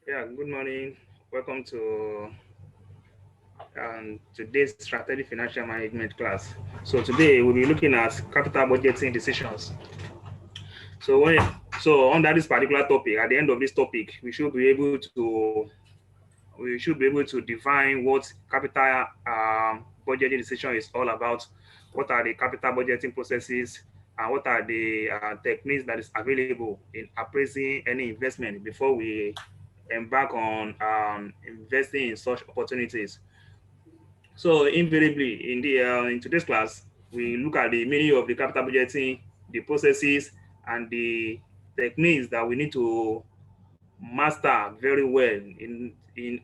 Yeah, good morning. Welcome to today's strategic financial management class. So today we'll be looking at capital budgeting decisions. So when under this particular topic, at the end of this topic, we should be able to define what capital budgeting decision is all about. What are the capital budgeting processes, and what are the techniques that is available in appraising any investment before we embark on investing in such opportunities. So invariably in today's class, we look at the meaning of the capital budgeting, the processes, and the techniques that we need to master very well in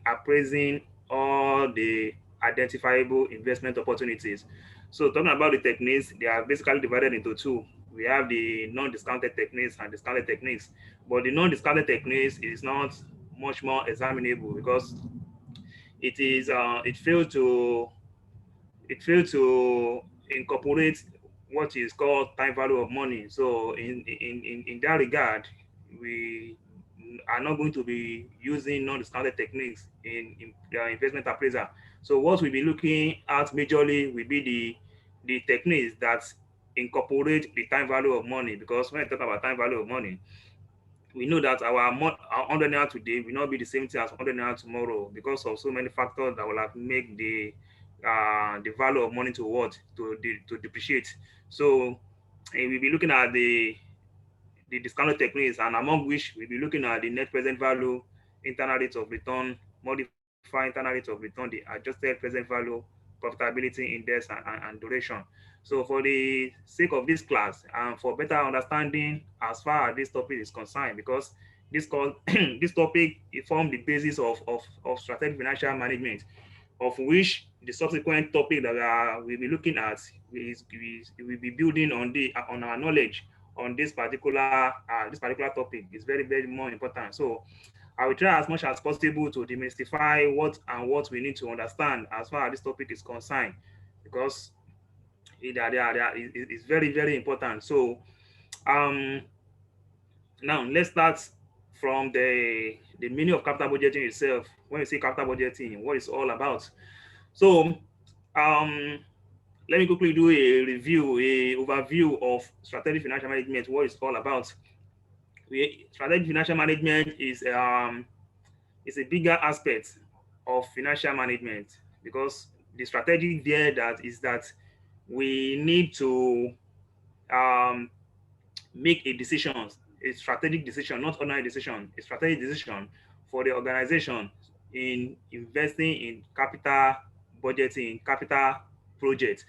appraising all the identifiable investment opportunities. So talking about the techniques, they are basically divided into two. We have the non-discounted techniques and discounted techniques. But the non-discounted techniques is not much more examinable because it is it failed to incorporate what is called time value of money. So in that regard, we are not going to be using non-discounted techniques in investment appraisal. So what we'll be looking at majorly will be the techniques that incorporate the time value of money, because when I talk about time value of money, we know that our 100 naira today will not be the same thing as 100 naira tomorrow because of so many factors that will have make the value of money to what to depreciate. So we'll be looking at the discounted techniques, and among which we'll be looking at the net present value, internal rate of return, modified internal rate of return, the adjusted present value, profitability index, and duration. So for the sake of this class and for better understanding as far as this topic is concerned, because this topic it forms the basis of strategic financial management, of which the subsequent topic that we'll be looking at will be building on our knowledge on this particular topic is very, very more important. So I will try as much as possible to demystify what we need to understand as far as this topic is concerned, because it's very, very important. So um now let's start from the meaning of capital budgeting itself. When you say capital budgeting, what it's all about. So um let me quickly do a overview of strategic financial management, what it's all about. Strategic financial management is a bigger aspect of financial management, because the strategic there that is that we need to um, make a strategic decision, not ordinary decision, a strategic decision for the organization in investing in capital budgeting, capital projects.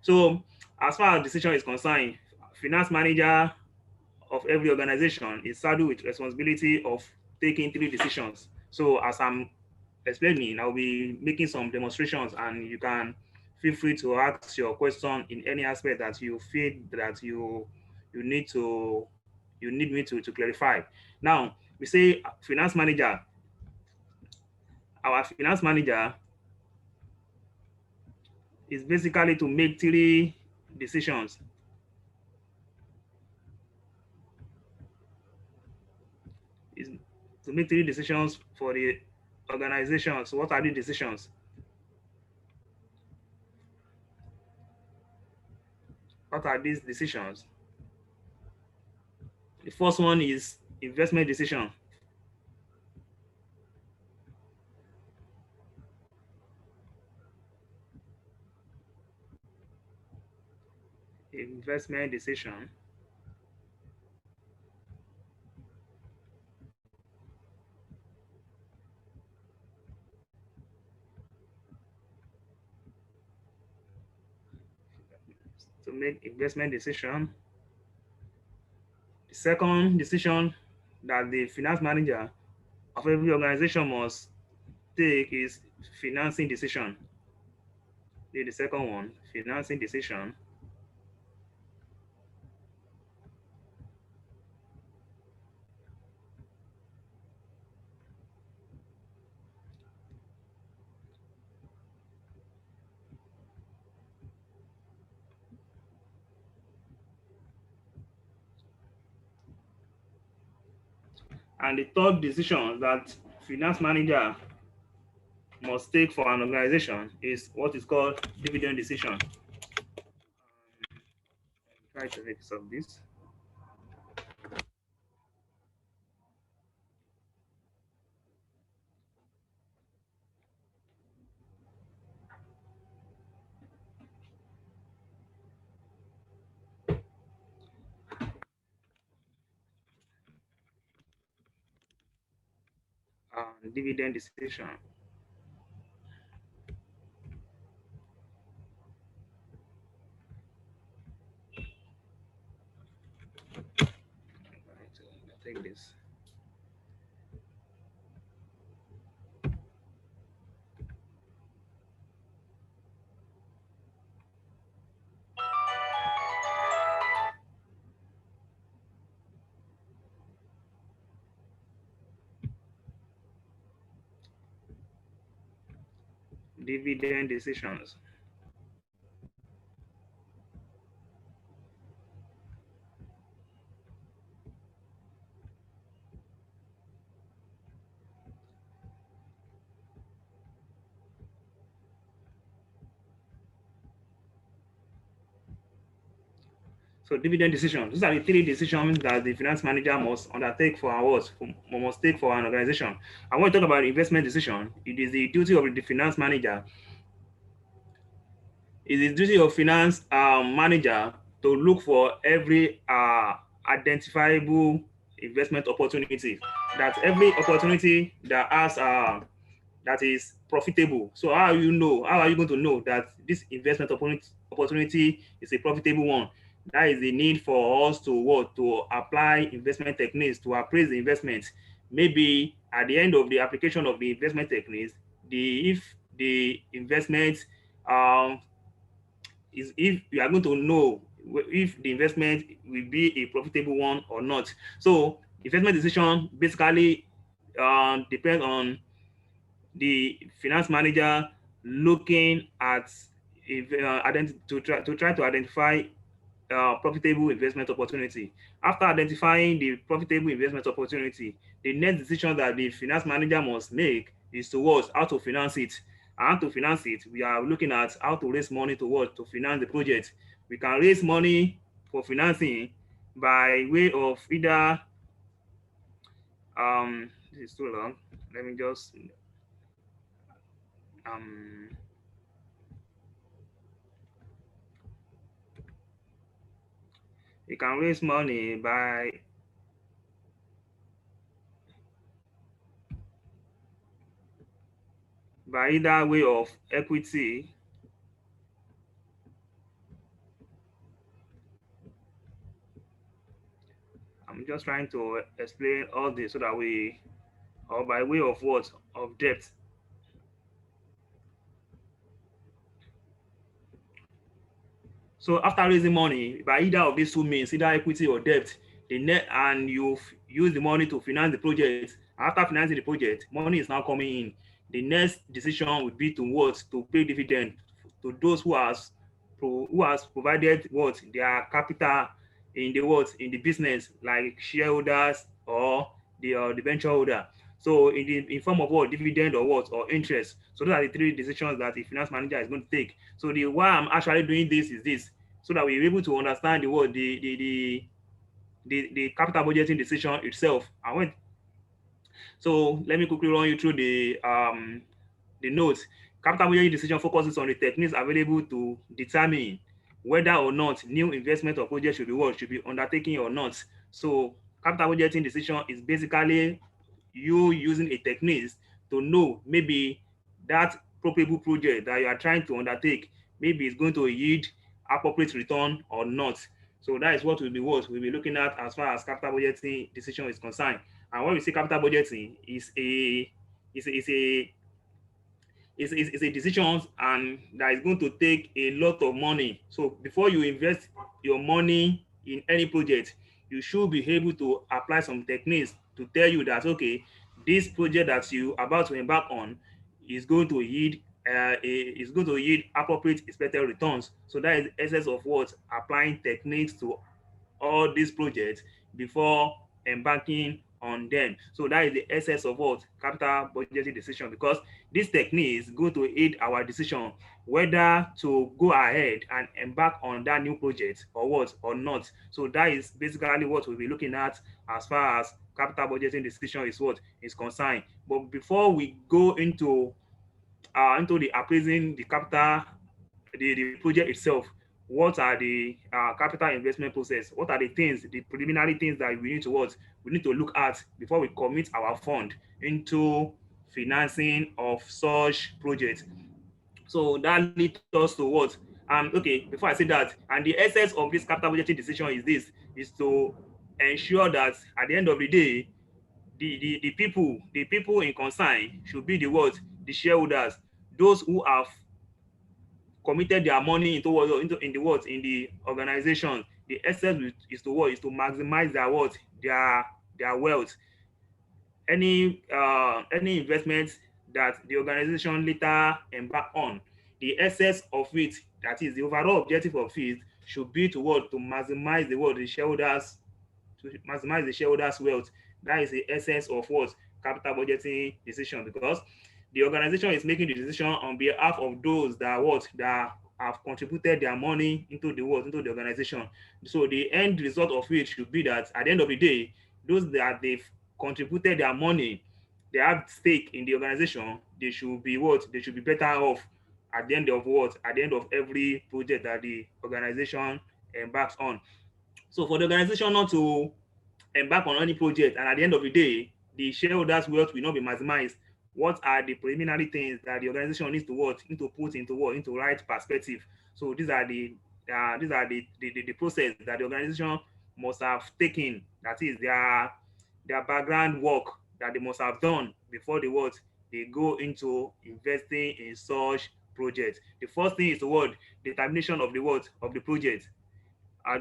So as far as decision is concerned, finance manager of every organization is saddled with responsibility of taking three decisions. So as I'm explaining, I'll be making some demonstrations, and you can feel free to ask your question in any aspect that you feel that you need to you need me to clarify. Now we say finance manager. Our finance manager is basically to make three decisions. Is to make three decisions for the organization. So what are the decisions? What are these decisions? The first one is investment decision. Investment decision. To make investment decision. The second decision that the finance manager of every organization must take is financing decision. The second one, financing decision. And the third decision that finance manager must take for an organization is what is called dividend decision. Try to make some of this. Dividend decision. Take this. Dividend decisions. So dividend decisions. These are the three decisions that the finance manager must undertake for our must take for an organization. I want to talk about investment decision. It is the duty of the finance manager. It is the duty of finance manager to look for every identifiable investment opportunity. That every opportunity that has that is profitable. So how you know? How are you going to know that this investment opportunity is a profitable one? That is the need for us to what to apply investment techniques to appraise the investment. Maybe at the end of the application of the investment techniques, the if the investment um, is if you are going to know if the investment will be a profitable one or not. So investment decision basically depends on the finance manager looking at if, to try to identify profitable investment opportunity. After identifying the profitable investment opportunity, the next decision that the finance manager must make is towards how to finance it. And how to finance it, we are looking at how to raise money towards to finance the project. We can raise money for financing by way of either this is too long. Let me just um you can raise money by either way of equity. I'm just trying to explain all this so that we, or by way of what? Of debt. So after raising money by either of these two means, either equity or debt, the net and you use the money to finance the project. After financing the project, money is now coming in. The next decision would be to what? To pay dividend to those who has provided what their capital in the what in the business, like shareholders or the venture holder. So in form of what? Dividend or what? Or interest. So those are the three decisions that the finance manager is going to take. So the why I'm actually doing this is this, so that we're able to understand the what the capital budgeting decision itself. I went so let me quickly run you through the notes. Capital budgeting decision focuses on the techniques available to determine whether or not new investment or project should be what should be undertaken or not. So capital budgeting decision is basically you using a techniques to know maybe that probable project that you are trying to undertake maybe is going to yield appropriate return or not. So that is what we'll be looking at as far as capital budgeting decision is concerned. And when we say capital budgeting, is a is a decision and that is going to take a lot of money. So before you invest your money in any project, you should be able to apply some techniques to tell you that okay, this project that you are about to embark on is going to yield is going to yield appropriate expected returns. So that is the essence of what applying techniques to all these projects before embarking on them. So that is the essence of what capital budgeting decision, because these techniques go to aid our decision whether to go ahead and embark on that new project or what or not. So that is basically what we'll be looking at as far as capital budgeting decision is what is concerned. But before we go into the appraising the capital, the project itself, what are the capital investment process? What are the things, the preliminary things that we need to what we need to look at before we commit our fund into financing of such projects? So that leads us to what? Okay, before I say that, and the essence of this capital budgeting decision is this: is to ensure that at the end of the day, the people in concern should be the what? The shareholders, those who have committed their money into what into in the what in the organization. The essence is to what is to maximize their what their wealth. Any investment that the organization later embark on, the essence of it, that is the overall objective of it, should be to what to maximize the shareholders, to maximize the shareholders wealth. That is the essence of what capital budgeting decision, because the organization is making the decision on behalf of those that what that have contributed their money into the what into the organization. So the end result of it should be that at the end of the day, those that they've contributed their money, they have stake in the organization, they should be what they should be better off at the end of what at the end of every project that the organization embarks on. So for the organization not to embark on any project and at the end of the day the shareholders wealth will not be maximized, what are the preliminary things that the organization needs to what need to put into what into right perspective? So these are the process that the organization must have taken, that is their background work that they must have done before they what they go into investing in such projects. The first thing is the what determination of the what of the project,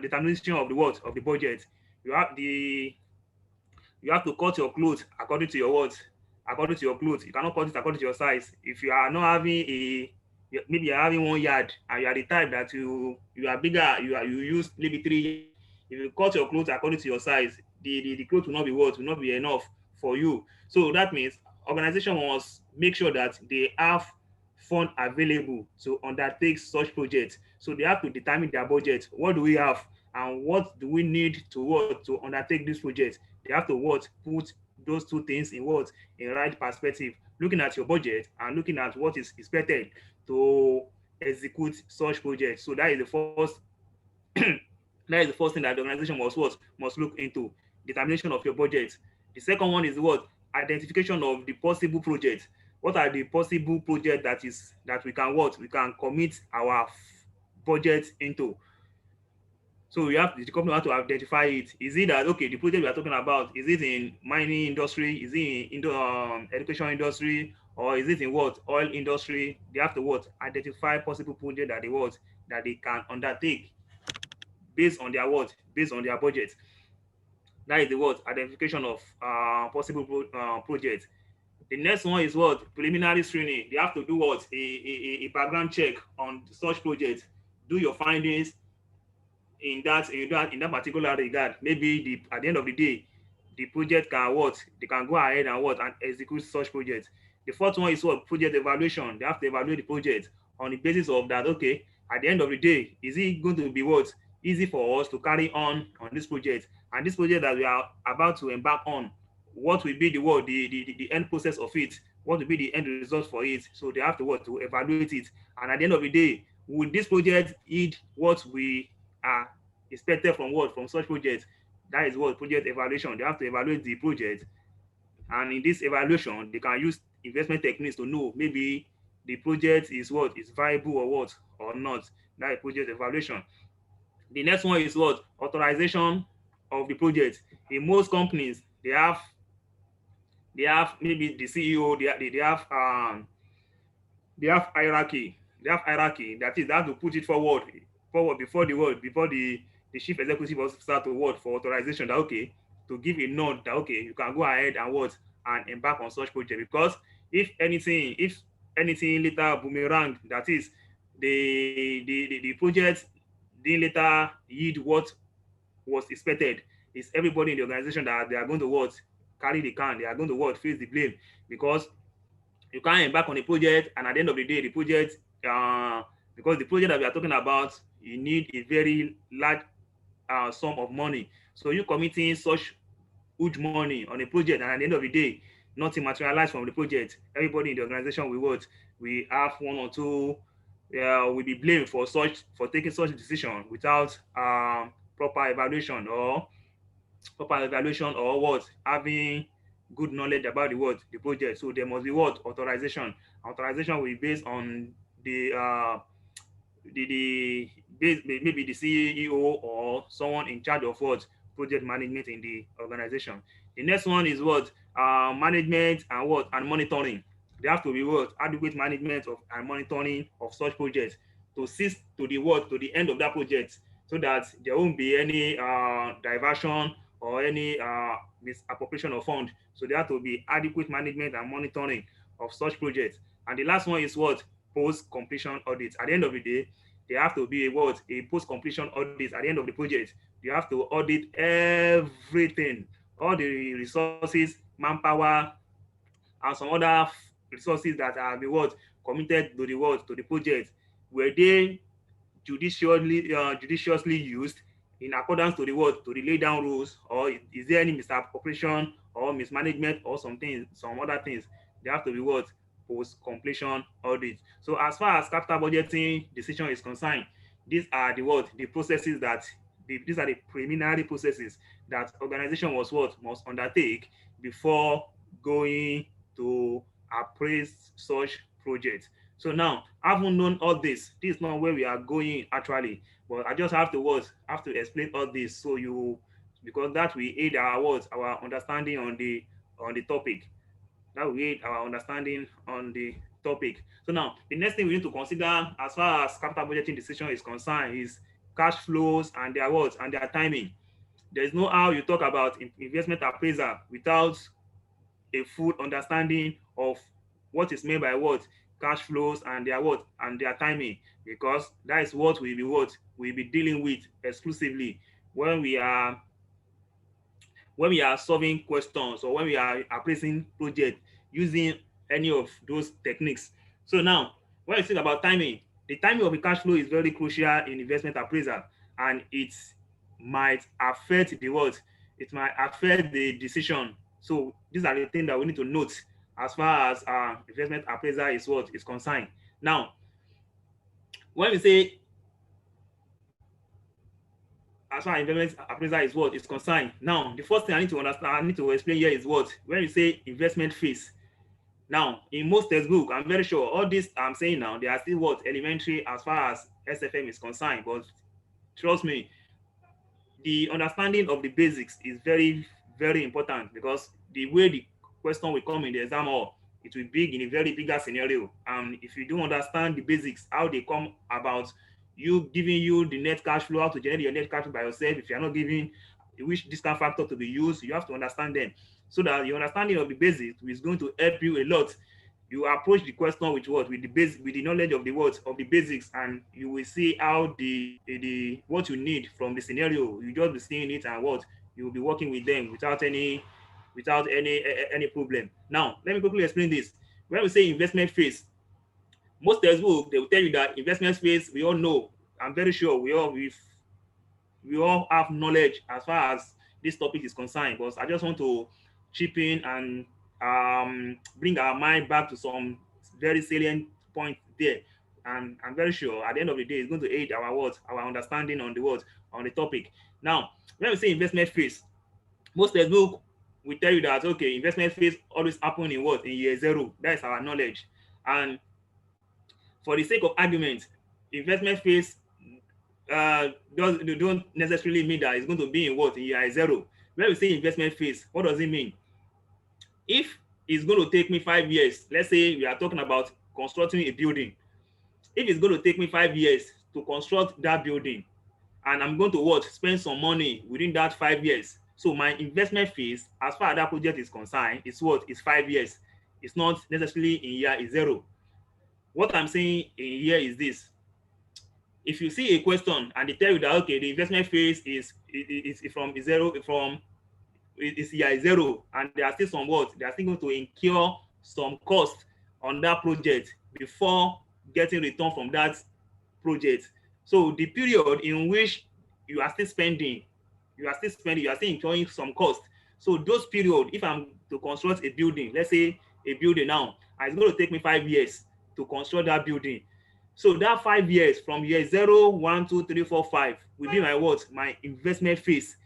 determination of the what of the budget. You have the you have to cut your clothes according to your what according to your clothes. You cannot cut it according to your size. If you are not having maybe you're having 1 yard and you are the type that you are bigger, you use maybe 3 yards. If you cut your clothes according to your size, the clothes will not be what will not be enough for you. So that means organization must make sure that they have fund available to undertake such projects. So they have to determine their budget. What do we have and what do we need to what to undertake this project? They have to what put those two things in what in right perspective, looking at your budget and looking at what is expected to execute such projects. So that is the first that is the first thing that the organization must look into: determination of your budget. The second one is what identification of the possible projects. What are the possible projects that we can commit our budget into? So the company have to identify it. Is it that okay, the project we are talking about, is it in mining industry, is it in education industry, or is it in what oil industry? They have to what identify possible project that they can undertake based on their based on their budget. That is the what identification of possible projects. The next one is what preliminary screening. They have to do what a background check on such projects. Do your findings in that particular regard. Maybe at the end of the day, the project can what they can go ahead and what and execute such projects. The fourth one is what project evaluation. They have to evaluate the project on the basis of that. Okay, at the end of the day, is it going to be what easy for us to carry on this project, and this project that we are about to embark on, what will be the end process of it, what will be the end result for it? So they have to what to evaluate it, and at the end of the day, will this project yield what we are expected from from such projects? That is what project evaluation. They have to evaluate the project, and in this evaluation they can use investment techniques to know maybe the project is what is viable or what or not. That is project evaluation. The next one is what authorization of the project. In most companies, they have maybe the CEO, they have hierarchy. They have hierarchy. That is, they have to put it forward before the chief executive officer to for authorization. That okay, to give a nod that okay, you can go ahead and and embark on such project. Because if anything later boomerang, that is, the project didn't later yield what was expected, is everybody in the organization that they are going to carry the can. They are going to what? Face the blame, because you can't embark on a project and at the end of the day, the project, because the project that we are talking about, you need a very large sum of money. So you committing such huge money on a project, and at the end of the day, nothing materialized from the project. Everybody in the organization will what? We have one or two will be blamed for taking such decision without proper evaluation or what, having good knowledge about the project. So there must be what? Authorization. Authorization will be based on the maybe the CEO or someone in charge of what? Project management in the organization. The next one is what? Management and what? And monitoring. There have to be what? Adequate management of and monitoring of such projects to see to the what? To the end of that project, so that there won't be any diversion or any misappropriation of fund. So there have to be adequate management and monitoring of such projects. And the last one is what? Post completion audit. At the end of the day, there have to be a what? A post completion audit at the end of the project. You have to audit everything, all the resources, manpower, and some other resources that are the what? Committed to the what? To the project. Were they judiciously used in accordance to the what? To the laid down rules, or is there any misappropriation or mismanagement or something, some other things? They have to be what? Post completion audit. So as far as capital budgeting decision is concerned, these are the what? The processes that these are the preliminary processes that organization was what? Must undertake before going to appraise such projects. So now, having known all this is not where we are going actually, but I just have to what? Have to explain all this, so you, because that will aid our what? Our understanding on the topic. That will aid our understanding on the topic. So now, the next thing we need to consider as far as capital budgeting decision is concerned is cash flows and their what? And their timing. There is no how you talk about investment appraisal without a full understanding of what is meant by what? Cash flows and their what? And their timing, because that is what we'll be dealing with exclusively when we are solving questions or when we are appraising project using any of those techniques. So now, when you think about timing, the timing of the cash flow is very crucial in investment appraisal, and it might affect the what? It might affect the decision. So these are the things that we need to note as far as investment appraisal is what is concerned. Now, when we say as far as investment appraisal is what is concerned, now the first thing I need to understand, I need to explain here is what? When you say investment phase, now in most textbook, I'm very sure all this I'm saying now, they are still what? Elementary as far as SFM is concerned, but trust me, the understanding of the basics is very, very important, because the way the question will come in the exam hall, it will be in a very bigger scenario. And if you don't understand the basics, how they come about, you giving you the net cash flow, how to generate your net cash flow by yourself, if you're not giving which discount factor to be used, you have to understand them. So that your understanding of the basics is going to help you a lot. You approach the question with what? With the base, with the knowledge of the words of the basics, and you will see how the what you need from the scenario. You just be seeing it, and what? You will be working with them without any problem. Now, let me quickly explain this. When we say investment phase, most textbooks they will tell you that investment phase, we all know. I'm very sure we all have knowledge as far as this topic is concerned, but I just want to chip in and bring our mind back to some very salient point there. And I'm very sure at the end of the day, it's going to aid our what? Our understanding on the what? On the topic. Now, when we say investment phase, most textbook will tell you that, okay, investment phase always happen in what? In year zero. That is our knowledge. And for the sake of argument, investment phase don't necessarily mean that it's going to be in what? In year zero. When we say investment phase, what does it mean? If it's going to take me 5 years, let's say we are talking about constructing a building. If it's going to take me 5 years to construct that building, and I'm going to what? Spend some money within that 5 years. So my investment phase, as far as that project is concerned, is what? Is 5 years. It's not necessarily in year zero. What I'm saying in here is this: if you see a question and they tell you that, okay, the investment phase is from zero, from is year zero, and there are still some what they are still going to incur some cost on that project before getting return from that project. So the period in which you are still spending, you are still spending, you are still incurring some cost. So those period, if I'm to construct a building, let's say a building now, and it's going to take me 5 years to construct that building. So that 5 years from year 0, 1, 2, 3, 4, 5 will be my what? My investment phase.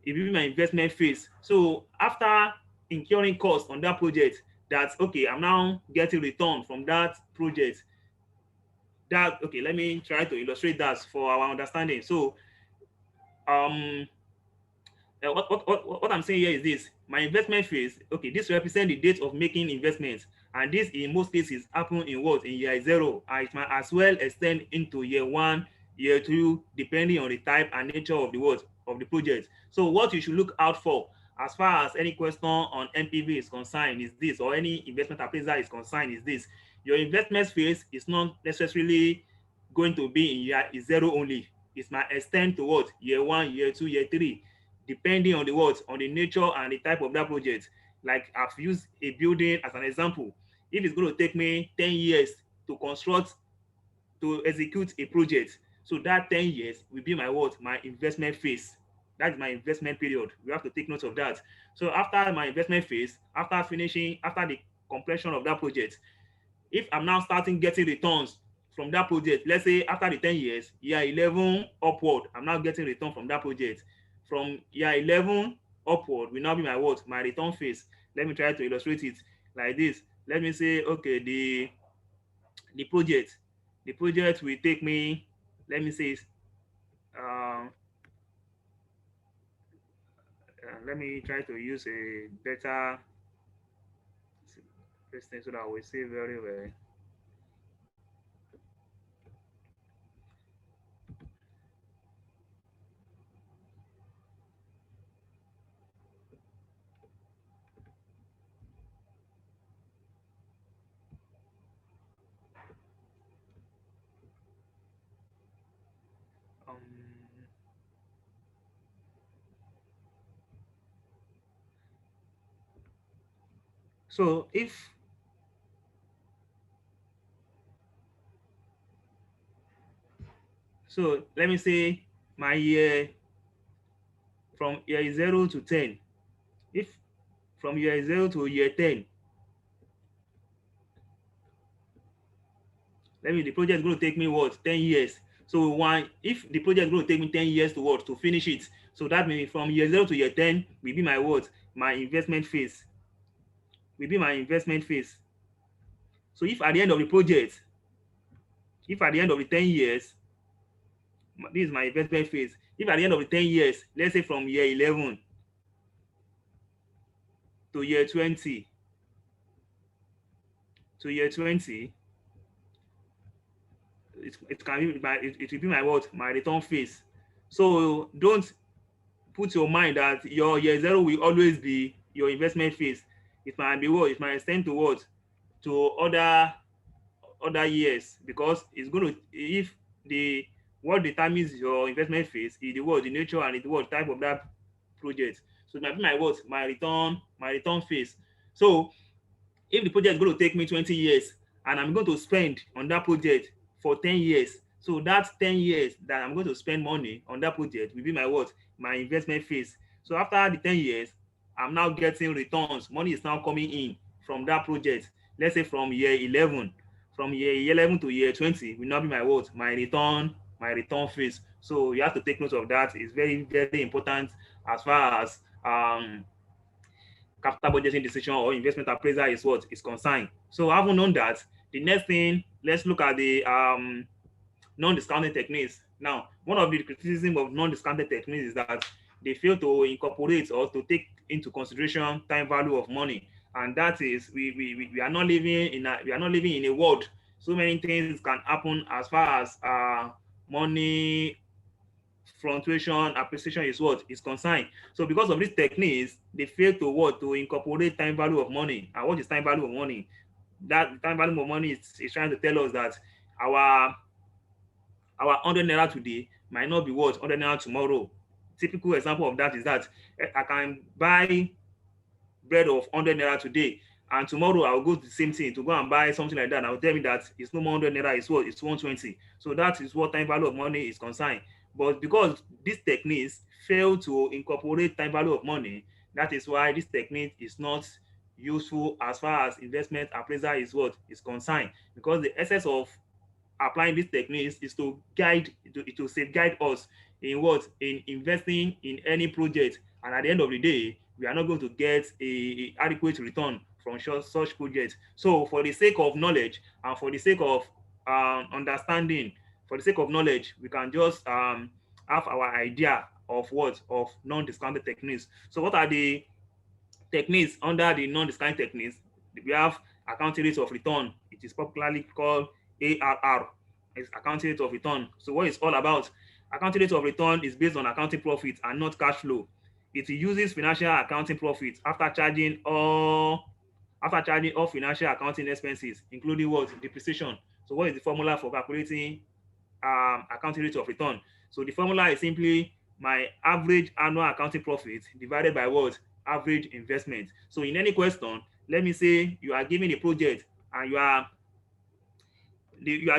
It will be my investment phase. So after incurring costs on that project, that's okay, I'm now getting return from that project. That okay, let me try to illustrate that for our understanding. So um what I'm saying here is this. My investment phase, okay, this represents the date of making investments, and this in most cases happen in what? In year zero, and it might as well extend into year one, year two, depending on the type and nature of the what of the project. So what you should look out for as far as any question on NPV is concerned is this, or any investment appraiser is concerned is this. Your investment phase is not necessarily going to be in year zero only. It might extend to what? Year one, year two, year three, depending on the what, on the nature and the type of that project. Like I've used a building as an example. If it's going to take me 10 years to construct, to execute a project, so that 10 years will be my what? My investment phase. That's my investment period. We have to take note of that. So after my investment phase, after finishing, after the completion of that project, if I'm now starting getting returns from that project, let's say after the 10 years, year 11 upward, I'm now getting return from that project. From year 11 upward will now be my what? My return phase. Let me try to illustrate it like this. Let me say, okay, the project, the project will take me, let me say, uh, let me try to use a better this thing so that we see very well. Um, so if so, let me say my year from year 0 to 10. If from year 0 to year 10, let me the project is going to take me what? 10 years. So one, if the project is going to take me 10 years to what? To finish it. So that means from year 0 to year 10 will be my what? My investment phase. Will be my investment phase. So if at the end of the project, if at the end of the 10 years, this is my investment phase. If at the end of the 10 years, let's say from year 11 to year 20, to year 20, it can be my it will be my what? My return phase. So don't put your mind that your year zero will always be your investment phase. It might be what? It might extend to what? To other years, because it's going to, if the what determines your investment phase is the what? The nature and the what type of that project. So it might be my what? My return phase. So if the project is going to take me 20 years and I'm going to spend on that project for 10 years, so that 10 years that I'm going to spend money on that project will be my what? My investment phase. So after the 10 years, I'm now getting returns. Money is now coming in from that project. Let's say from year 11. From year 11 to year 20 will now be my what? My return phase. So you have to take note of that. It's very, very important as far as capital budgeting decision or investment appraiser is what is concerned. So having known that, the next thing, let's look at the non-discounting techniques. Now, one of the criticism of non-discounted techniques is that they fail to incorporate or to take into consideration time value of money, and that is we are not living in a world. So many things can happen as far as money fluctuation appreciation is what is concerned. So because of these techniques, they fail to what? To incorporate time value of money. And what is time value of money? That time value of money is trying to tell us that our 100 naira today might not be what 100 naira tomorrow. typical example of that is that I can buy bread of 100 naira today, and tomorrow I'll go to the same thing to go and buy something like that, and I'll tell me that it's no more 100 naira, it's what? It's 120. So that is what time value of money is concerned. But because these techniques fail to incorporate time value of money, that is why this technique is not useful as far as investment appraisal is what is concerned, because the essence of applying these techniques is to guide, to safeguard us in what? In investing in any project, and at the end of the day we are not going to get a adequate return from such projects. So for the sake of knowledge and for the sake of understanding, for the sake of knowledge, we can just have our idea of what? Of non-discounted techniques. So what are the techniques under the non-discounting techniques? We have accounting rate of return. It is popularly called ARR. It's accounting rate of return. So what it's all about? Accounting rate of return is based on accounting profit and not cash flow. It uses financial accounting profit after charging all financial accounting expenses, including what? Depreciation. So what is the formula for calculating accounting rate of return? So the formula is simply my average annual accounting profit divided by what? Average investment. So in any question, let me say you are giving a project and you are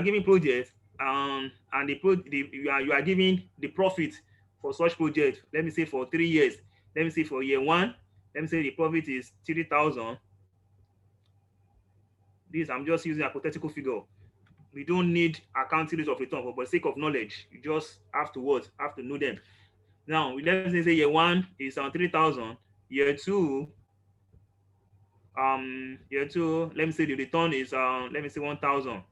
giving project, and you are giving the profit for such project, let me say for 3 years. Let me say for year one, let me say the profit is 3,000. This, I'm just using a hypothetical figure. We don't need accounting rate of return, but for the sake of knowledge, you just have to what? Have to know them. Now, let's say year one is 3,000. Year two, let me say the return is let me say 1,000.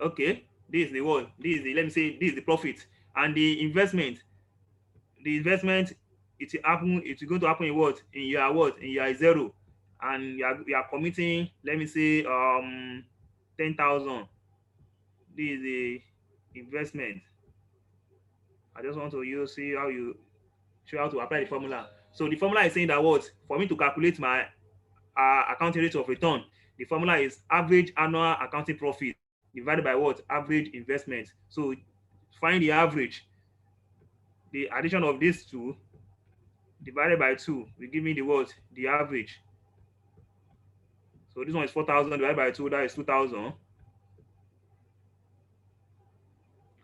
Okay, this is the what? This is the, let me say this is the profit, and the investment. The investment, it will happen. It will going to happen in what? In year what? In year zero, and you are committing. Let me say 10,000. This is the investment. I just want to see how you show how to apply the formula. So the formula is saying that what? For me to calculate my accounting rate of return, the formula is average annual accounting profit divided by what? Average investment. So find the average. The addition of these two divided by 2 will give me the what? The average. So this one is 4,000 divided by 2, that is 2,000.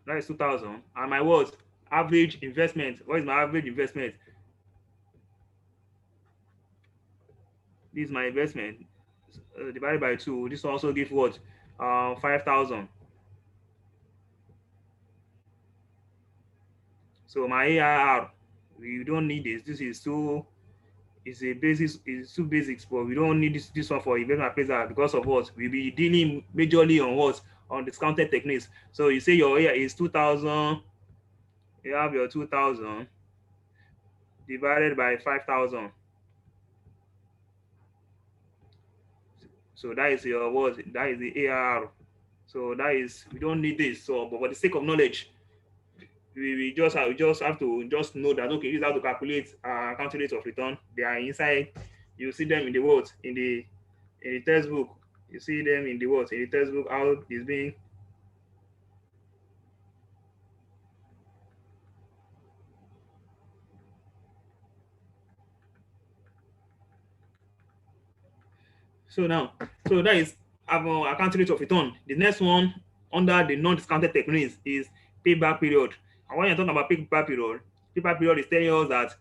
That is 2,000. And my what? Average investment. What is my average investment? This is my investment divided by 2. This also gives what? 5,000. So my ARR, we don't need this. This is too, it's a basis, it's too basics, but we don't need this one for investment appraisal because of what? We'll be dealing majorly on what? On discounted techniques. So you say your ARR is 2,000, you have your 2,000 divided by 5,000. So that is your what? That is the ARR. So that is, we don't need this. So, but for the sake of knowledge, we just have to just know that okay, this is how to calculate accounting rate of return. They are inside. You see them in the what? In the textbook. You see them in the what? In the textbook, how it's being. So now, so that is accounting rate of return. The next one under the non-discounted techniques is payback period. And when you're talking about payback period is telling us that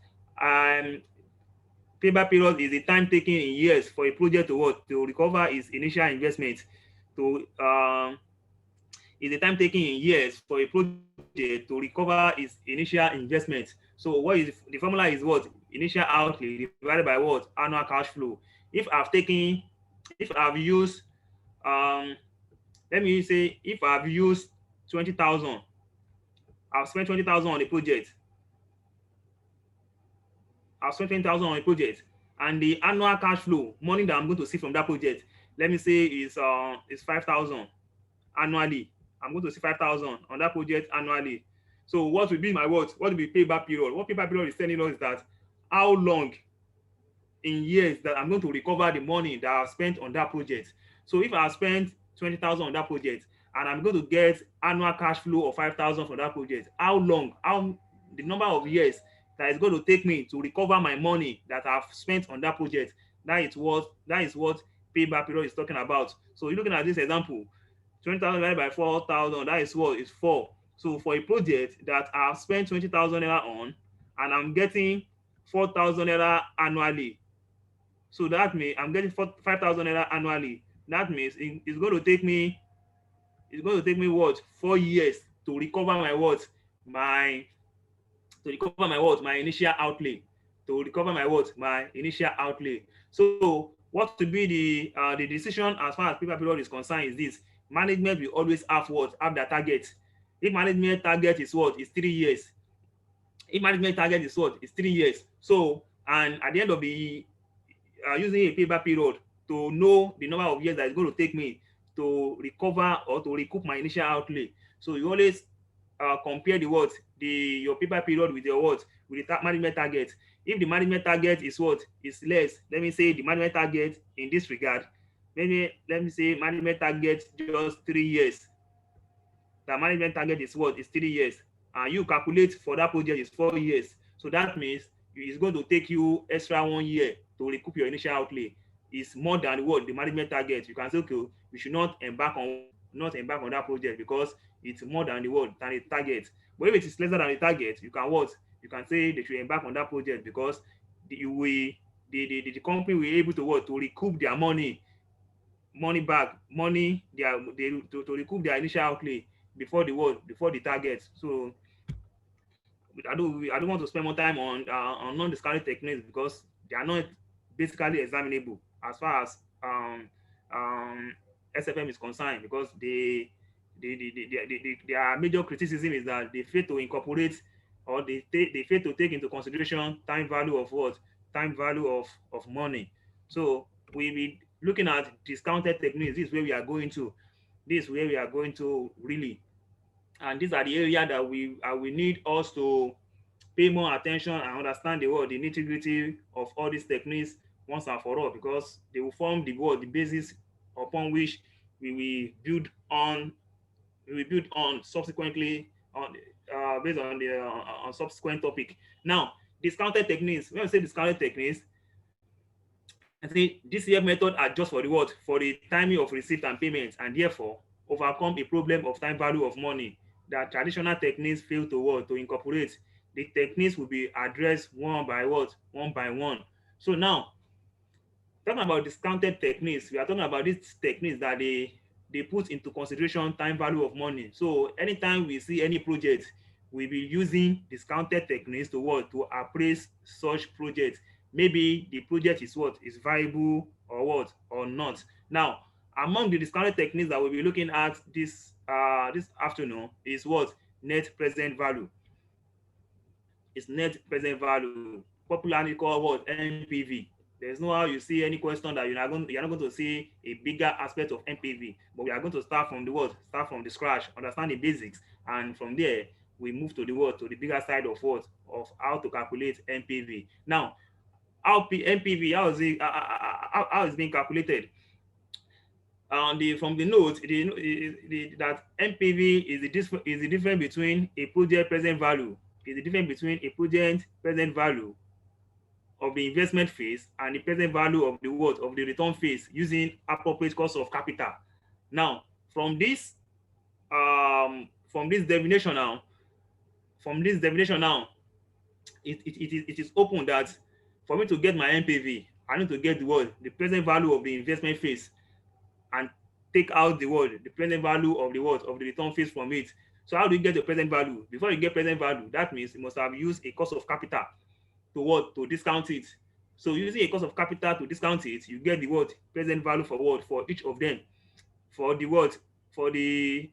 payback period is the time taken in years for a project to what? To recover its initial investment. To is the time taken in years for a project to recover its initial investment. So what is the formula is what? Initial outlay divided by what? Annual cash flow. If I've used let me say if I've used 20,000, I've spent 20,000 on a project. I've spent 20,000 on a project, and the annual cash flow, money that I'm going to see from that project, let me say is 5,000 annually. I'm going to see 5,000 on that project annually. So what will be my what? What will be payback period? What payback period is telling us is that how long in years that I'm going to recover the money that I've spent on that project. So if I spent 20,000 on that project and I'm going to get annual cash flow of 5,000 for that project. How long? How the number of years that is going to take me to recover my money that I've spent on that project? That is what payback period is talking about. So you're looking at this example, 20,000 divided by 4,000. That is what is 4. So for a project that I've spent 20,000 naira on, and I'm getting 4,000 naira annually, so that means I'm getting 5,000 naira annually. That means it's going to take me what, 4 years to recover my what, my my initial outlay, So what to be the decision as far as paper period is concerned is this: management will always have their target. If management target is what, is 3 years, so, and at the end of the using a payback period to know the number of years that it's going to take me to recover or to recoup my initial outlay. So you always compare your payback period with your with the management target. If the management target is less, let me say the management target in this regard, let me say management target just 3 years. The management target is 3 years, and you calculate for that project is 4 years. So that means it's going to take you extra 1 year to recoup your initial outlay. Is more than the management target. You can say, okay, we should not embark on that project because it's more than the target. But if it is lesser than the target, you can you can say they should embark on that project because the company will be able to recoup their money back, to recoup their initial outlay before the target. So I don't want to spend more time on non-discounted techniques because they are not basically examinable as far as SFM is concerned, because their major criticism is that they fail to incorporate, or they fail to take into consideration time value of money. So we be looking at discounted techniques. This is where we are going to really, and these are the area that we need us to pay more attention and understand the nitty-gritty of all these techniques once and for all, because they will form the basis upon which we will build on subsequently on based on the on subsequent topic. Now, discounted techniques. When we say discounted techniques, I think this here method adjusts for for the timing of receipt and payment, and therefore overcome a problem of time value of money that traditional techniques fail to incorporate. The techniques will be addressed one by one. So now, talking about discounted techniques, we are talking about these techniques that they put into consideration time value of money. So anytime we see any project, we'll be using discounted techniques to appraise such project. Maybe the project is viable or not. Now, among the discounted techniques that we'll be looking at this afternoon is net present value. It's net present value, popularly called NPV. There's no how you see any question that you're not going to see a bigger aspect of NPV. But we are going to start from the scratch, understand the basics, and from there we move to the bigger side of how to calculate NPV. Now, NPV, how is being calculated? From the note, that NPV is the difference between a project present value of the investment phase and the present value of the return phase using appropriate cost of capital. Now, from this definition now, it is open that for me to get my NPV, I need to get the present value of the investment phase, and take out the present value of the return phase from it. So how do you get the present value? Before you get present value, that means you must have used a cost of capital to discount it. So using a cost of capital to discount it, you get the present value for each of them, for the for the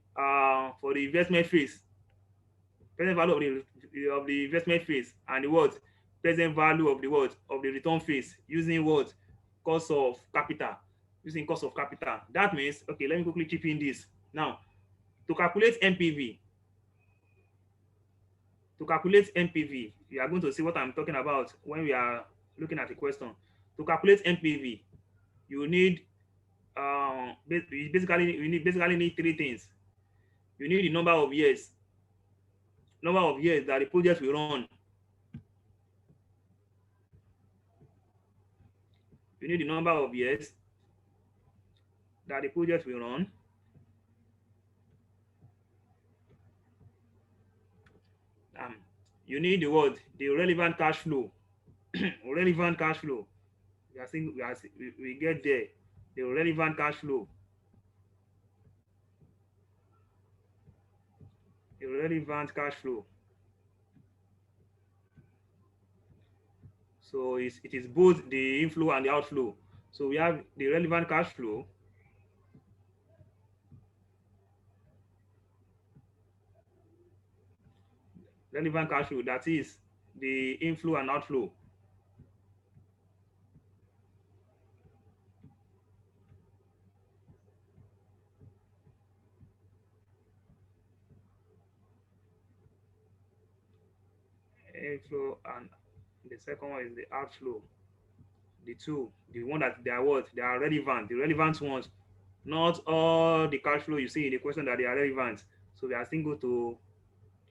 investment phase, present value of the investment phase, and the present value of the return phase using cost of capital. That means, okay, let me quickly chip in this now. To calculate NPV, you are going to see what I'm talking about when we are looking at the question. To calculate NPV, you need basically need three things. You need the number of years that the project will run. You need the number of years that the project will run. You need the word, the relevant cash flow. Relevant cash flow. We get there. The relevant cash flow. The relevant cash flow. So it is both the inflow and the outflow. So we have the relevant cash flow. Relevant cash flow, that is the inflow and outflow. Inflow, and the second one is the outflow. The one that they are what? They are relevant. The relevant ones, not all the cash flow you see in the question that they are relevant. So we are still go to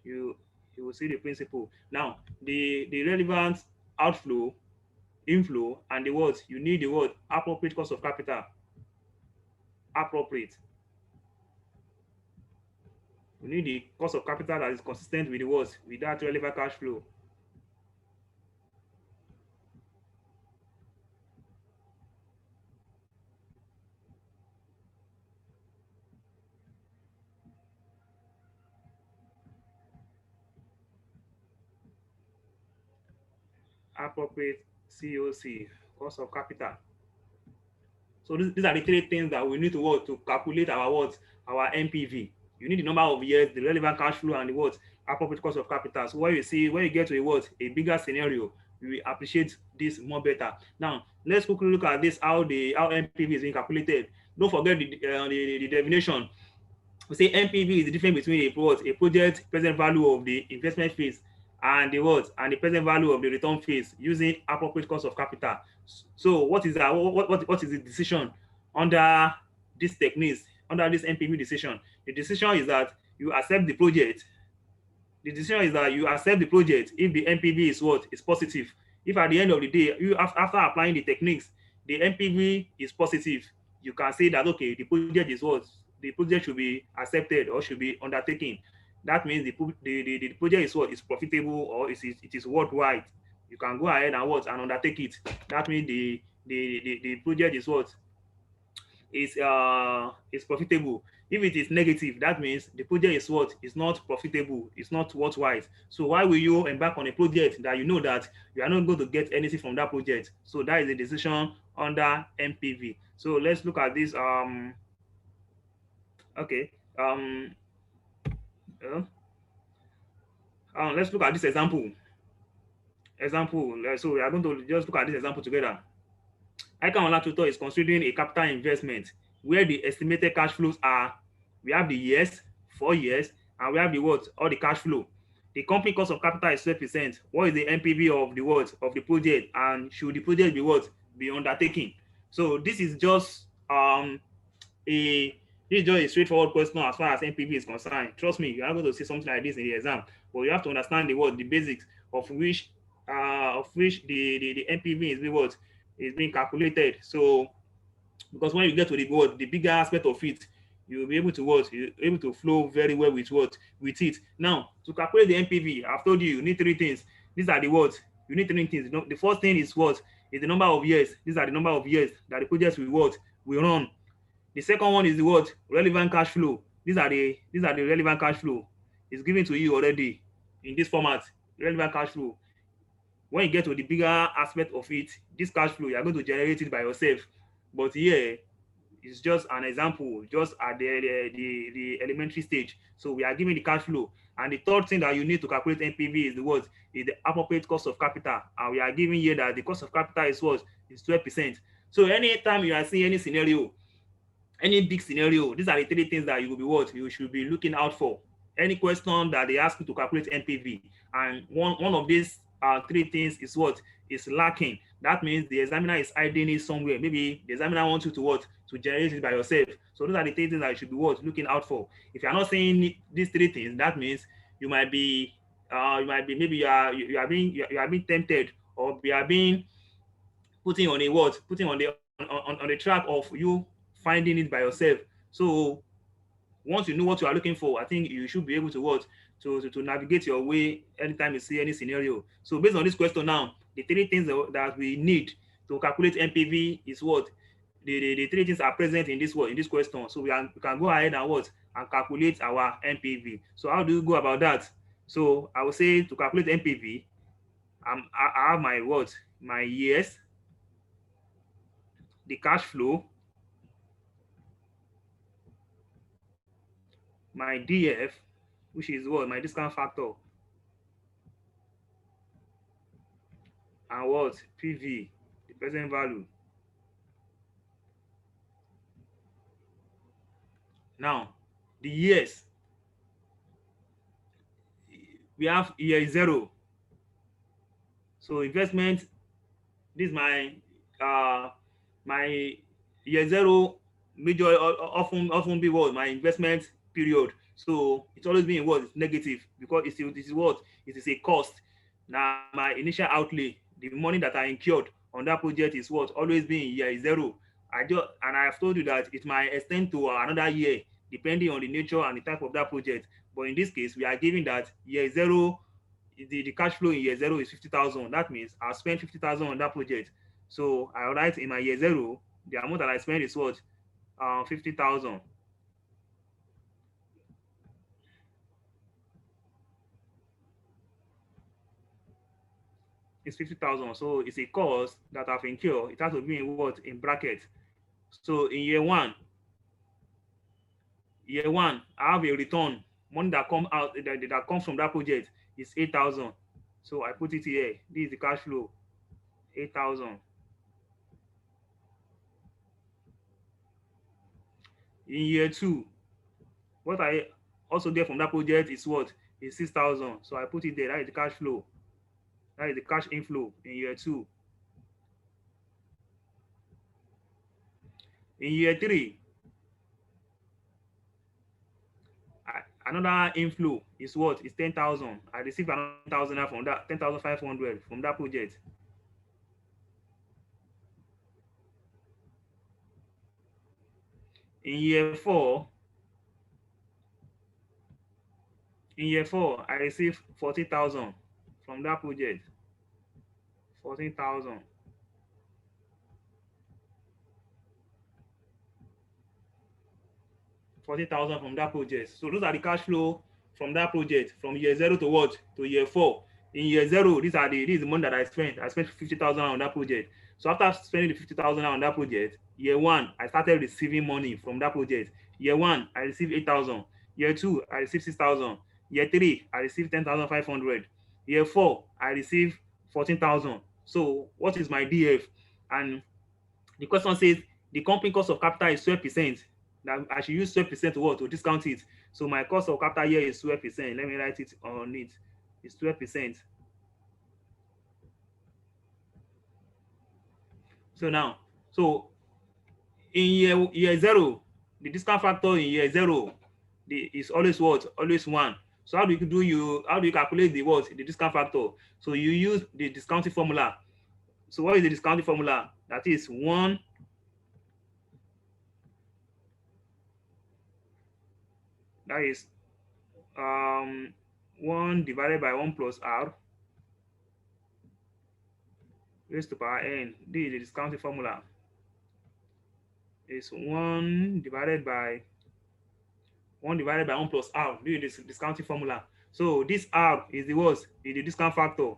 you. You will see the principle. Now, the relevant outflow, inflow, and the what? You need the what? Appropriate cost of capital. Appropriate. You need the cost of capital that is consistent with the what? With that relevant cash flow. Appropriate COC, cost of capital. So these are the three things that we need to work to calculate our what? Our NPV. You need the number of years, the relevant cash flow, and the what? Appropriate cost of capital. So when you get to a what? A bigger scenario, you will appreciate this more better. Now, let's quickly look at this, how NPV is being calculated. Don't forget the definition. We say NPV is the difference between a project present value of the investment phase and the what? And the present value of the return phase using appropriate cost of capital. So what is the decision under these techniques, under this NPV decision? The decision is that you accept the project. The decision is that you accept the project if the NPV is what? Is positive. If at the end of the day, you after applying the techniques, the NPV is positive, you can say that okay, the project is what? The project should be accepted or should be undertaken. That means the project is what? Is profitable, or it is worthwhile. You can go ahead and what? And undertake it. That means the project is what? Is profitable. If it is negative, that means the project is what? Is not profitable, it's not worthwhile. So why will you embark on a project that you know that you are not going to get anything from that project? So that is a decision under NPV. So let's look at this. Okay. Uh, let's look at this example. So we are going to just look at this example together. ICAN Online Tutor is considering a capital investment where the estimated cash flows are, we have the years, 4 years, and we have the what? All the cash flow. The company cost of capital is 12%. What is the NPV of the what? Of the project, and should the project be what? Be undertaken? So this is just a straightforward question as far as NPV is concerned. Trust me, you're not going to see something like this in the exam, but you have to understand the basics of which the NPV is what is being calculated. So because when you get to the bigger aspect of it, you'll be able to you're able to flow very well with it. Now, to calculate the NPV, I've told you need three things. These are the words. You need three things. The first thing is what? Is the number of years. These are the number of years that the project will run. The second one is the what? Relevant cash flow. These are the relevant cash flow. It's given to you already in this format. Relevant cash flow. When you get to the bigger aspect of it, this cash flow, you are going to generate it by yourself. But here, it's just an example, just at the elementary stage. So we are giving the cash flow. And the third thing that you need to calculate NPV is the what? Is the appropriate cost of capital. And we are giving here that the cost of capital is what? Is 12%. So anytime you are seeing any scenario, any big scenario, these are the three things that you will be what? You should be looking out for. Any question that they ask you to calculate NPV, and one of these three things is what? Is lacking, that means the examiner is hiding it somewhere. Maybe the examiner wants you to what? To generate it by yourself. So those are the things that you should be what? Looking out for. If you are not saying these three things, that means you might be maybe you are being tempted, or you are being putting on a what? Putting on the track of you finding it by yourself. So once you know what you are looking for, I think you should be able to what? To navigate your way anytime you see any scenario. So based on this question now, the three things that we need to calculate MPV is what? The three things are present in this question. So we can go ahead and what? And calculate our MPV. So how do you go about that? So I would say to calculate MPV, I have my what? My years, the cash flow, my DF, which is what? My discount factor, and what? PV, the present value. Now, the years, we have year zero. So investment, this is my year zero major often be what? My investment period. So it's always been what? It's negative, because it is what? It is a cost. Now my initial outlay, the money that I incurred on that project is what? Always been year zero. I have told you that it might extend to another year depending on the nature and the type of that project. But in this case, we are giving that year zero, the cash flow in year zero is 50,000. That means I'll spend 50,000 on that project. So I write in my year zero, the amount that I spend is what? 50,000. It's 50,000. So it's a cost that I've incurred. It has to be in what? In bracket. So in year one, I have a return. Money that come out that comes from that project is 8,000. So I put it here. This is the cash flow, 8,000. In year two, what I also get from that project is what? Is 6,000. So I put it there. That is the cash flow. That is the cash inflow in year two. In year three, another inflow is what? Is 10,000. I received another 1,000 from that, 10,500 from that project. In year four, I received 40,000 from that project. 14,000. 40,000 from that project. So those are the cash flow from that project from year zero to what? To year four. In year zero, this is the money that I spent. I spent 50,000 on that project. So after spending the 50,000 on that project, year one, I started receiving money from that project. Year one, I received 8,000. Year two, I received 6,000. Year three, I received 10,500. Year four, I received 14,000. So what is my DF? And the question says the company cost of capital is 12%. That I should use 12% to what? To discount it. So my cost of capital here is 12%. Let me write it on it. It's 12%. So now, so in year zero, the discount factor in year zero is always what? Always one. So how do you calculate the what? The discount factor? So you use the discounting formula. So what is the discounting formula? That is one. That is 1 divided by 1 plus r raised to power n. This is the discounting formula. It's 1 divided by 1 plus r. This is the discounting formula. So this r is the what? Is the discount factor.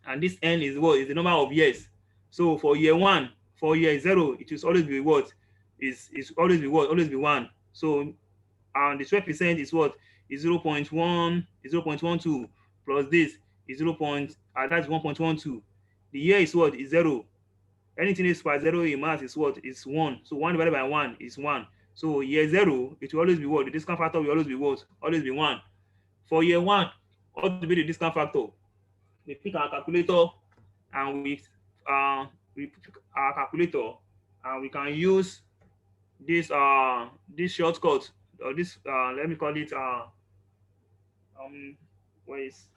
And this n is what? Is the number of years. So for year one, for year zero, it will always be what? Is always be what? Always be 1. So and the 12% is what? Is 0.1, is 0.12 plus this is that's 1.12. The year is what? Is 0. Anything is by 0 in math is what? Is 1. So 1 divided by 1 is 1. So year 0, it will always be what? The discount factor will always be what? Always be 1. For year 1, what will be the discount factor? We pick our calculator and we we pick our calculator, and we can use this shortcut, or this let me call it what is,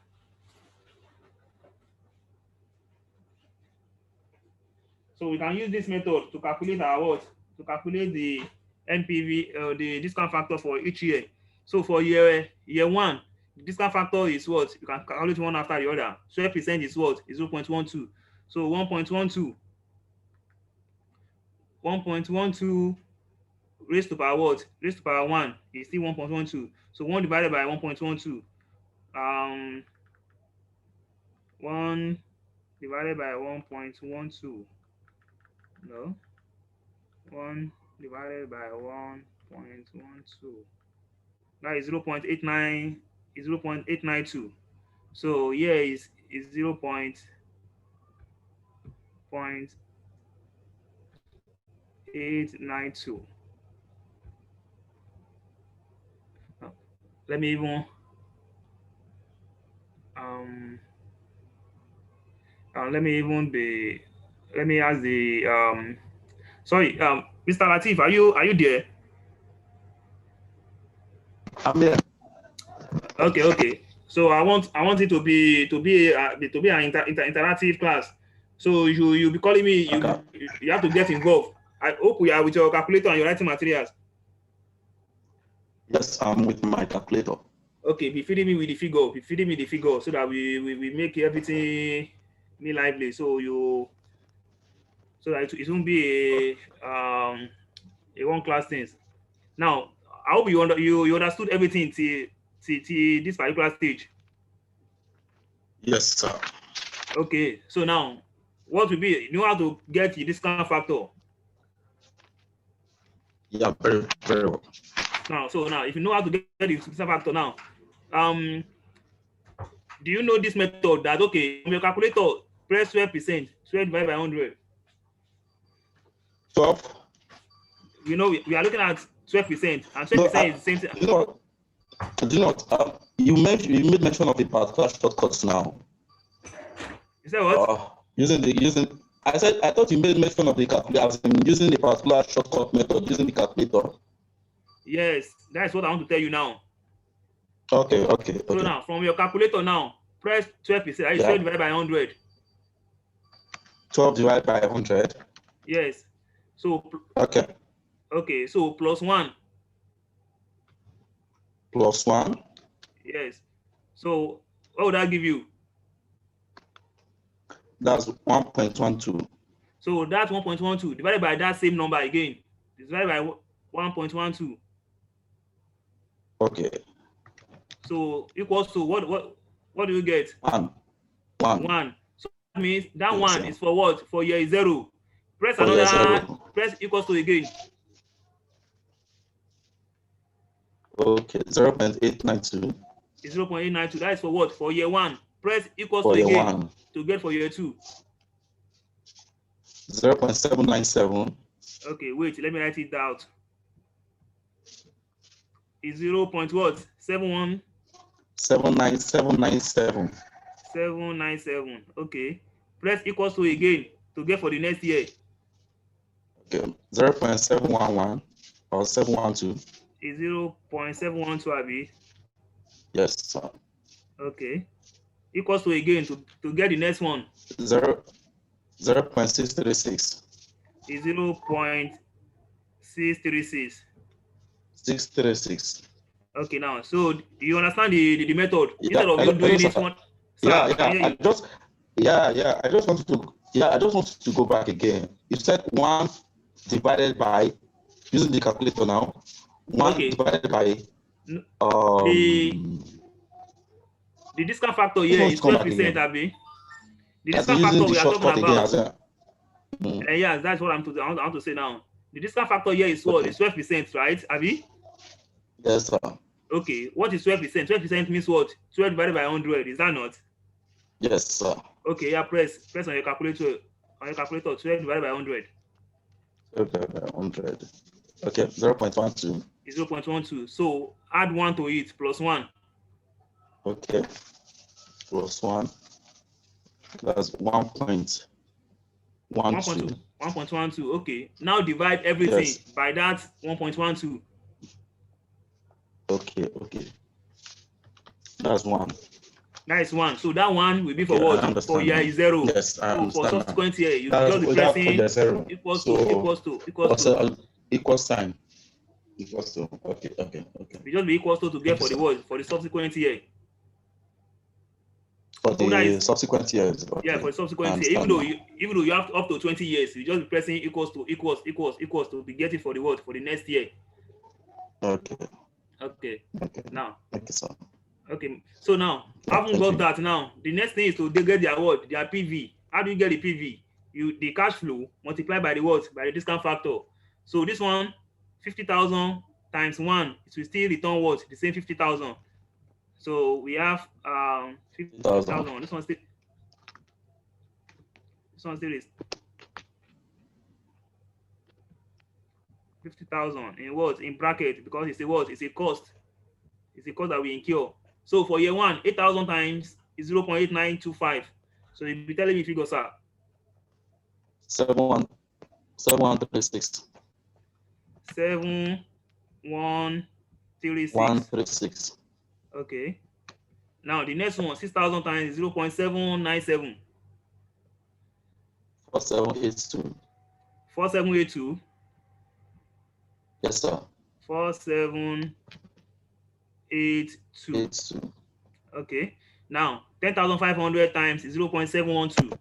so we can use this method to calculate our what, to calculate the NPV, the discount factor for each year. So for year one, the discount factor is what, you can calculate one after the other. 12% is what, is 0.12. So 1.12 raised to power what, raised to power 1 is still 1.12. So 1 divided by 1.12, 1 divided by 1.12, no, 1 divided by 1.12, that is 0.89, is 0.892. So here is 0.892. Let me even let me ask the sorry, Mr. Latif, are you there? I'm here. Okay. So I want it to be an interactive class. So you'll be calling me. You have to get involved. I hope you are with your calculator and your writing materials. Yes, I'm with my calculator. Okay, be feeding me with the figure. Be feeding me the figure so that we make everything lively. So that it won't be a one class things. Now I hope you understood everything till this particular stage. Yes, sir. Okay, so now what will be, you know how to get the discount factor? Yeah, very, very well. Now, if you know how to get the discount factor now, do you know this method that, okay, from your calculator, press 12%, 12 divided by 100. 12. You know, we are looking at 12%, and 12% is the same thing. You made mention of the particular shortcuts now. You said what? I thought you made mention of the calculator, using the particular shortcut method, using the calculator. Yes, that's what I want to tell you now. Okay. So now, from your calculator now, press 12%. That is 12 divided by 100. 12 divided by 100. Yes. So okay. So plus 1. Plus 1. Yes. So what would that give you? That's 1.12. So that's 1.12 divided by that same number again. Divided by 1.12. Okay. So equals to what do you get? 1. So that means that 1 is for what? For year 0. Press for another, 0. Press equals to again. Okay, 0.892. It's 0.892. That is for what? For year 1. Press equals for to again 1. To get for year 2. 0.797. Okay, wait, let me write it out. Is 0.what? 797. 797. Okay. Press equals to again to get for the next year. Okay. 0.711 or 712. Is 0.712, Abi? Yes, sir. Okay. Equals to again to get the next one. 0.636. Is 0.636. 636. Okay, now, so do you understand the method? Yeah, Instead of you doing this one, I just want to go back again. You said 1 divided by, using the calculator now, 1 divided by the discount factor here is 12%, Abi. The discount factor we are talking about. Yes, that's what I want to say now. The discount factor here is what? It's 12%, right, Abi? Yes, sir. Okay, what is 12%? 12% means what? 12 divided by 100, is that not? Yes, sir. Okay, yeah, press on your calculator. 12 divided by 100. 12 divided by 100. Okay, 0.12. It's 0.12. So add 1 to it, plus 1. Okay, plus 1. That's 1.12. 1.12. 1.12. Okay. Now divide everything Yes. by that 1.12. Okay. That's 1. That is 1. So that 1 will be for Okay, what? I understand For year now. is 0. Yes, I So for understand now. subsequent year, you That's just be without for pressing the 0. equals So to. equals sign. Equals to. Okay. You just be equals to get for the word for the subsequent year. For So that the is subsequent years. Okay. yeah, for the subsequent year. Even though you have up to 20 years, you just be pressing equals to to be getting for the word for the next year. Okay. Now. Okay, sir. Okay. So now, Yeah, having got that now, the next thing is to get their word, their PV. How do you get the PV? The cash flow multiplied by the what? By the discount factor. So this one, 50,000 times 1, it will still return what? The same 50,000. So we have 50,000. This one still is 50,000 in what? In bracket, because it's a what? It's a cost. It's a cost that we incur. So for year 1, 8,000 times is 0.8925. So you'll be telling me figures are 7136. 7136. 136. Okay. Now the next one, 6,000 times 0.797. 4782. 4782. Yes, sir. 4782. Okay. Now 10,500 times 0.712.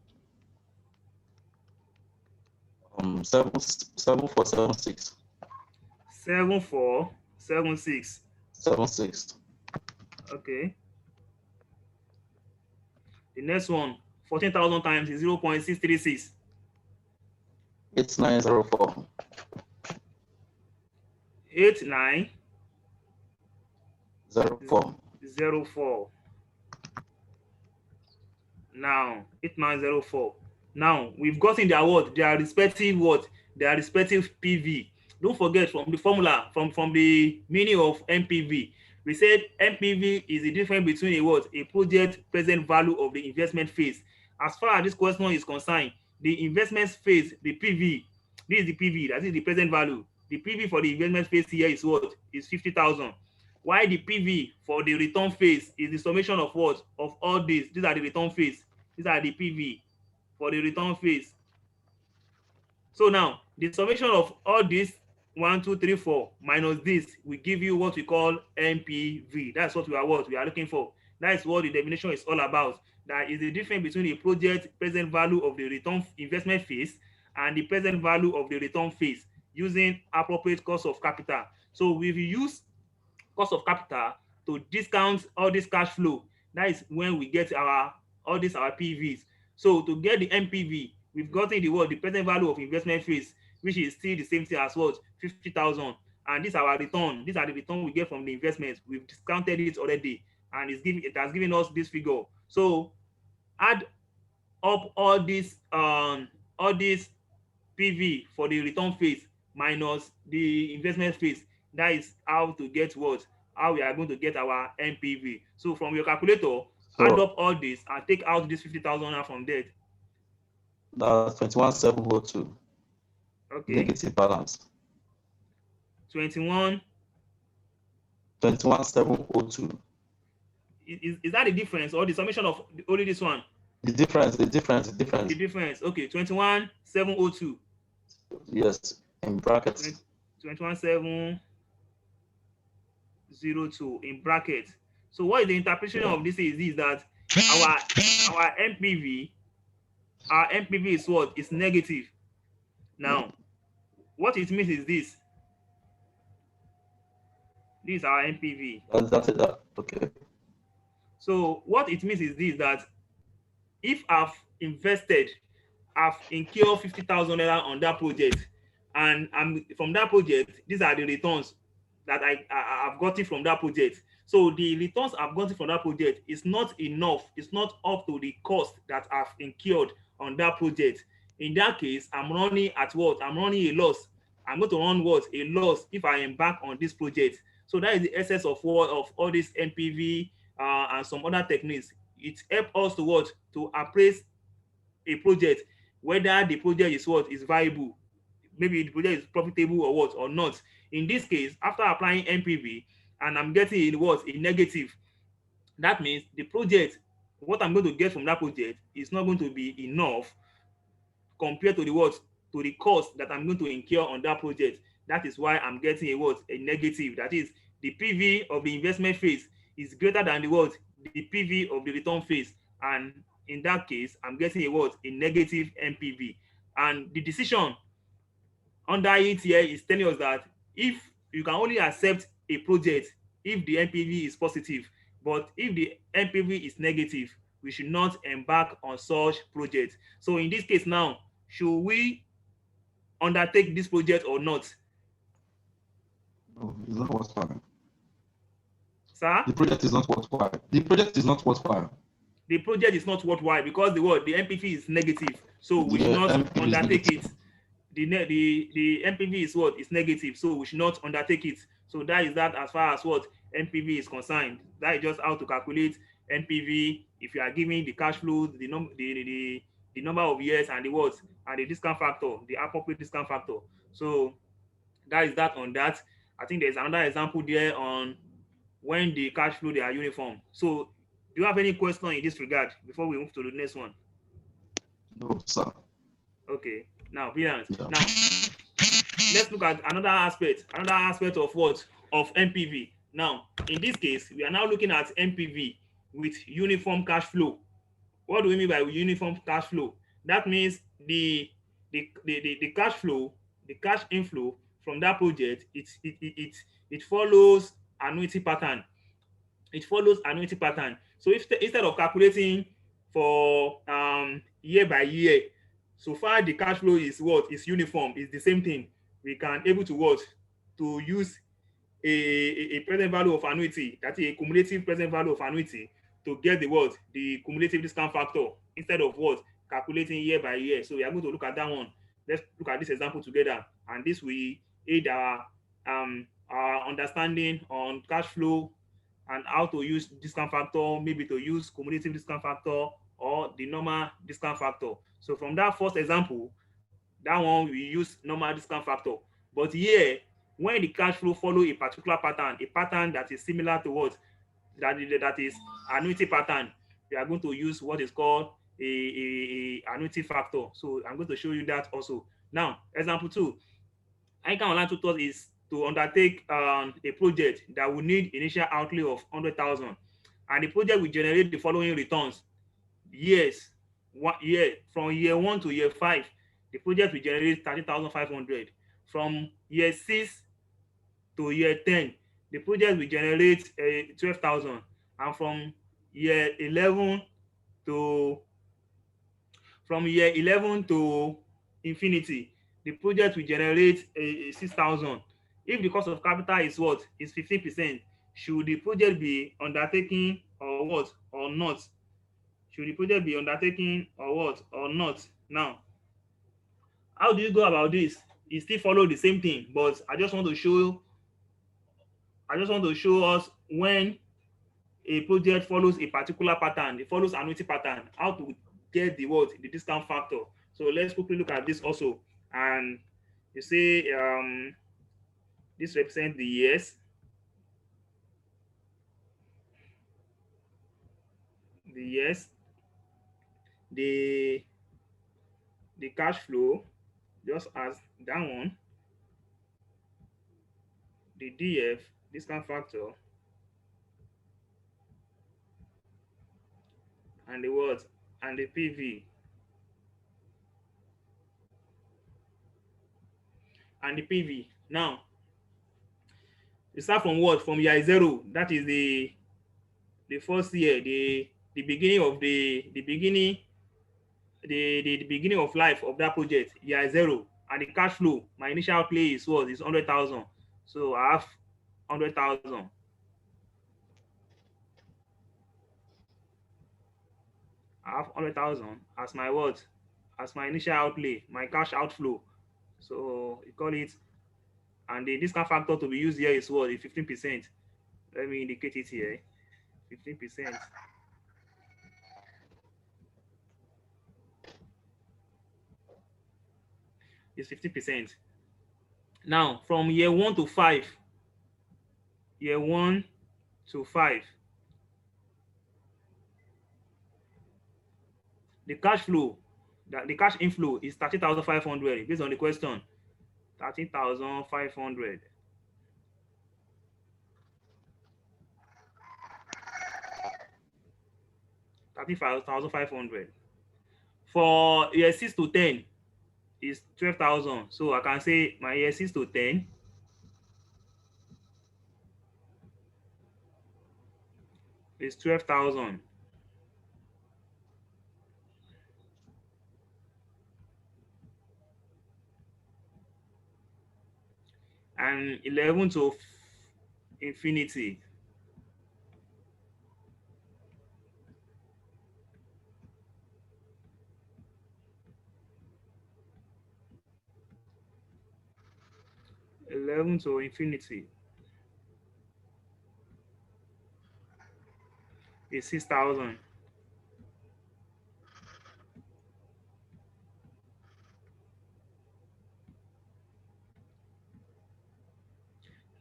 7476. 7476. 76. Okay. The next one, 14,000 times is 0.636. 8904. 8904. Now 8904. Now we've gotten their what? Their respective what? Their respective PV. Don't forget from the formula, from the meaning of MPV. We said MPV is the difference between a what? A project present value of the investment phase. As far as this question is concerned, the investment phase, the PV, this is the PV, that is the present value. The PV for the investment phase here is what? Is 50,000. Why the PV for the return phase is the summation of what? Of all these. These are the return phase. These are the PV for the return phase. So now, the summation of all these 1, 2, 3, 4 minus this will give you what we call MPV. That's what we are looking for. That is what the definition is all about. That is the difference between the project present value of the return investment phase and the present value of the return phase using appropriate cost of capital. So we've used cost of capital to discount all this cash flow. That is when we get our PVs. So to get the MPV, we've gotten the present value of investment phase, which is still the same thing as what? 50,000. And this is our return. These are the return we get from the investments. We've discounted it already, and it has given us this figure. So add up all these PV for the return phase minus the investment phase. That is how to get what? How we are going to get our MPV. So from your calculator, add up all this and take out this 50,000 from there. That's 21,702. Okay. Negative balance. 21,702. Is that the difference or the summation of only this one? The difference. The difference. Okay, 21,702. Yes, in brackets. 21,702 in brackets. So what is the interpretation of this is that our MPV is what? Is negative. Now, what it means is this. This is our MPV. That's it. Okay. So what it means is this, that if I've incurred 50,000 naira on that project, and from that project, these are the returns that I've gotten from that project. So the returns I've gotten from that project is not enough. It's not up to the cost that I've incurred on that project. In that case, I'm running at what? I'm running a loss. I'm going to run what? A loss if I embark on this project. So that is the essence of all this MPV and some other techniques. It helps us to what? To appraise a project whether the project is what is viable, maybe the project is profitable or what or not. In this case, after applying NPV and I'm getting what a negative, that means the project, what I'm going to get from that project is not going to be enough compared to the what, to the cost that I'm going to incur on that project. That is why I'm getting a what, a negative. That is, the PV of the investment phase is greater than the what, the PV of the return phase, and in that case I'm getting a what, a negative NPV. And the decision under it here is telling us that if you can only accept a project if the NPV is positive, but if the NPV is negative, we should not embark on such project. So in this case now, should we undertake this project or not? No, it's not worthwhile. Sir? The project is not worthwhile. The project is not worthwhile. The project is not worthwhile because the what, the NPV is negative, so we should The not MPV is undertake it. negative. The NPV is what, is negative, so we should not undertake it. So that is that as far as what NPV is concerned. That is just how to calculate NPV if you are giving the cash flow, the number of years, and the what, and the discount factor, the appropriate discount factor. So that is that on that. I think there's another example there on when the cash flow they are uniform. So do you have any question in this regard before we move to the next one? No, sir. Okay, now brilliant. Yeah. Now let's look at another aspect of what, of NPV. Now in this case we are now looking at NPV with uniform cash flow. What do we mean by uniform cash flow? That means the cash flow, the cash inflow from that project, it follows annuity pattern. It follows annuity pattern. So if instead of calculating for year by year, so far the cash flow is what, is uniform, is the same thing. We can able to what, to use a present value of annuity, that is a cumulative present value of annuity, to get the what, the cumulative discount factor, instead of what, calculating year by year. So we are going to look at that one. Let's look at this example together, and this will aid our understanding on cash flow and how to use discount factor, maybe to use cumulative discount factor or the normal discount factor. So from that first example, that one we use normal discount factor. But here, when the cash flow follow a particular pattern, a pattern that is similar to what, that is annuity pattern, we are going to use what is called a annuity factor. So I'm going to show you that also. Now, example 2, ICAN Online Tutors is to undertake a project that will need initial outlay of 100,000, and the project will generate the following returns. Years, 1 year, from year 1 to year 5, the project will generate 30,500. From year 6 to year 10, the project will generate 12,000, and to from year 11 to infinity, the project will generate 6,000. If the cost of capital is what, is 15%, should the project be undertaking or what, or not? Should the project be undertaking or what, or not? Now, how do you go about this? You still follow the same thing, but I just want to show us when a project follows a particular pattern, it follows annuity pattern, how to get the what, the discount factor. So let's quickly look at this also. And you see, this represents the years, the cash flow, just as that one, the DF, discount factor, and the what, and the PV, and the PV. Now, you start from what? From year 0. That is the first year, the beginning of the beginning of life of that project, year 0. And the cash flow, my initial outlay is what, is 100,000. So I have 100,000. I have 100,000 as my what? As my initial outlay, my cash outflow. So you call it, and the discount factor to be used here is what? 15%. Let me indicate it here. 15%. is 50%. Now, from year 1 to 5, year 1 to 5, the cash flow, the cash inflow is 30,500 based on the question. 30,500. 35,500. For year 6 to 10 is 12,000. So I can say my year 6 to 10 is 12,000. And 11 to infinity is 6,000.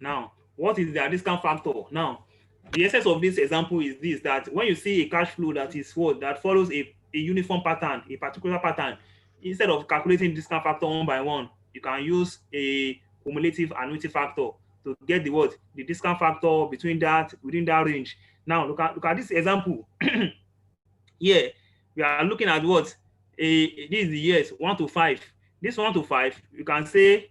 Now, what is the discount factor? Now, the essence of this example is this, that when you see a cash flow that is what, that follows a uniform pattern, a particular pattern, instead of calculating discount factor one by one, you can use a cumulative annuity factor to get the what, the discount factor between that, within that range. Now, look at this example. Here, we are looking at what? This is the years 1 to 5. This 1 to 5, you can say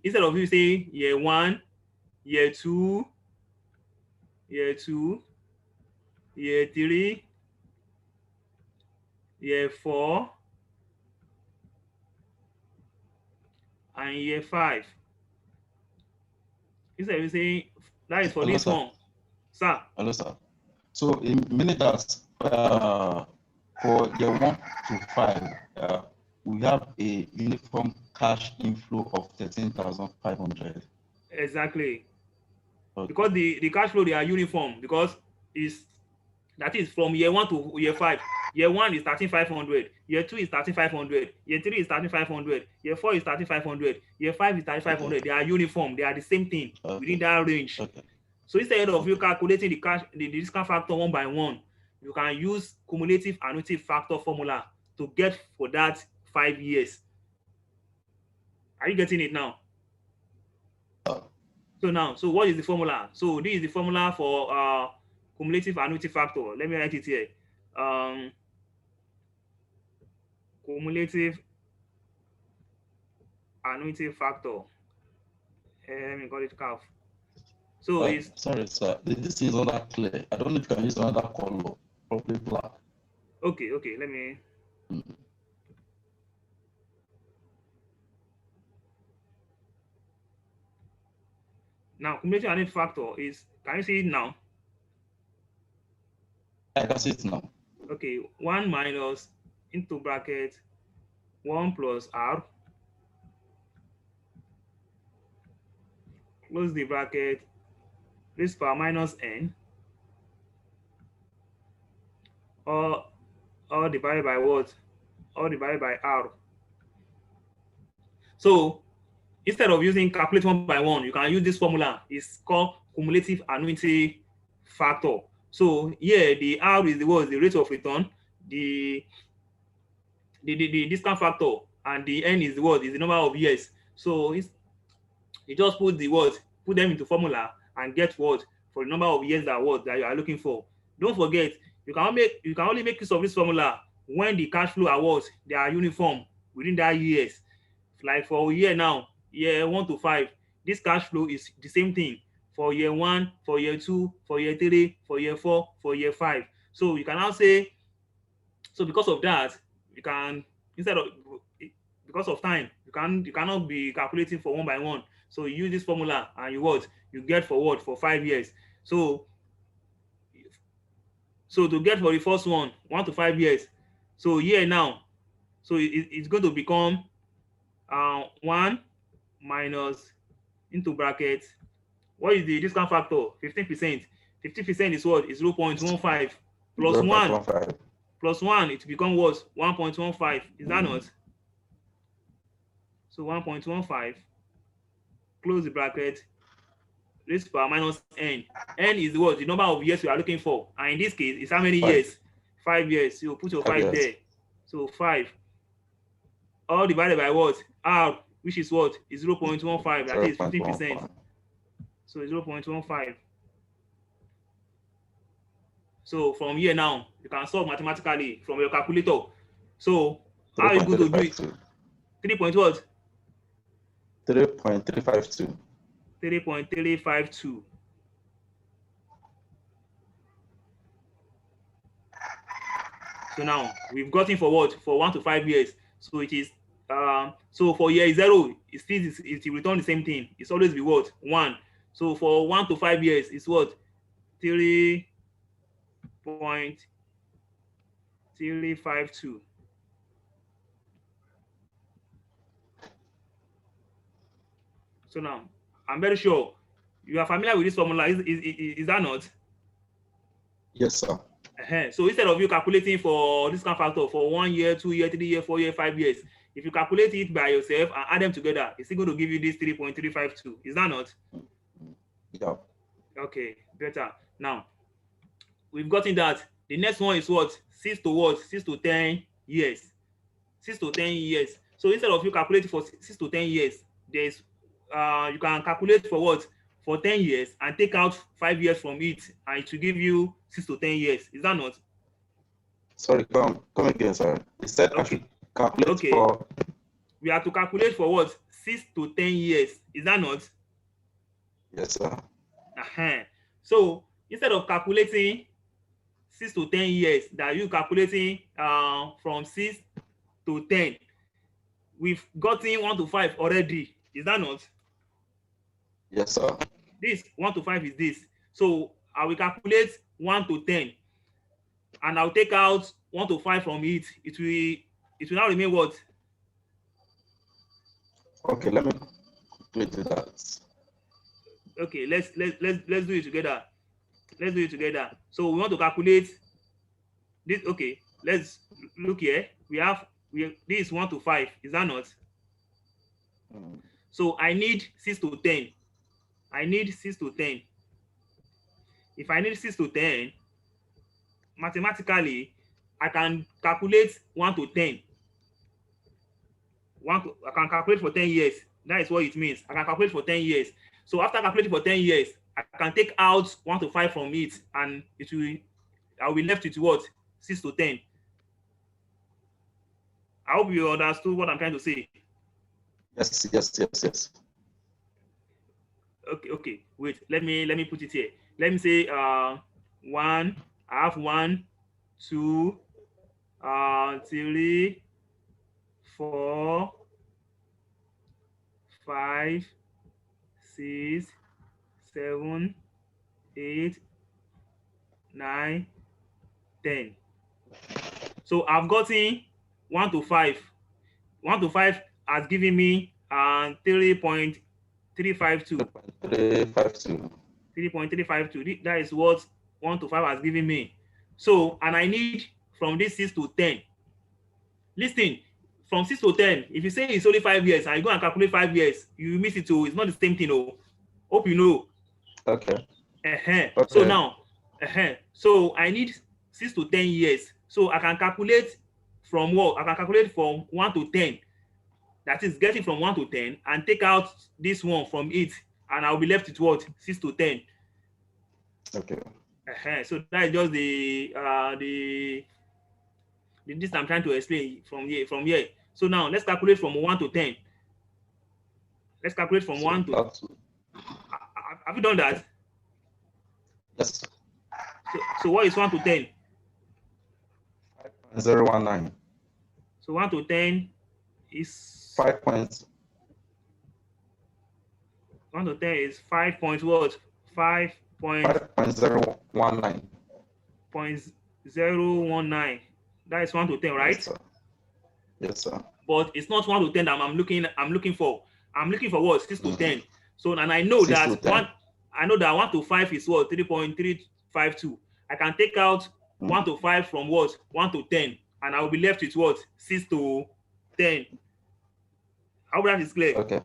instead of you say year 1, year 2, year 3, year 4, and year 5. Instead of you say that is for Hello, this sir. one, sir. Hello, sir. So in meaning that for year 1 to 5, we have a uniform cash inflow of 13,500. Exactly. Okay. Because the cash flow, they are uniform, because that is from year 1 to year 5. Year 1 is 13,500. Year 2 is 13,500. Year 3 is 13,500. Year 4 is 13,500. Year 5 is 13,500. Okay. They are uniform. They are the same thing within that range. Okay. So instead of you calculating the discount factor one by one, you can use cumulative annuity factor formula to get for that 5 years. Are you getting it now? So what is the formula? So this is the formula for cumulative annuity factor. Let me write it here. Cumulative annuity factor. Let me call it CAF. So it's sorry, sir. This is not clear. I don't know if you can use another color, probably black. Okay. Let me. Now, cumulative annuity factor is. Can you see it now? I can see it now. Okay, 1 minus into bracket 1 plus R, close the bracket, raised power minus n, or divided by what? Or divided by R. So instead of using calculate one by one, you can use this formula. It's called cumulative annuity factor. So here the R is the what? The rate of return, the discount factor, and the n is the what? Is the number of years. So you just put the what? Put them into formula and get what? For the number of years that you are looking for. Don't forget, you can only make use of this formula when the cash flow awards, they are uniform within that years. Like for year now, year 1 to 5, this cash flow is the same thing for year 1, for year 2, for year 3, for year 4, for year 5. So you can now say, so because of that, you can, instead of, because of time, you cannot be calculating for one by one. So you use this formula and you get for what? For 5 years. So to get for the first one, 1 to 5 years. So here now, so it's going to become 1 minus into bracket. What is the discount factor? 15%. 15% is what? Is 0.15 plus 1. Plus 1, it becomes what? 1.15. Is that not? So 1.15, close the bracket, raised power minus n. N is what? The number of years you are looking for. And in this case, it's how many 5. years? 5 years. So you put your 5 years. there. So 5. All divided by what? R, which is what? Is 0.15. That is 15%. So 0.15. So from here now, you can solve mathematically from your calculator. So how are you going to do it? 3 point what? 3.352. 3.352. So now we've gotten for what? For 1 to 5 years. So it is so for year 0, it will return the same thing. It's always be what? 1. So for 1 to 5 years, it's what? 3.352. So now I'm very sure you are familiar with this formula. Is that not? Yes, sir. So instead of you calculating for discount factor for 1 year, 2 year, 3 year, 4 year, 5 years, if you calculate it by yourself and add them together, it's still going to give you this 3.352. Is that not? Yeah. Okay, better. Now, we've gotten that. The next one is what? 6 to what? 6 to 10 years. 6 to 10 years. So instead of you calculating for 6 to 10 years, there's you can calculate for what? For 10 years and take out 5 years from it, and it will give you 6 to 10 years. Is that not? Sorry, come again, sir. You said I should calculate for. We have to calculate for what? 6 to 10 years. Is that not? Yes, sir. So instead of calculating 6 to 10 years, that you calculating from 6 to 10, we've gotten 1 to 5 already. Is that not? Yes, sir. This 1 to 5 is this. So I will calculate 1 to 10, and I'll take out 1 to 5 from it. It will now remain what? Okay, let me do that. Okay, let's do it together. Let's do it together. So we want to calculate this. Okay, let's look here. This is 1 to 5. Is that not? So I need 6 to 10. I need 6 to 10. If I need 6 to 10, mathematically, I can calculate 1 to 10. I can calculate for 10 years. That is what it means. I can calculate for 10 years. So after calculating for 10 years, I can take out 1 to 5 from it, and I will be left with what? 6 to 10. I hope you understood what I'm trying to say. Yes. Okay. Wait. Let me put it here. Let me say 1. I have 1, 2, 3, 4, 5, 6, 7, 8, 9, 10. So I've gotten 1 to 5. 1 to 5 has given me 3.352. 3.352. That is what 1 to 5 has given me. So, and I need from this 6 to 10. Listen, from 6 to 10, if you say it's only 5 years and you go and calculate 5 years, you miss it too. It's not the same thing. Oh, hope you know. Okay. Okay. So now, so I need 6 to 10 years. So I can calculate from what? I can calculate from 1 to 10. That is getting from 1 to 10 and take out this one from it, and I'll be left with what? 6 to 10. Okay. So that is just the this I'm trying to explain from here. So now let's calculate from 1 to 10. Let's calculate from 1 to. Have you done that? Yes. So what is 1 to 10? 5.019. So 1 to 10 is 5 points. 1 to 10 is 5 point what? 5.019. 0.019. That is 1 to 10, right? Yes, sir. But it's not 1 to 10 that I'm looking for. I'm looking for what? 6 to 10. So, and I know that 1 to 5 is what? 3.352. I can take out 1 to 5 from what? 1 to 10, and I will be left with what? 6 to 10. I I hope that is clear. Okay.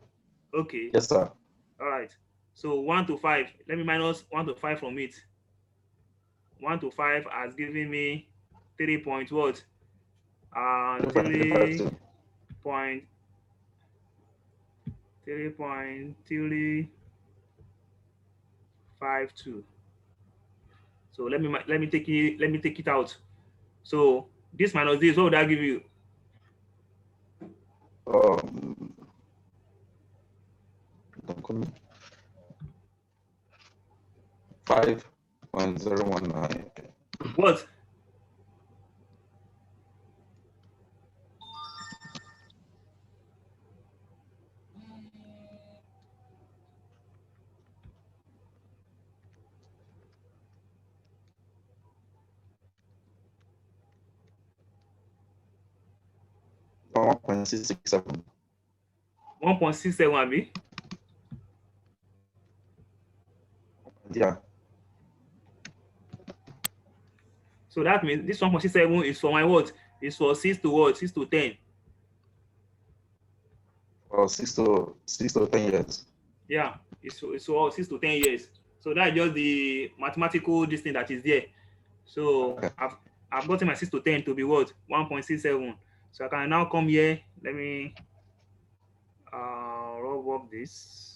Okay. Yes, sir. All right. So 1 to 5. Let me minus 1 to 5 from it. 1 to 5 has given me 3 point what? 3 point 3.352. So let me take it out. So this minus this, what would that give you? 5.019. What? One 1.667. 1.67, Abi? Yeah. So that means this 1.67 is for my what? It's for 6 to what? 6 to 10. Or 6 to 10 years. Yeah, it's for 6 to 10 years. So that's just the mathematical distance that is there. So Okay. I've gotten my 6 to 10 to be what? 1.67. So I can now come here. Let me rub up this.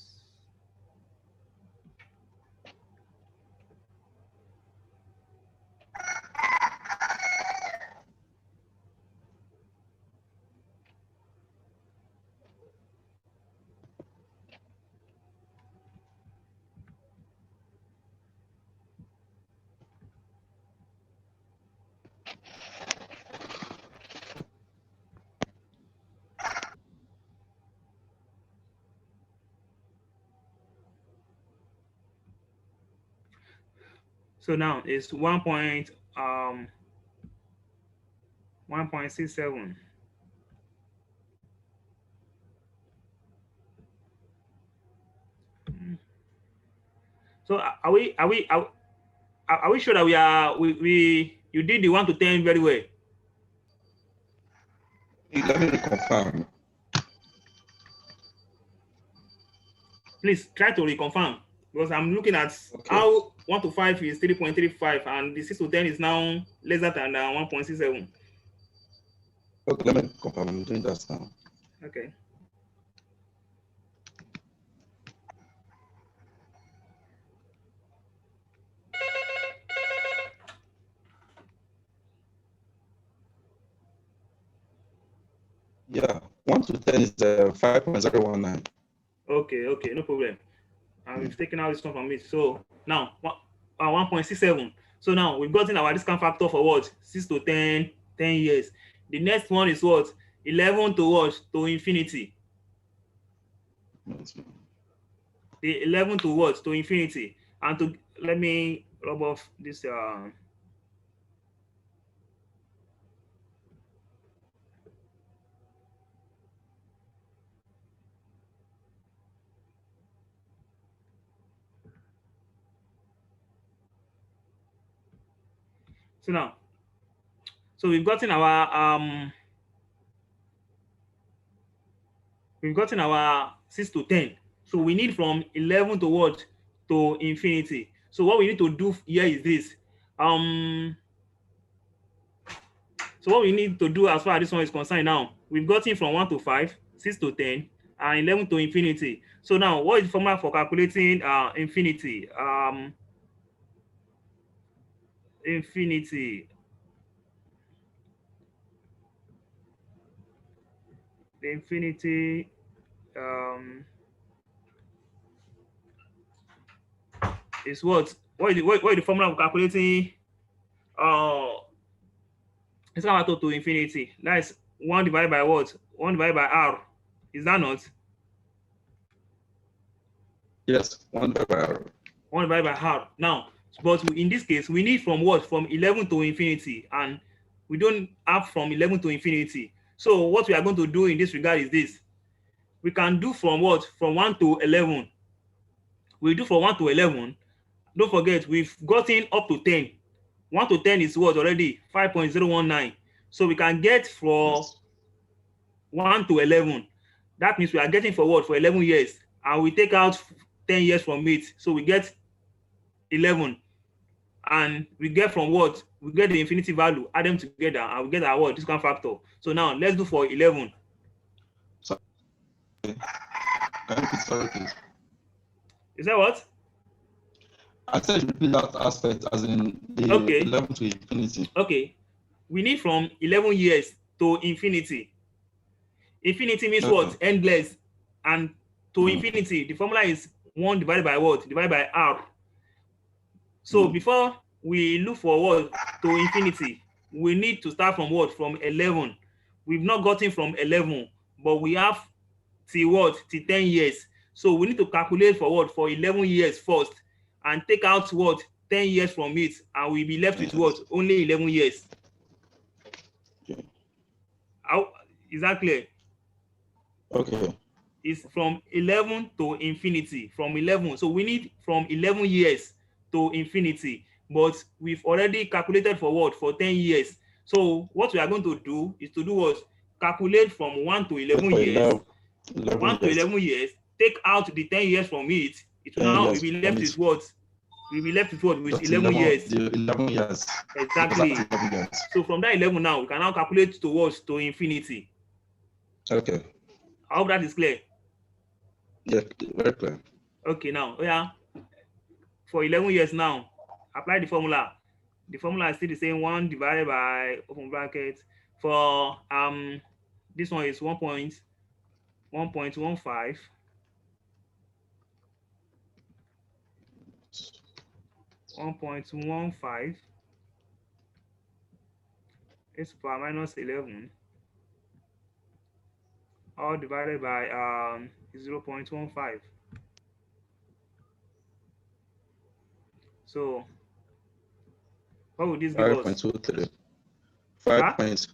So now it's 1.67. So are we sure that we you did the 1 to 10 very well? Let me reconfirm. Please try to reconfirm, because I'm looking at how 1 to 5 is 3.35 and the 6 to 10 is now lesser than 1.67. Okay, let me confirm. I'm doing that now. Okay. Yeah, 1 to 10 is 5.019. Okay, no problem. And we've taken out this one from it. So now 1.67. So now we've gotten our discount factor for what? 6 to 10 years. The next one is what? 11 to what? To infinity. The 11 to what? To infinity. And to let me rub off this so now, so we've gotten our 6 to 10. So we need from 11 to what? To infinity. So what we need to do here is this. So what we need to do as far as this one is concerned now, we've gotten from 1 to 5, 6 to 10, and 11 to infinity. So now, what is the formula for calculating infinity? Infinity. The infinity is what? What is the formula for calculating it's not to infinity? That's 1 divided by what? 1 divided by r. Is that not? Yes, 1 divided by r. 1 divided by r. Now, but in this case, we need from what? From 11 to infinity, and we don't have from 11 to infinity. So what we are going to do in this regard is this. We can do from what? From 1 to 11. We do from 1 to 11. Don't forget, we've gotten up to 10. 1 to 10 is what already? 5.019. So we can get for 1 to 11. That means we are getting for what? For 11 years. And we take out 10 years from it. So we get 11. And we get from what? We get the infinity value, add them together, and we get our what? Discount factor. So now let's do for 11. So, can you repeat, sorry, please? Is that what? I said repeat that aspect as in the Okay. 11 to infinity. Okay. We need from 11 years to infinity. Infinity means what? Endless. And to infinity, the formula is 1 divided by what? Divided by R. So before we look for what? To infinity, we need to start from what? From 11. We've not gotten from 11, but we have till what? Till 10 years. So we need to calculate for what? For 11 years first and take out what? 10 years from it, and we'll be left with what? Only 11 years. Okay. How is that clear? Okay. It's from 11 to infinity. From 11. So we need from 11 years to infinity. But we've already calculated for what? For 10 years. So what we are going to do is to do what? Calculate from 1 to 11 years. 1 to 11 years. Take out the 10 years from it. It will now be left with what? We'll be left with what? With 11 years. The 11 years. Exactly. 11 years. So from that 11 now, we can now calculate towards to infinity. Okay. I hope that is clear. Yeah, very clear. Okay, now, yeah. For 11 years now, apply the formula. The formula is still the same, 1 divided by, open bracket, for, this one is 1.15. 1.15 is power minus 11 all divided by 0.15. So what would this give us? 5.23. 5.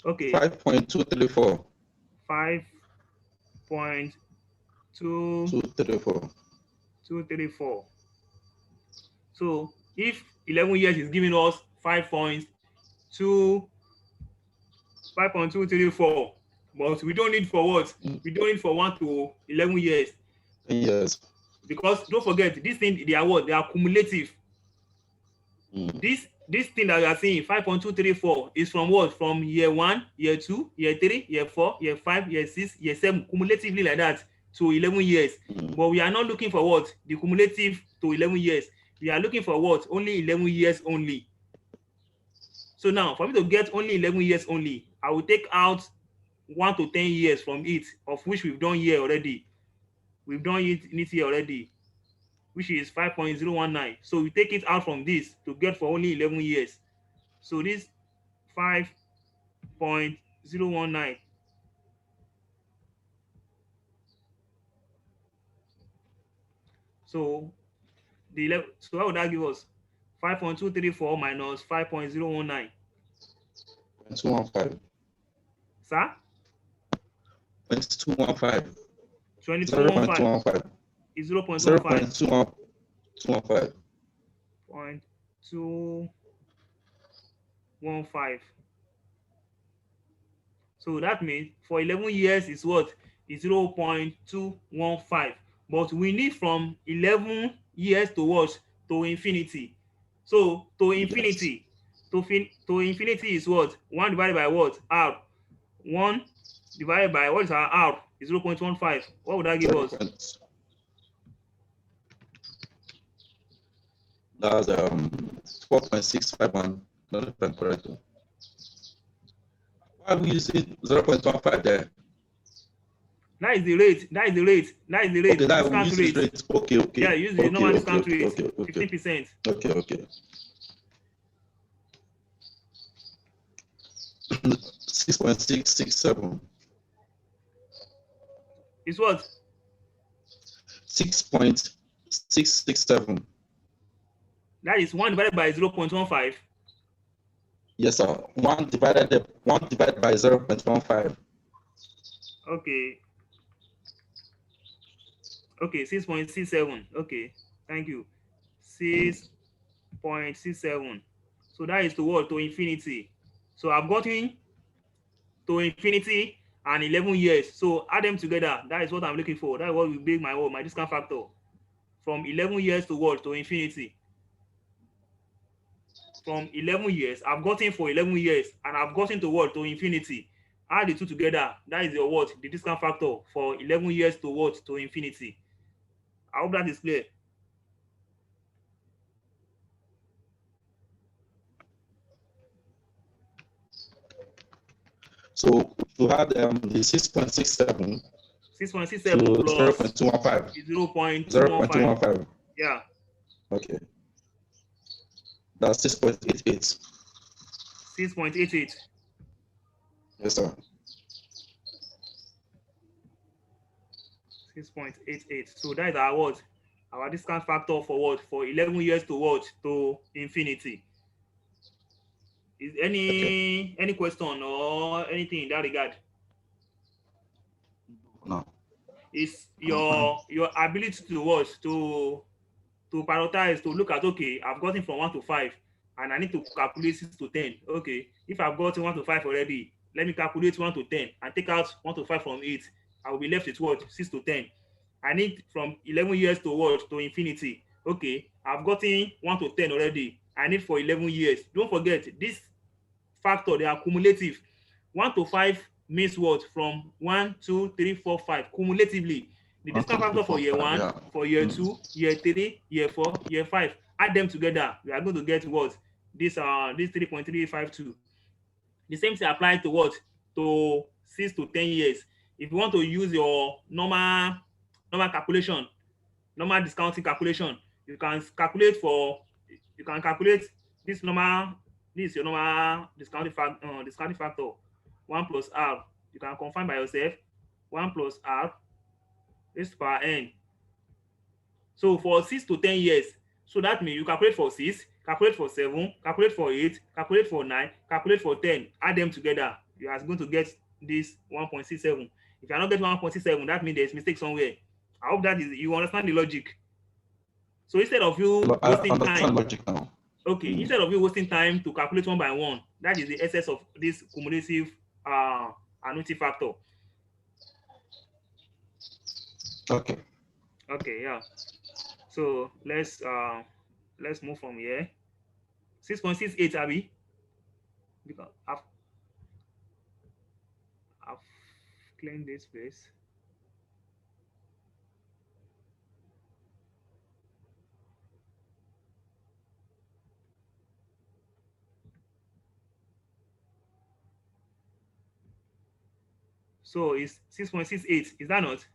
Okay. 5.234. 5.234. So if 11 years is giving us 5.234, but we don't need for what? We don't need for 1 to 11 years. Yes. Because don't forget, this thing, they are what? They are cumulative. This thing that we are seeing, 5.234, is from what? From year 1, year 2, year 3, year 4, year 5, year 6, year 7, cumulatively like that to 11 years. But we are not looking for what? The cumulative to 11 years. We are looking for what? Only 11 years only. So now, for me to get only 11 years only, I will take out 1 to 10 years from it, of which we've done here already. We've done it here already, which is 5.019. So we take it out from this to get for only 11 years. So this 5.019. So so what would that give us? 5.234 minus 5.019. 215. Sir? 2215. 2215 is 0.15. 0.215. 0.215. So that means for 11 years is what? Is 0.215. But we need from 11 years to what? To infinity. So to infinity, yes. to infinity is what? 1 divided by what? R. 1 divided by what is our R? Is 0.15. What would that give us? That's 4.651. Not correct. Why are we using 0.15 there? That is the rate. That is the rate. That is the rate. Okay, discount rate. Okay. Yeah, use the normal discount rate. 50%. Okay. 6.667. It's what? 6.667. That is 1 divided by 0.15. Yes, sir. 1 divided by 0.15. Okay. Okay, 6.67. Okay, thank you. 6.67. So that is to what? To infinity. So I've gotten to infinity and 11 years. So add them together. That is what I'm looking for. That is what will make my discount factor from 11 years to what? To infinity. From 11 years, I've gotten for 11 years, and I've gotten to what? To infinity. Add the two together. That is your what? The discount factor for 11 years to what? To infinity. I hope that is clear. So to add the 6.67 6.67 to plus 0.215. 0.215. Yeah. Okay. That's 6.88. 6.88. Yes, sir. 6.88. So that is our what? Our discount factor for what? For 11 years to what? To infinity. Is any question or anything in that regard? No. Is your ability to what? To prioritize, to look at, okay, I've gotten from 1 to 5 and I need to calculate 6 to 10. Okay, if I've gotten 1 to 5 already, let me calculate 1 to 10 and take out 1 to 5 from it. I will be left with what? 6 to 10. I need from 11 years to what? To infinity. Okay, I've gotten 1 to 10 already. I need for 11 years. Don't forget, this factor, they are cumulative. 1 to 5 means what? From 1, 2, 3, 4, 5. Cumulatively. The discount factor for year 1, yeah. for year 2, year 3, year 4, year 5. Add them together. We are going to get what? This 3.352. The same thing applies to what? To 6 to 10 years. If you want to use your normal calculation, normal discounting calculation, you can calculate this normal, this is your normal discounting factor. 1 plus R. You can confine by yourself. 1 plus R raised to power n. So for 6 to 10 years, so that means you calculate for 6, calculate for 7, calculate for 8, calculate for 9, calculate for 10, add them together. You are going to get this 1.67. If you are not getting 1.67, that means there's mistake somewhere. I hope that is, you understand the logic. So instead of you wasting time, logic now. Okay, instead of you wasting time to calculate one by one, that is the essence of this cumulative annuity factor. Okay. Okay, yeah. So let's move from here. 6.68, Abby. Because I've cleaned this place. So it's 6.68. Is that not?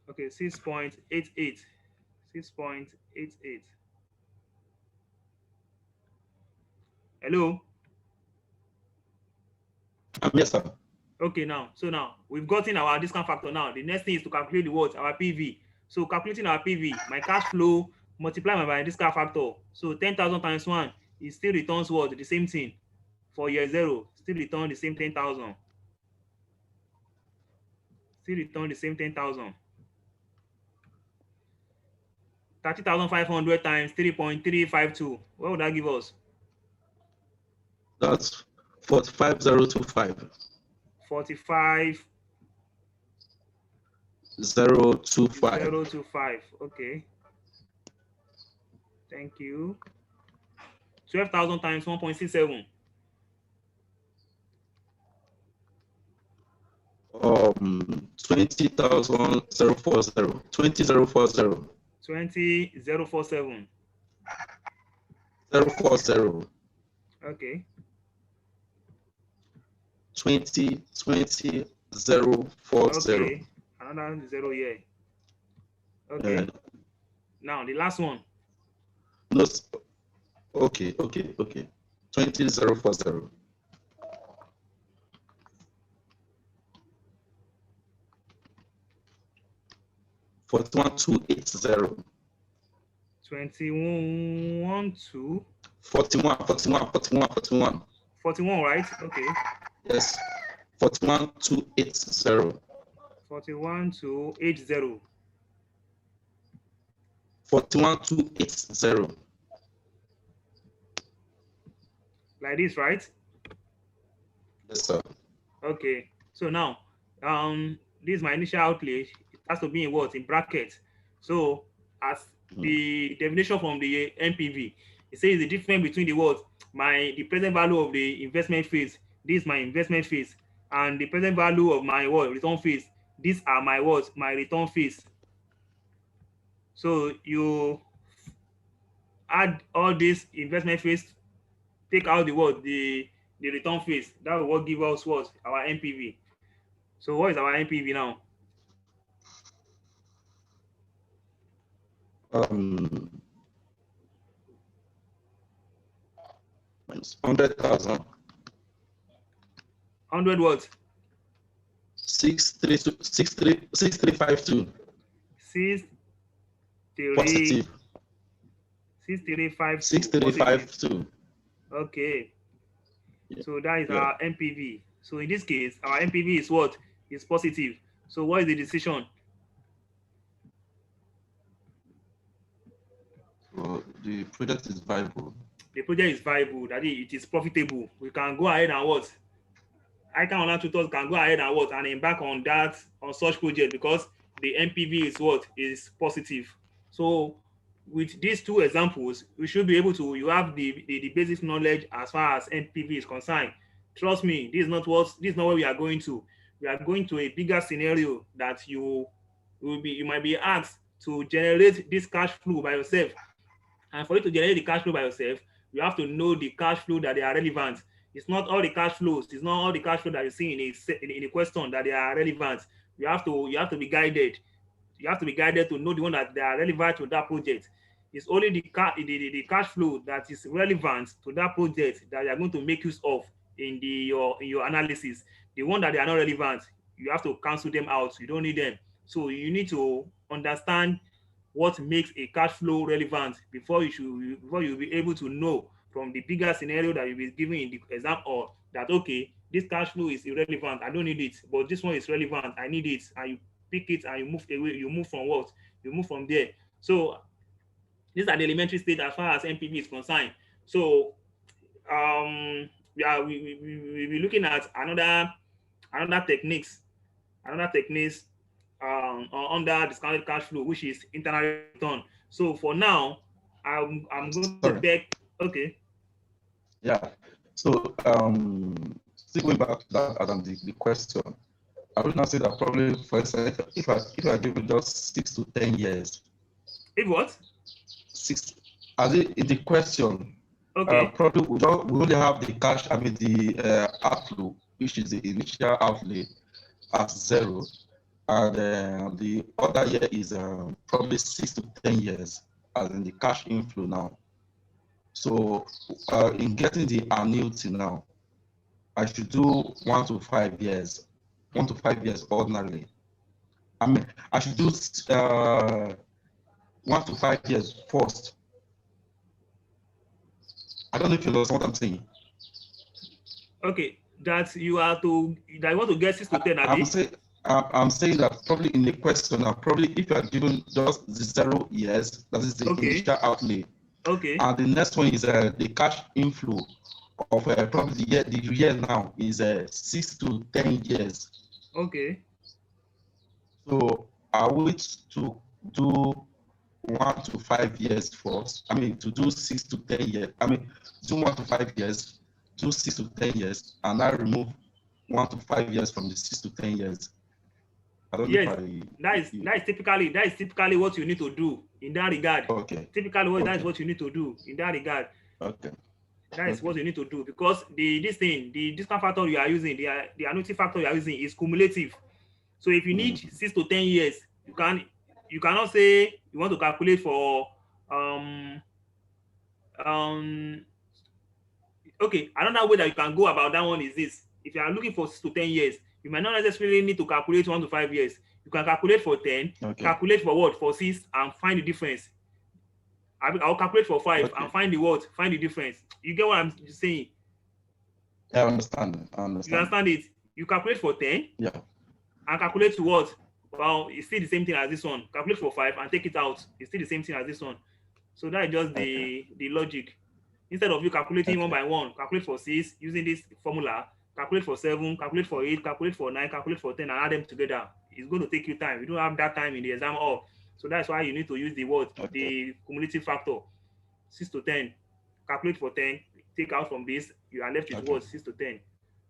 Okay, 6.88. 6.88. Hello? Yes, sir. Okay, now we've gotten our discount factor. Now the next thing is to calculate the what? Our PV. So calculating our PV, my cash flow multiply my discount factor. So 10,000 times 1, it still returns what? The same thing. For year 0, still return the same 10,000. Still return the same 10,000. 30,500 times 3.352. What would that give us? That's 45,025. 45,025. 025. Okay. Thank you. 12,000 times 1.67. 20,040. 20,040. 20,047. 040. Okay. 20,040. Okay. Another 0 here. Okay. Now the last one. No. Okay. 20,040. 41,280. 21,280. 41, 41, right? Okay. Yes. 41,280. 41,280. 41,280. Like this, right? Yes, sir. Okay. So now, this is my initial outlay. It has to be in what? In brackets. So as the definition from the NPV, it says the difference between the what? The present value of the investment phase. This is my investment phase, and the present value of my what? Return phase. These are my what? My return phase. So you add all this investment phase, take out the what? The return phase. That will what give us what? Our NPV. So what is our NPV now? Minus 100,000. 100 what? 6352. 63 Positive. 6352 6352. Okay. Yeah. So that is Yeah. our NPV. So in this case, our NPV is what? Is positive. So what is the decision? So the project is viable. The project is viable. That is, it is profitable. We can go ahead and what? ICAN Online Tutors can go ahead and what? And embark on that, on such project, because the NPV is what? Is positive. So with these two examples, we should be able to, you have the basic knowledge as far as NPV is concerned. Trust me, this is not where we are going to. We are going to a bigger scenario that you might be asked to generate this cash flow by yourself. And for you to generate the cash flow by yourself, you have to know the cash flow that they are relevant. It's not all the cash flows. It's not all the cash flow that you see in a question that they are relevant. You have to be guided. You have to be guided to know the one that they are relevant to that project. It's only the cash flow that is relevant to that project that you are going to make use of in your analysis. The one that they are not relevant, you have to cancel them out. You don't need them. So you need to understand what makes a cash flow relevant before you'll be able to know from the bigger scenario that you'll be given in the exam, or that okay, this cash flow is irrelevant, I don't need it, but this one is relevant, I need it, and you pick it and you move away. You move from what? You move from there. So these are the elementary stage as far as NPV is concerned. So we'll be looking at another techniques under discounted cash flow, which is internal return. So for now, I'm going to beg. Okay. Yeah. So still going back to that, Adam, the question. I would not say that probably, for example, if I give you just 6 to 10 years. If what? 6. As in the question. Okay. Probably we only have the cash. I mean the outflow, which is the initial outlay, at 0, and the other year is probably 6 to 10 years, as in the cash inflow now. So in getting the annuity now, I should do 1 to 5 years, 1 to 5 years ordinarily. I mean, I should do 1 to 5 years first. I don't know if you understand what I'm saying. Okay, that you want to get 6 to 10. I'm saying that probably in the question, probably if you are given just the 0 years, that is the initial outlay. Okay. And the next one is the cash inflow of probably the year now is 6 to 10 years. Okay. So I wish to do 1 to 5 years first. I mean, to do 6 to 10 years. I mean, do 1 to 5 years, do 6 to 10 years, and I remove 1 to 5 years from the 6 to 10 years. I don't know if that is typically what you need to do in that regard. Okay. Typically, that is what you need to do in that regard. Okay. That is what you need to do, because the discount factor you are using, the annuity factor you are using is cumulative. So if you need 6 to 10 years, you cannot say you want to calculate for okay, another way that you can go about that one is this. If you are looking for 6 to 10 years, you might not necessarily need to calculate 1 to 5 years. You can calculate for 10, calculate for what? For 6, and find the difference. I'll calculate for 5 Okay. and find the what? Find the difference. You get what I'm saying? I understand. You understand it? You calculate for 10 and calculate to what? Well, it's still the same thing as this one. Calculate for 5 and take it out. It's still the same thing as this one. So that is just the logic. Instead of you calculating one by one, calculate for 6 using this formula, calculate for 7, calculate for 8, calculate for 9, calculate for 10, and add them together. It's going to take you time. You don't have that time in the exam hall. So that's why you need to use the what? The cumulative factor. 6 to 10. Calculate for 10, take out from this, you are left with what? 6 to 10.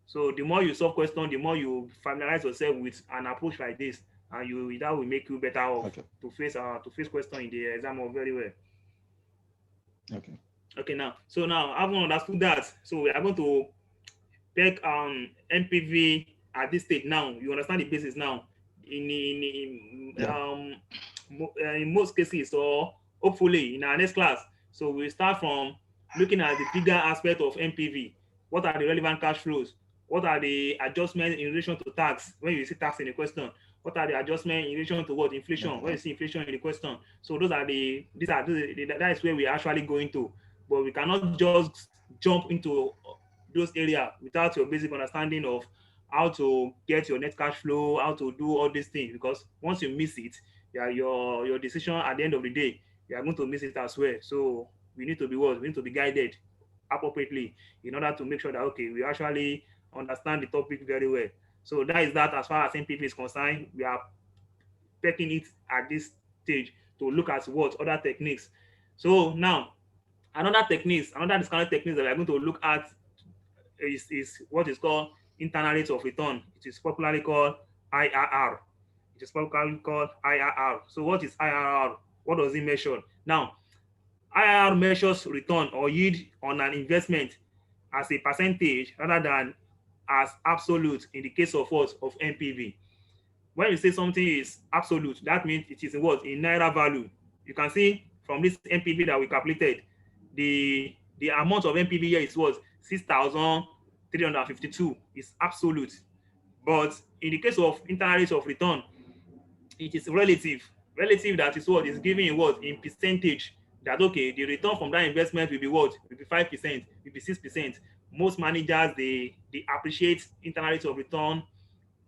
So the more you solve question, the more you familiarize yourself with an approach like this, and that will make you better off to face question in the exam hall very well. Okay, now having understood that, so we are going to take MPV at this stage now. You understand the basis now. In most cases, or hopefully in our next class, so we start from looking at the bigger aspect of MPV. What are the relevant cash flows? What are the adjustments in relation to tax when you see tax in the question? What are the adjustments in relation to what? Inflation, when you see inflation in the question. So that is where we are actually going to. But we cannot just jump into those areas without your basic understanding of how to get your net cash flow, how to do all these things, because once you miss it, your decision at the end of the day, you are going to miss it as well. So we need to be what? We need to be guided appropriately in order to make sure that, okay, we actually understand the topic very well. So that is that as far as MPV is concerned. We are taking it at this stage to look at what other techniques. So now, another discounted techniques that we are going to look at is what is called internal rate of return. It is popularly called IRR. So what is IRR? What does it measure? Now, IRR measures return or yield on an investment as a percentage rather than as absolute in the case of what? Of MPV. When you say something is absolute, that means it is what? In naira value. You can see from this MPV that we calculated, the amount of MPV here is what? 6,352 is absolute. But in the case of internal rate of return, it is relative. Relative, that is what is given in what? In percentage. That, okay, the return from that investment will be what? Will be 5%, will be 6%. Most managers, they appreciate internal rate of return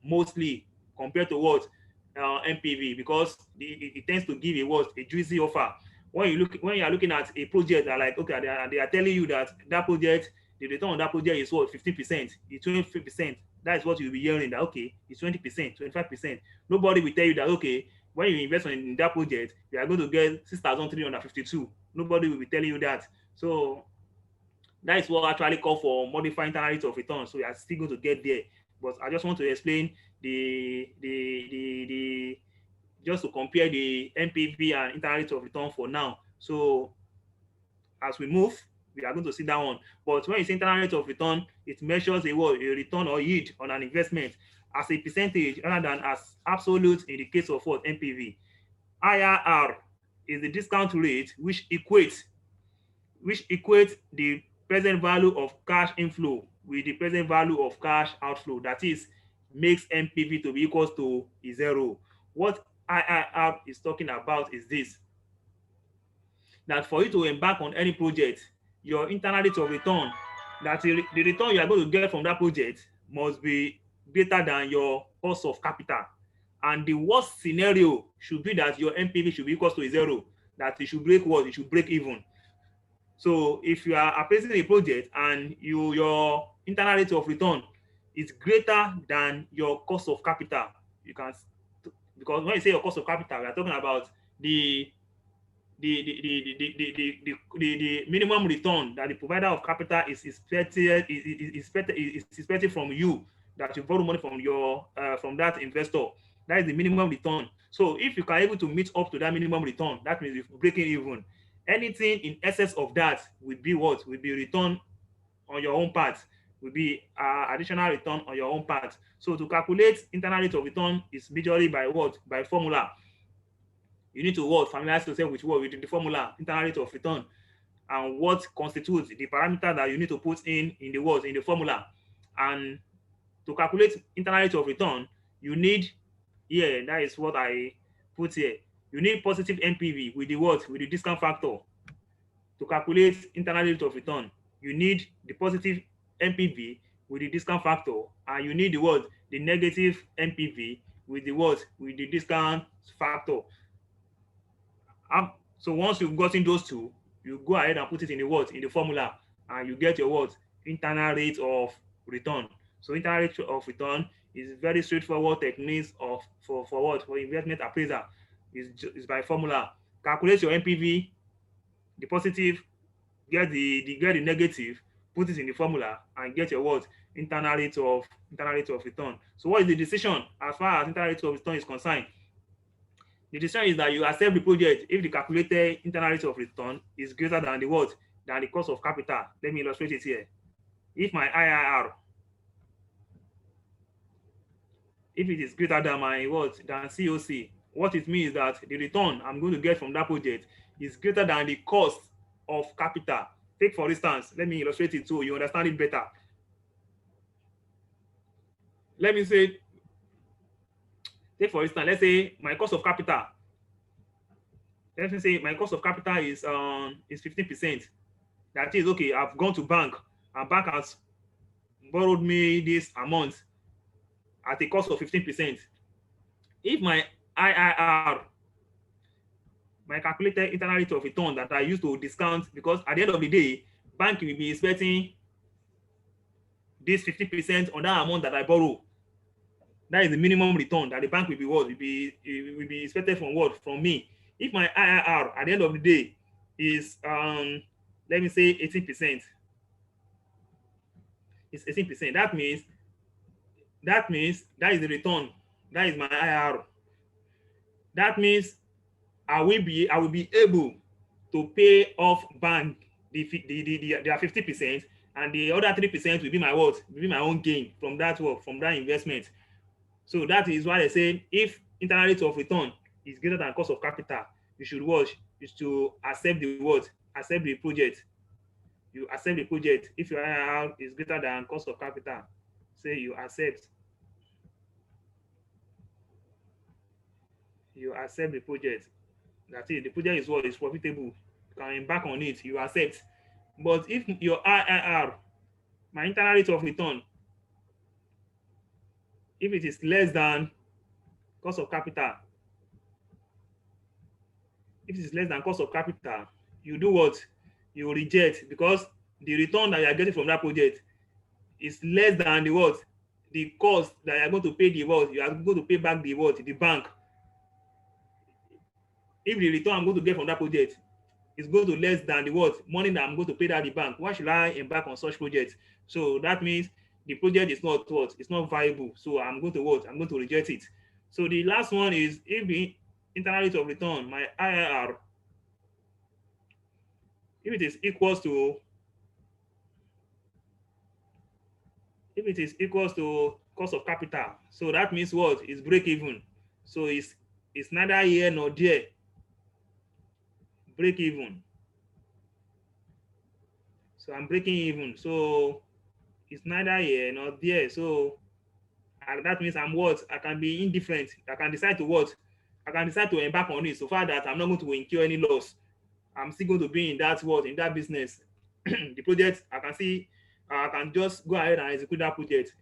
mostly compared to what? MPV, because it tends to give a juicy offer. When you are looking at a project that, like, okay, they are telling you that project, the return on that project is what? 15%, it's 25%. That is what you'll be hearing, that, okay, it's 20%, 25%. Nobody will tell you that, okay, when you invest in that project, you are going to get 6,352. Nobody will be telling you that. So that is what actually call for modified internal rate of return. So you are still going to get there. But I just want to explain just to compare the MPV and internal rate of return for now. So as we move, we are going to see that one. But when you say internal rate of return, it measures a return or yield on an investment as a percentage rather than as absolute in the case of what? MPV. IRR is the discount rate which equates the present value of cash inflow with the present value of cash outflow. That is, makes MPV to be equal to 0. What IRR is talking about is this: that for you to embark on any project, your internal rate of return, that the return you are going to get from that project must be greater than your cost of capital. And the worst scenario should be that your MPV should be equal to 0, that it should break what? It should break even. So if you are appraising a project and your internal rate of return is greater than your cost of capital, you can, because when you say your cost of capital, we are talking about the minimum return that the provider of capital is expected from you, that you borrow money from that investor. That is the minimum return. So if you can able to meet up to that minimum return, that means you're breaking even. Anything in excess of that will be what? Will be return on your own part, will be additional return on your own part. So to calculate internal rate of return is majorly by what? By formula. You need to what? Familiarize yourself with what? With the formula, internal rate of return, and what constitutes the parameter that you need to put in the what? In the formula. And to calculate internal rate of return, you need, that is what I put here. You need positive MPV with the what? With the discount factor. to calculate internal rate of return, you need the positive NPV with the discount factor, and you need the what? The negative NPV with the what? With the discount factor. So once you've gotten those two, you go ahead and put it in the what? In the formula, and you get your what? Internal rate of return. So internal rate of return is very straightforward techniques of for what? For investment appraiser is by formula. Calculate your NPV, the positive, get the negative, put it in the formula, and get your what? Internal rate of return. So what is the decision as far as internal rate of return is concerned? The decision is that you accept the project if the calculated internal rate of return is greater than the what? Than the cost of capital. Let me illustrate it here. If my IRR, if it is greater than my what? Than COC, what it means is that the return I'm going to get from that project is greater than the cost of capital. Take for instance, let me illustrate it so you understand it better. Let me say, take for instance, let's say my cost of capital. Let me say my cost of capital is 15%. That is okay. I've gone to bank, and bank has borrowed me this amount at a cost of 15%. If my IRR, my calculated internal rate of return that I use to discount, because at the end of the day, bank will be expecting this 50% on that amount that I borrow. That is the minimum return that the bank will be what? Will be expected from what? From me. If my IRR at the end of the day is let me say 18%, it's 18%. That means that is the return. That is my IRR. That means I will be able to pay off bank their 50%, and the other 3% will be my what? Will be my own gain from that work, from that investment. So that is why I say if internal rate of return is greater than cost of capital, you should watch is to accept the what? Accept the project. You accept the project. If your IRR is greater than cost of capital, say you accept. You accept the project. That is, the project is what? Is profitable. You can embark on it. You accept. But if your IRR, my internal rate of return, if it is less than cost of capital, if it is less than cost of capital, you do what? You reject, because the return that you are getting from that project is less than the what? The cost that you are going to pay the what? You are going to pay back the what? The bank. If the return I'm going to get from that project is going to less than the what? Money that I'm going to pay that the bank, why should I embark on such project? So that means the project is not what? It's not viable. So I'm going to what? I'm going to reject it. So the last one is if the internal rate of return, my IRR, if it is equals to cost of capital, so that means what? Is break even. So it's neither here nor there. Break even. So I'm breaking even. So it's neither here nor there. So that means I'm what? I can be indifferent. I can decide to what? I can decide to embark on it so far that I'm not going to incur any loss. I'm still going to be in that what? In that business. The project, I can see, I can just go ahead and execute that project.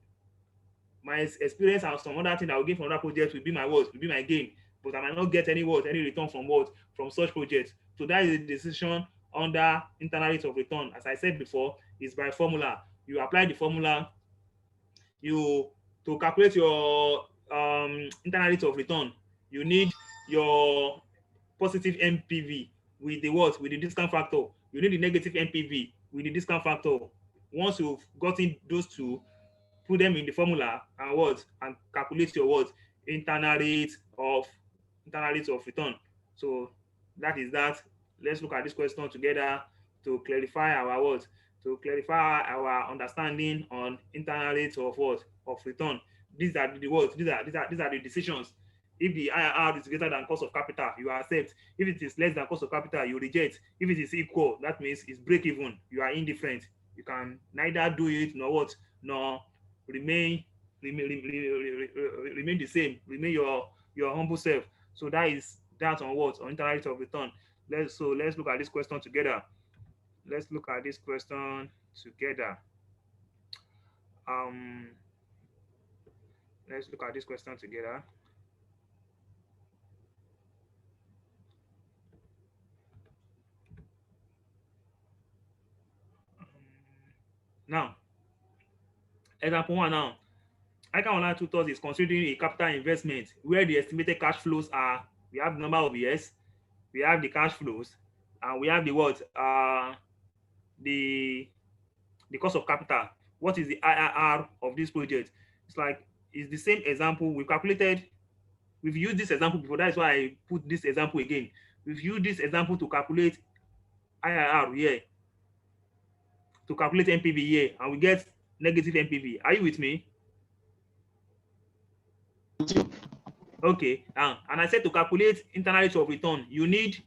My experience and some other thing that I will get from that project will be my what? Will be my gain. But I might not get any what? Any return from what? From such projects. So that is the decision under internal rate of return. As I said before, is by formula. You apply the formula, to calculate your internal rate of return, you need your positive NPV with the what? With the discount factor. You need the negative NPV with the discount factor. Once you've gotten those two, put them in the formula and what? And calculate your what? Internal rate of return. So that is that. Let's look at this question together to clarify our what? To clarify our understanding on internal rate of what? Of return. These are the words. These are the decisions. If the IRR is greater than cost of capital, you accept. If it is less than cost of capital, you reject. If it is equal, that means it's break even. You are indifferent. You can neither do it nor what? Nor remain the same. Remain your humble self. So that is that on what? On internal rate of return. Let's look at this question together. Let's look at this question together. Um, let's look at this question together. Now, example one now. ICAN Online Tutors is considering a capital investment where the estimated cash flows are, we have the number of years, we have the cash flows, and we have the what? The the cost of capital. What is the IRR of this project? It's like it's the same example we calculated. We've used this example before. That's why I put this example again. We've used this example to calculate IRR here, to calculate NPV here, and we get negative NPV. Are you with me? Okay. And I said to calculate internal rate of return, you need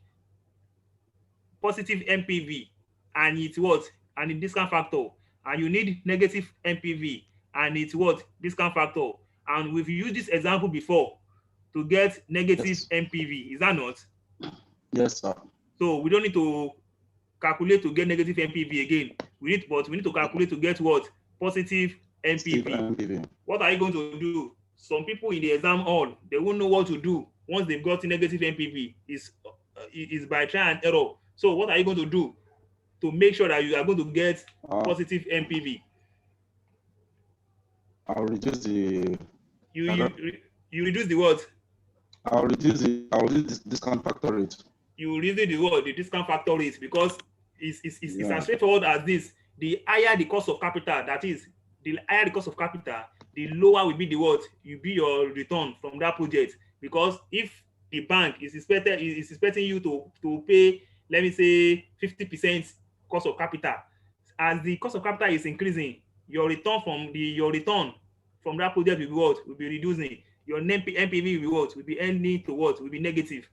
positive NPV and it's what? And the discount factor. And you need negative NPV and it's what? Discount factor. And we've used this example before to get negative Yes. NPV. Is that not? Yes, sir. So we don't need to calculate to get negative NPV again. We need to calculate to get what? Positive NPV. What are you going to do? Some people in the exam hall, they won't know what to do once they've got negative NPV. Is by trial and error. So what are you going to do to make sure that you are going to get positive NPV? I'll reduce the. You reduce the what? I'll reduce the discount factor rate. You reduce the what? The discount factor rate, because it's as straightforward as this. The higher the cost of capital, that is, the higher the cost of capital, the lower will be the what? You be your return from that project. Because if the bank is expecting you to pay, let me say 50% cost of capital, as the cost of capital is increasing, your return from that project will be what? Will be reducing. Your NPV will be what? Will be ending to what? Will be negative.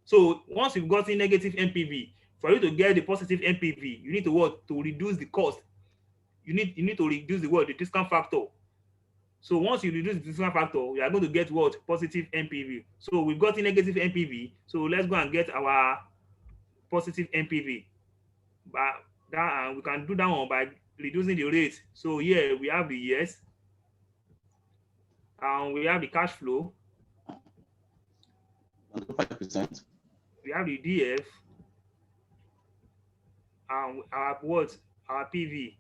So once you've gotten negative NPV, for you to get the positive NPV, you need to what? To reduce the cost. You need to reduce the what? The discount factor. So once you reduce the discount factor, you are going to get what? Positive NPV. So we've got a negative NPV. So let's go and get our positive NPV. But that we can do that one by reducing the rate. So here we have the years, and we have the cash flow. 5%. We have the DF, and our what? Our PV.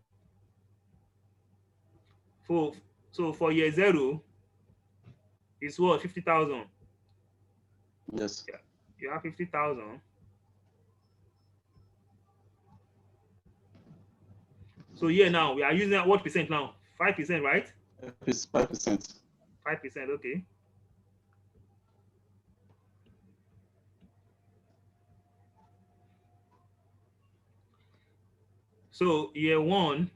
So for year 0, it's what? 50,000. Yes. Yeah, you have 50,000. So here now we are using what percent now? 5%, right? It's 5%. 5%, okay. So year 1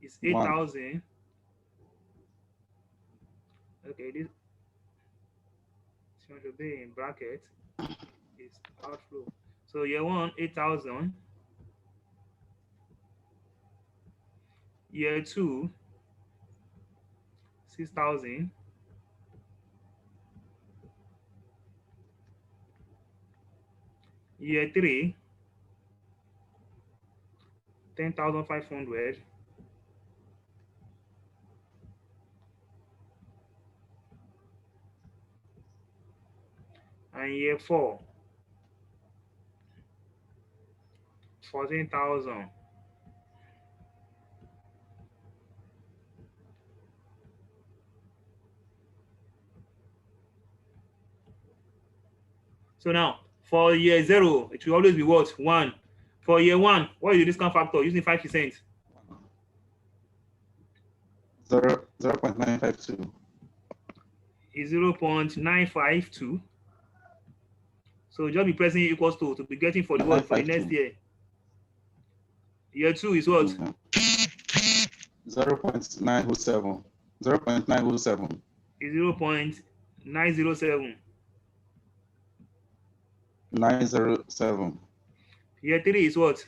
is 8,000. Okay, this should be in bracket is outflow. So year 1, 8,000. Year 2, 6,000. Year 3, 10,500. And year 4, 14,000. So now for year 0, it will always be what? 1. For year 1, what is the discount factor using 5%? 0.952. Is 0.952. So just be pressing equals to be getting for the what? For the next year. Year 2 is what? 0.907. 0.907. Is 0.907. 907. Year 3 is what?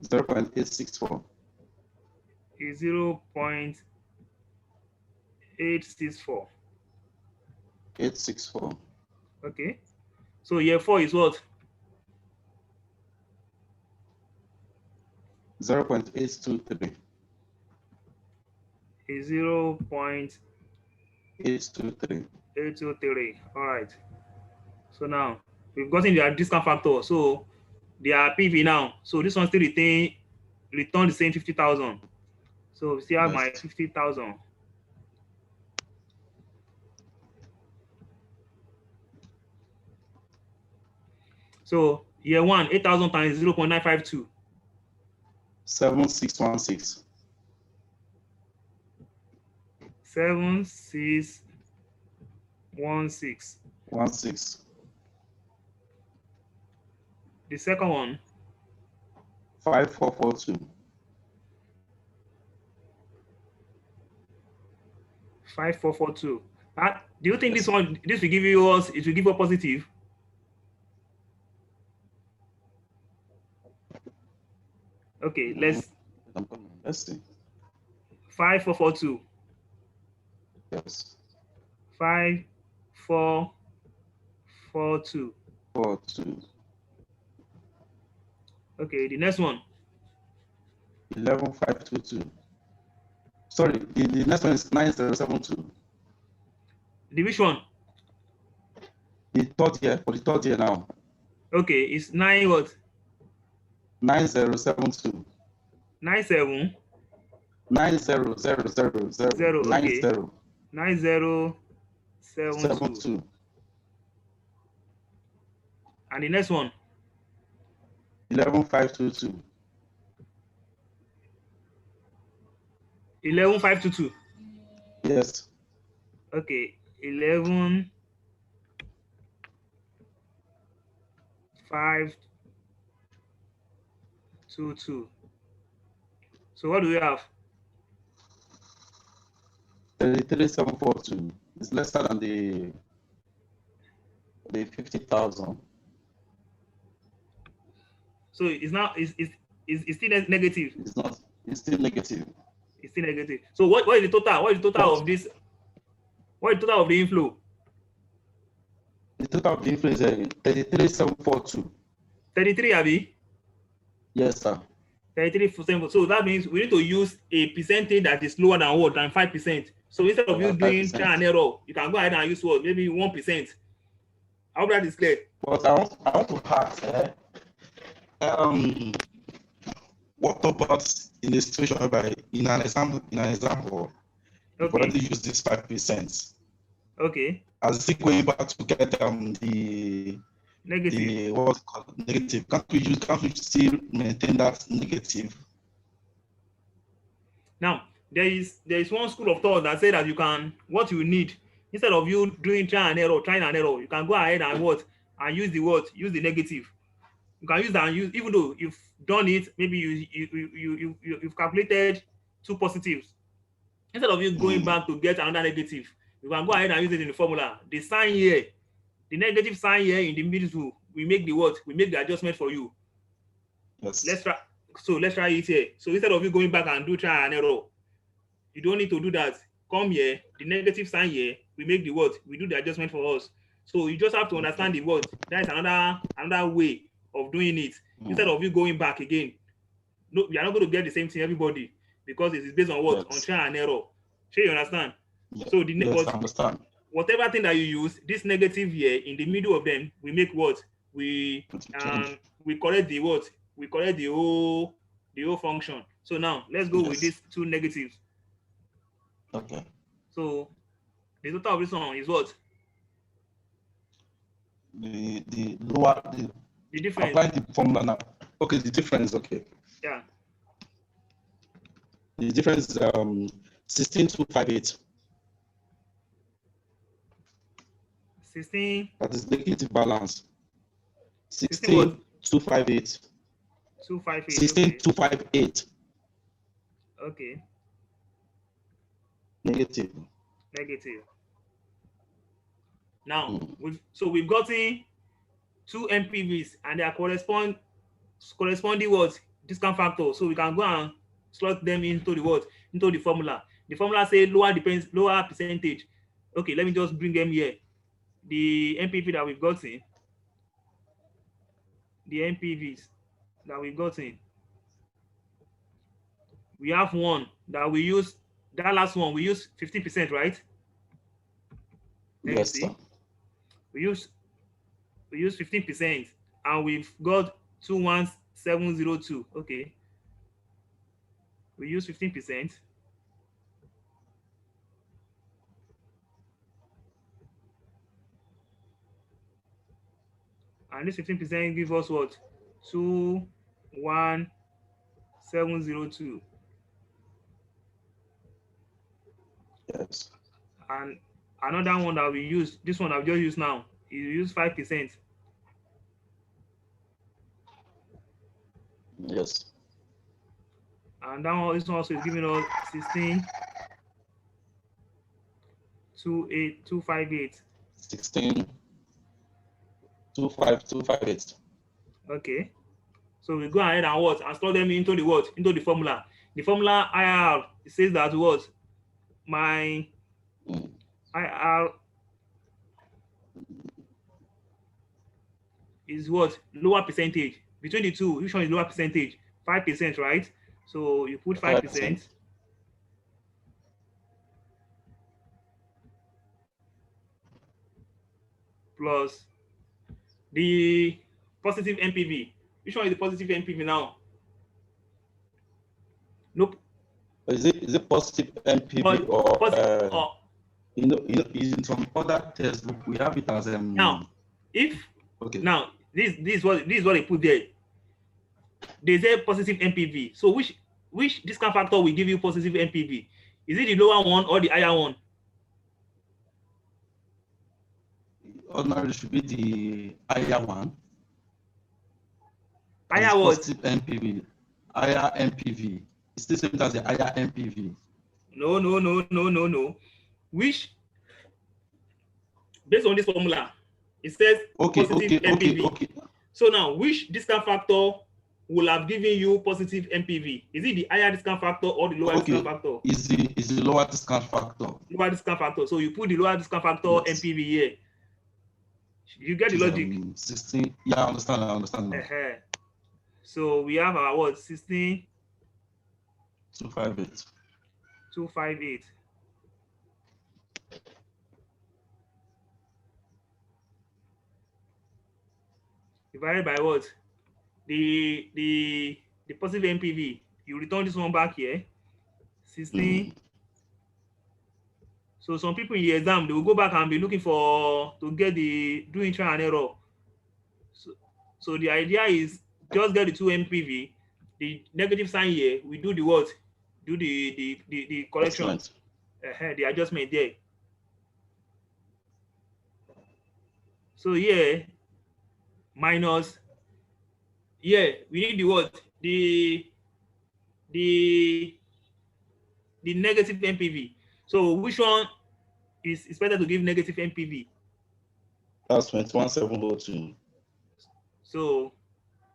0.864. Is 0.864. 864. Okay. So year 4 is what? 0.823. Is 0.823. 823. All right. So now we've gotten their discount factor. So their PV now. So this one still return the same 50,000. So we still have my Yes. 50,000. So year 1, 8,000 times 0.952. 7616. 7616. 16. The second one. 5442. 5442. Do you think Yes. this will give you us? It will give you a positive? Okay, let's see. 5442. Yes. 5442. 42. Okay, the next one. 11522. Sorry, the next one is 9072. The which one? The third year, for the third year now. Okay, it's 9 what? 9072. 97. 9000. 0. Okay. 90. 9072. And the next one. 11522. 11522. Yes. Okay, 11522. So what do we have? 33742. It's lesser than the 50,000. So it's now it's still negative. It's not. It's still negative. It's still negative. So what is the total? What is the total of this? What is the total of the inflow? The total of the inflow is 33742. 33, Abby? Yes, sir. 33%. So that means we need to use a percentage that is lower than what? Than 5%. So instead of you doing trial and error, you can go ahead and use what? Maybe 1%. I hope that is clear. But I want to ask, what about in a situation whereby in an example, you've already used this 5%. Okay. As still going back to get the negative. The what's called negative. Can't we still maintain that negative? Now there is one school of thought that say that you can, what you need, instead of you doing trying and error, you can go ahead and use the negative. You can use that and use, even though you've done it, maybe you've calculated 2 positives. Instead of you going back to get another negative, you can go ahead and use it in the formula. The sign here, the negative sign here in the middle, we make the we make the adjustment for you. Yes. Let's try it here. So instead of you going back and do try and error, you don't need to do that. Come here, the negative sign here, we make the we do the adjustment for us. So you just have to understand the That is another way of doing it. Instead of you going back again. No, you are not going to get the same thing, everybody, because it is based on what? On trial and error. Sure, you understand? Yes. So I understand. Whatever thing that you use, this negative here in the middle of them, we make what? We correct the We correct the whole function. So now let's go with these 2 negatives. Okay. So the total of this one is what? The lower the difference. Apply the formula now. Okay, the difference. Okay. Yeah. The difference is 16258. 16. That is negative balance. 16258. 258. 16258. Okay. Negative. Now, we've gotten 2 MPVs and their corresponding discount factor. So we can go and slot them into the formula. The formula says lower percentage. Okay, let me just bring them here. The MPV that we've gotten. the NPVs that we've gotten. We have one that we use, that last one, we use 50%, right? Let me Yes, see. sir. We use 15%, and we've got 21702. Okay. We use 15%. And this 15% gives us what? 21702. Yes. And another one that we use, this one I've just used now, you use 5%. Yes. And that one, this one also is giving us 16,258. 16,25258. Okay. So we go ahead and what? And store them into the what? Into the formula. The formula IRR, it says that what? My IRR is what? Lower percentage. Between the two, which one is lower percentage? 5%, right? So you put 5%. Plus the positive NPV. Which one is the positive NPV now? Nope. Is it positive NPV or in some other textbook we have it as now if okay. Now this is what they put there. They say positive NPV. So which discount factor will give you positive NPV? Is it the lower one or the higher one? Ordinarily should be the higher one. Higher what? Positive NPV. Higher NPV. It's the same as the higher NPV. No. Which, based on this formula, it says positive NPV. Okay. So now, which discount factor will have given you positive NPV? Is it the higher discount factor or the lower discount factor? Is the lower discount factor. Lower discount factor. So you put the lower discount factor NPV here. You get the logic. 16. Yeah, I understand. So we have our what? 16,258. 258. Divided by what? The positive NPV. You return this one back here. 16. So some people in the exam, they will go back and be looking to get doing trial and error. So the idea is just get the 2 NPV, the negative sign here, we do the what? Do the correction. The adjustment there. So here, minus, we need the what? The negative NPV. So which one is better to give negative NPV? That's 21,702. So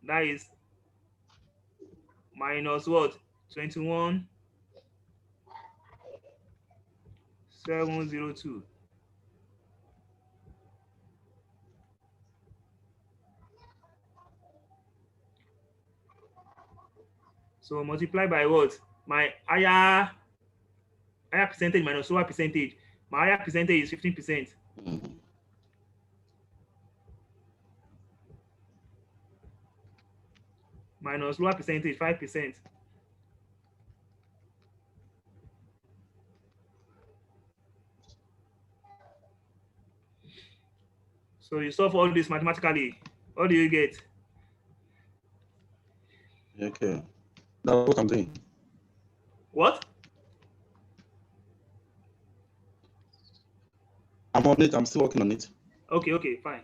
that is minus what? 21,702. So multiply by what? My higher percentage minus lower percentage. My higher percentage is 15%. Minus lower percentage, 5%. So you solve all this mathematically. What do you get? Okay. That's what I'm doing. What? I'm on it. I'm still working on it. Okay, fine.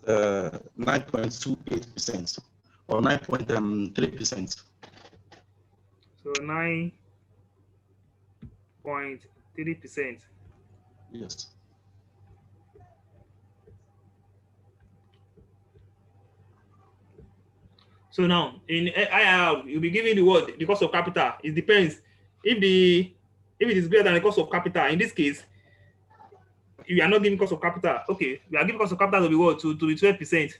That's 9.28% or 9.3%. So 9.3%. Yes. So now in IRR, you'll be giving the what? The cost of capital. It depends. If the If it is greater than the cost of capital, in this case, we are not giving cost of capital. Okay, we are giving cost of capital to be what? To be 12%.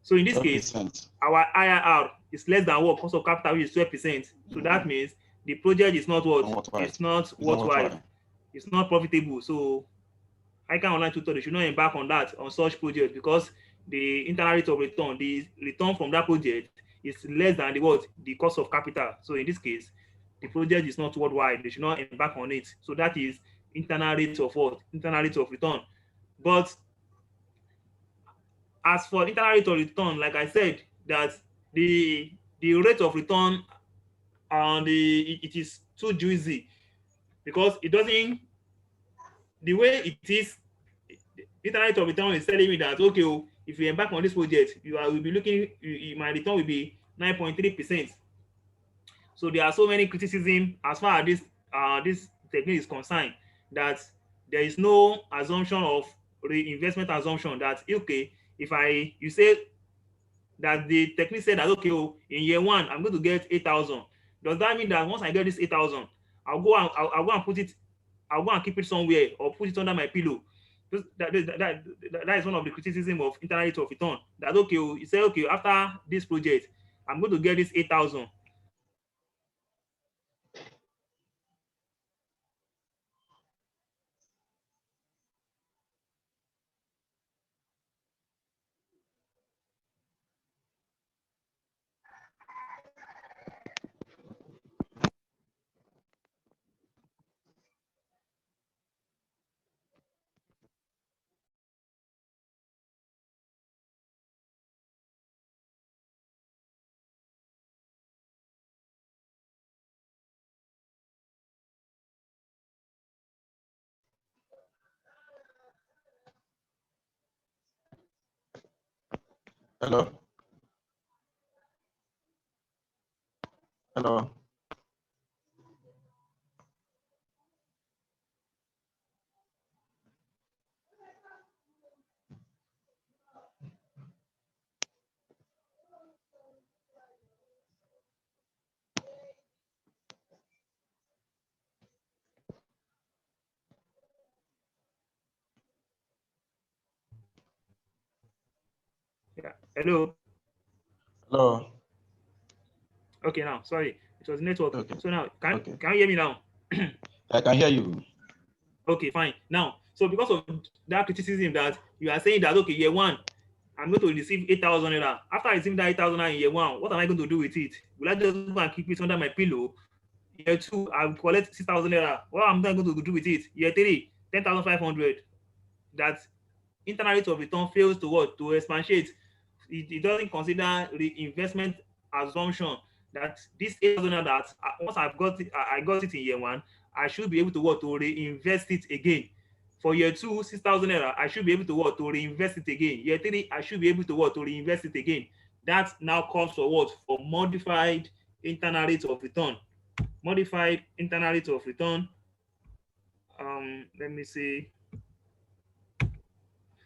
So in this case, 12%. our IRR is less than what? Cost of capital, which is 12%. So that means the project is not what? It's not worthwhile. It's not profitable. So ICAN Online Tutors, they should not embark on that, on such project, because the internal rate of return, the return from that project is less than the what? The cost of capital. So in this case, the project is not worthwhile. They should not embark on it. So that is internal rate of what? Internal rate of return. But as for internal rate of return, like I said, that the rate of return and it is too juicy, because it doesn't, the way it is, internal rate of return is telling me that, okay, oh, if you embark on this project, will be looking, my return will be 9.3%. So there are so many criticism as far as this technique is concerned, that there is no assumption of reinvestment assumption, that okay, if you say that the technique said that, okay, oh, in year one I'm going to get 8,000. Does that mean that once I get this 8,000, I'll go and put it, I'll go and keep it somewhere or put it under my pillow? That is one of the criticism of internal rate of return. That okay, oh, you say, okay, after this project, I'm going to get this 8,000. Hello. Hello. Yeah. Hello. Hello. Okay, now sorry, it was network. Okay. So now can Okay. you hear me now? I can hear you. Okay, fine. Now, so because of that criticism that you are saying that, okay, year one, I'm going to receive 8,000 naira. After I receive that 8,000 naira in year one, what am I going to do with it? Will I just go and keep it under my pillow? Year two, I'll collect 6,000 naira. What am I going to do with it? Year three, 10,500. That internal rate of return fails to what? To expatiate. It doesn't consider reinvestment assumption, that this 8,000 naira that once I've got it, I got it in year one, I should be able to what? To reinvest it again. For year two, 6,000 naira, I should be able to what? To reinvest it again. Year three, I should be able to what? To reinvest it again. That now calls for what? For modified internal rate of return. Modified internal rate of return. Let me see.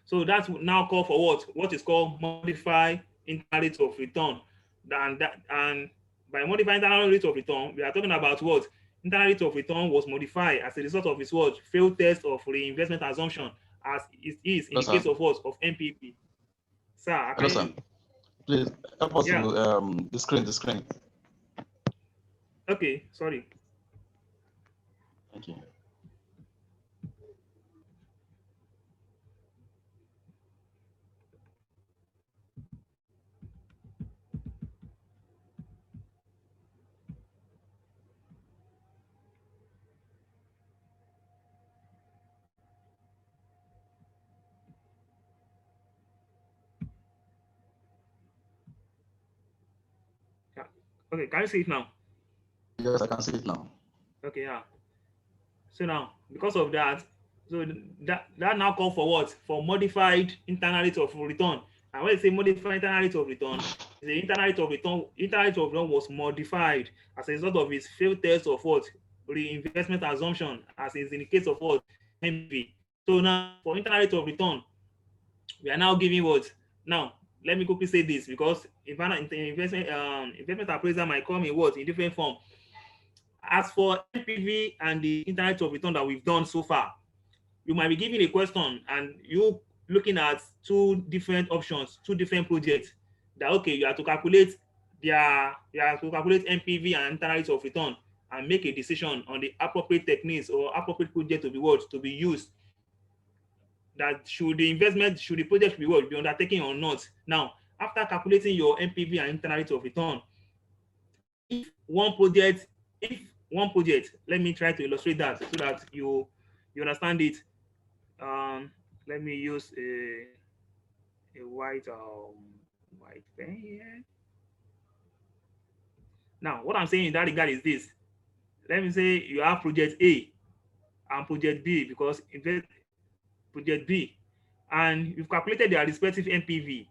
So that's now called for what? What is called modified internal rate of return. And by modified internal rate of return, we are talking about what? Internal rate of return was modified as a result of its what? Failed test of reinvestment assumption, as it is in Hello, the case sir. of what? Of MPP. Sir, I Hello, can hear sir. you. Please help us Yeah. to the screen. Okay, sorry. Thank you. Yeah. Okay, can you see it now? Yes, I can see it now. Okay, yeah. So now, because of that, so that now call for what? For modified internal rate of return. And when I say modified internal rate of return, the internal rate of return was modified as a result of its failed test of what? Reinvestment assumption, as is in the case of what? MV. So now for internal rate of return, we are now giving what? Now, let me quickly say this, because investment appraiser might come in what? In different form. As for NPV and the internal rate of return that we've done so far, you might be given a question and you looking at two different options, two different projects. That okay, you have to calculate NPV and internal rate of return and make a decision on the appropriate techniques or appropriate project to be what to be used. That should the project be what be undertaken or not. Now, after calculating your NPV and internal rate of return, if one project, let me try to illustrate that so that you understand it. Let me use a white pen here. Now, what I'm saying in that regard is this. Let me say you have project A and project B, because project B, and you've calculated their respective NPV.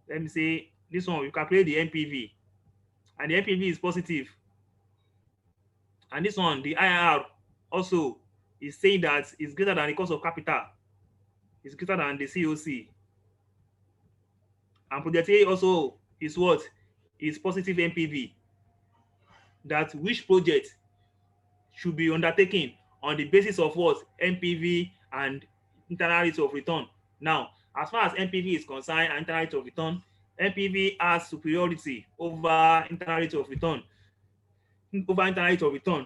Let me say this one, you calculate the NPV, and the NPV is positive. And this one, the IRR also is saying that it's greater than the cost of capital. It's greater than the COC. And project A also is what? Is positive NPV. That which project should be undertaken on the basis of what? NPV and internal rate of return. Now, as far as NPV is concerned and internal rate of return, NPV has superiority over internal rate of return.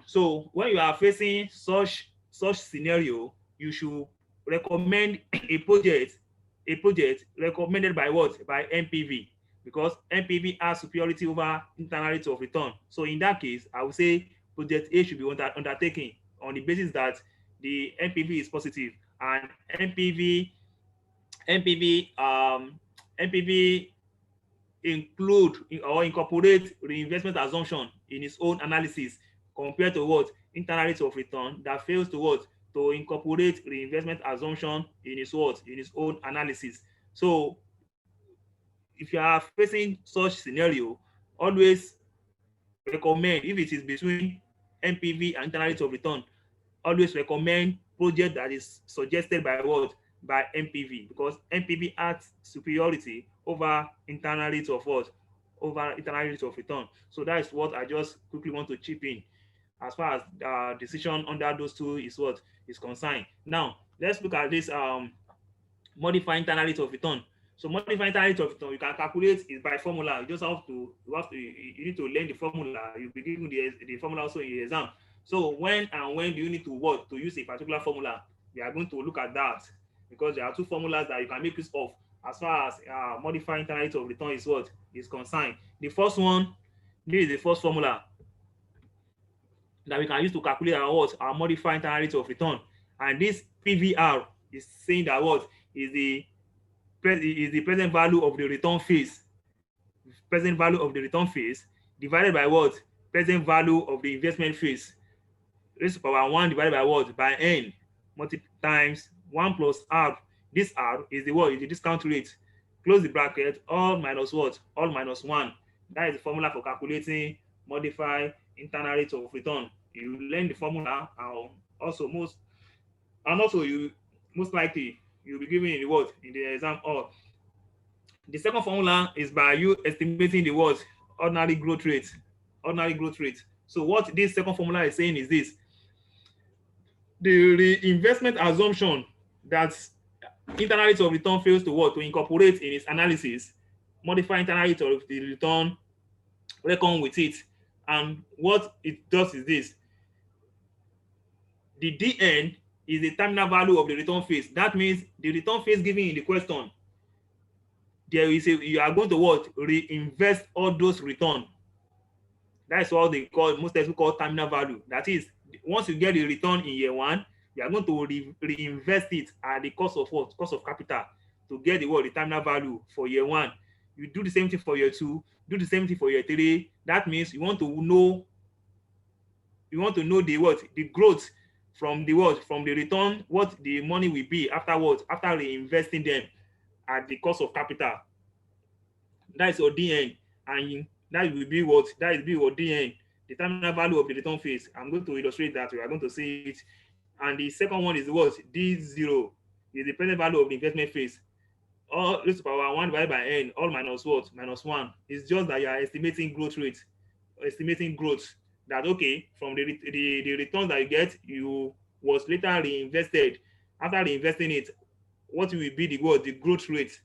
So when you are facing such scenario, you should recommend a project recommended by what? By NPV, because NPV has superiority over internal rate of return. So in that case, I would say project A should be undertaken on the basis that the NPV is positive and NPV include or incorporate reinvestment assumption in its own analysis, compared to what? Internal rate of return that fails to what? To incorporate reinvestment assumption in its what? In its own analysis. So if you are facing such scenario, always recommend, if it is between NPV and internal rate of return, always recommend project that is suggested by what? By NPV, because NPV has superiority over internal rate of what? Over internal rate of return. So that is what I just quickly want to chip in as far as decision under those two is what is concerned. Now let's look at this modify internal rate of return. So modify internal rate of return, you can calculate it by formula. You just have to you need to learn the formula. You'll be given the formula also in the exam. So when do you need to what? To use a particular formula? We are going to look at that, because there are two formulas that you can make use of as far as modifying internal rate of return is what is concerned. The first one, this is the first formula that we can use to calculate our modified internal rate of return. And this PVR is saying that what is the present value of the return phase, divided by what? Present value of the investment phase, raised to power 1 divided by what? By n times 1 plus r. This r is the what? Is the discount rate. Close the bracket, all minus what? All minus 1. That is the formula for calculating modified internal rate of return. You learn the formula, and also you most likely you'll be given in the what? In the exam. Or the second formula is by you estimating the what? Ordinary growth rate. So what this second formula is saying is this: the reinvestment assumption that internal rate of return fails to what? To incorporate in its analysis, modify internal rate of the return, reckon with it. And what it does is this: the DN is the terminal value of the return phase. That means the return phase given in the question, there is you are going to what? Reinvest all those return. That's what they call, most people call terminal value. That is, once you get the return in year 1, you are going to reinvest it at the cost of what? Cost of capital, to get the what? The terminal value for year 1. You do the same thing for year 2, do the same thing for year 3. That means you want to know the what? The growth from the what? From the return, what the money will be after what? After reinvesting them at the cost of capital. That is your DN, and that will be what? That will be your DN, the terminal value of the return phase. I'm going to illustrate that. We are going to see it. And the second one is what? D0 is the present value of the investment phase. All raised to power 1 divided by n, all minus what? Minus 1. It's just that you are estimating growth rate, estimating growth. that okay, from the returns that you get, you was later reinvested. After reinvesting it, what will be the growth rate?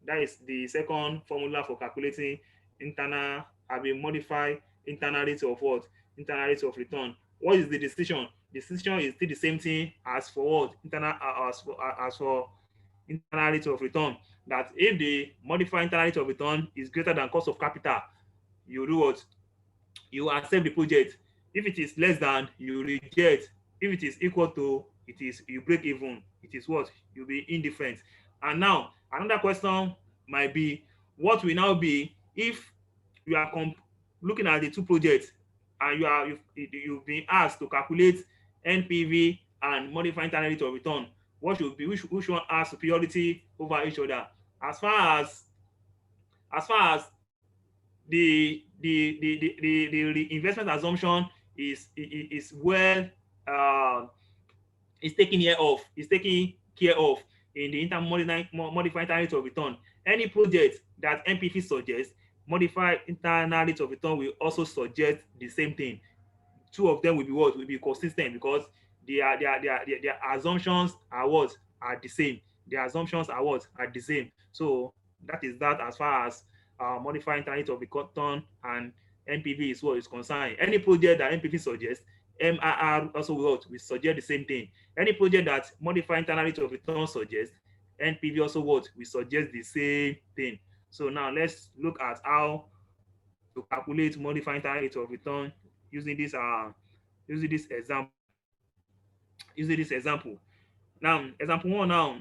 That is the second formula for calculating internal, have been modified internal rate of what? Internal rate of return. What is the decision? The decision is still the same thing as for what? Internal, as for internal rate of return. That if the modified internal rate of return is greater than cost of capital, you do what? You accept the project. If it is less than, you reject. If it is equal to, it is, you break even. It is what? You'll be indifferent. And now another question might be, what will now be if you are looking at the two projects, and you've been asked to calculate NPV and modify internal rate of return? What should be, which one has superiority over each other? As far as the investment assumption is well, uh, is taken care of, in the modified internal rate of return. Any project that MPV suggests, modified internal rate of return will also suggest the same thing. Two of them will be what? Will be consistent, because their assumptions are what? Are the same. Their assumptions are what? Are the same. So that is that as far as modified internal rate of return and NPV is what is concerned. Any project that NPV suggests, MIRR also will suggest the same thing. Any project that modified internal rate of return suggests, NPV also what? We suggest the same thing. So now let's look at how to calculate modified internal rate of return using this using this example. Now, example one now,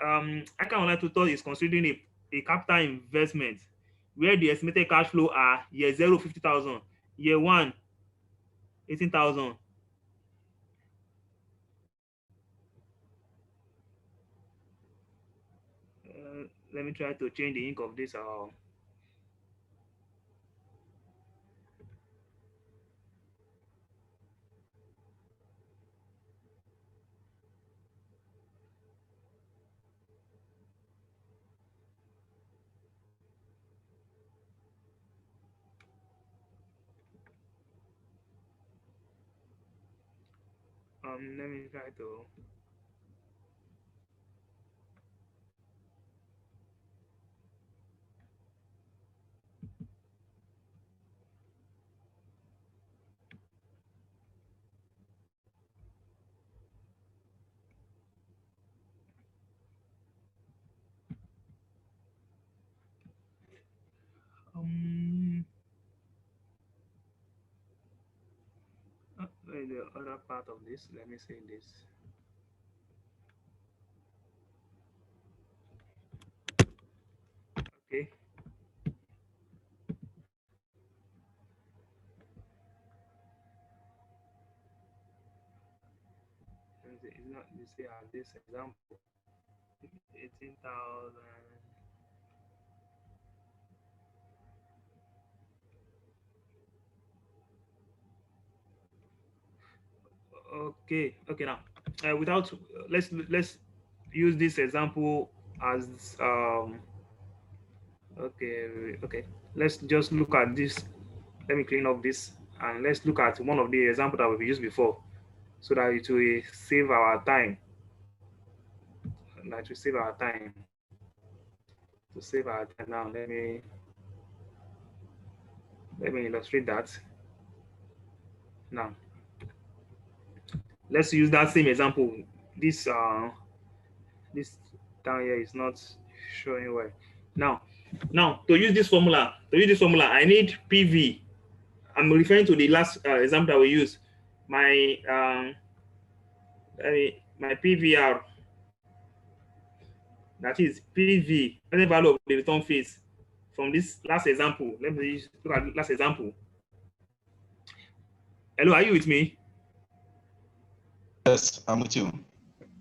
ICAN Online Tutors is considering a capital investment where the estimated cash flow are year 0, 50,000, year 1, 18,000. Let me try to change the ink of this. Let me try to. The other part of this. Let me say this. Okay. It's not. You see, this example, 18,000. Okay. Okay. Now, without let's use this example as okay. Okay. Let's just look at this. Let me clean up this, and let's look at one of the examples that we've used before, so that it will save our time. That will save our time. To save our time now, let me illustrate that. Now, let's use that same example. This down here is not showing well. Now to use this formula, I need PV. I'm referring to the last example that we used. My my PVR, that is PV, present value of the return phase, from this last example. Let me look at the last example. Hello, are you with me? Yes, I'm with you.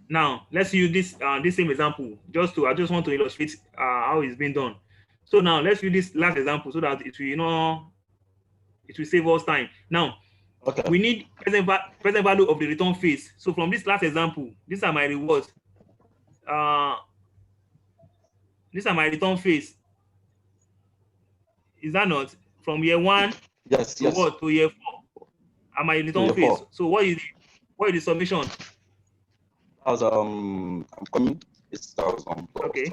Now let's use this same example. I just want to illustrate how it's been done. So now let's use this last example so that it will save us time. Now, okay, we need present value of the return phase. So from this last example, these are my rewards. These are my return phase. Is that not? From year 1, Yes, to yes. what? To year 4. And my return phase. So what is the submission? As I'm coming 6,000 plus Okay.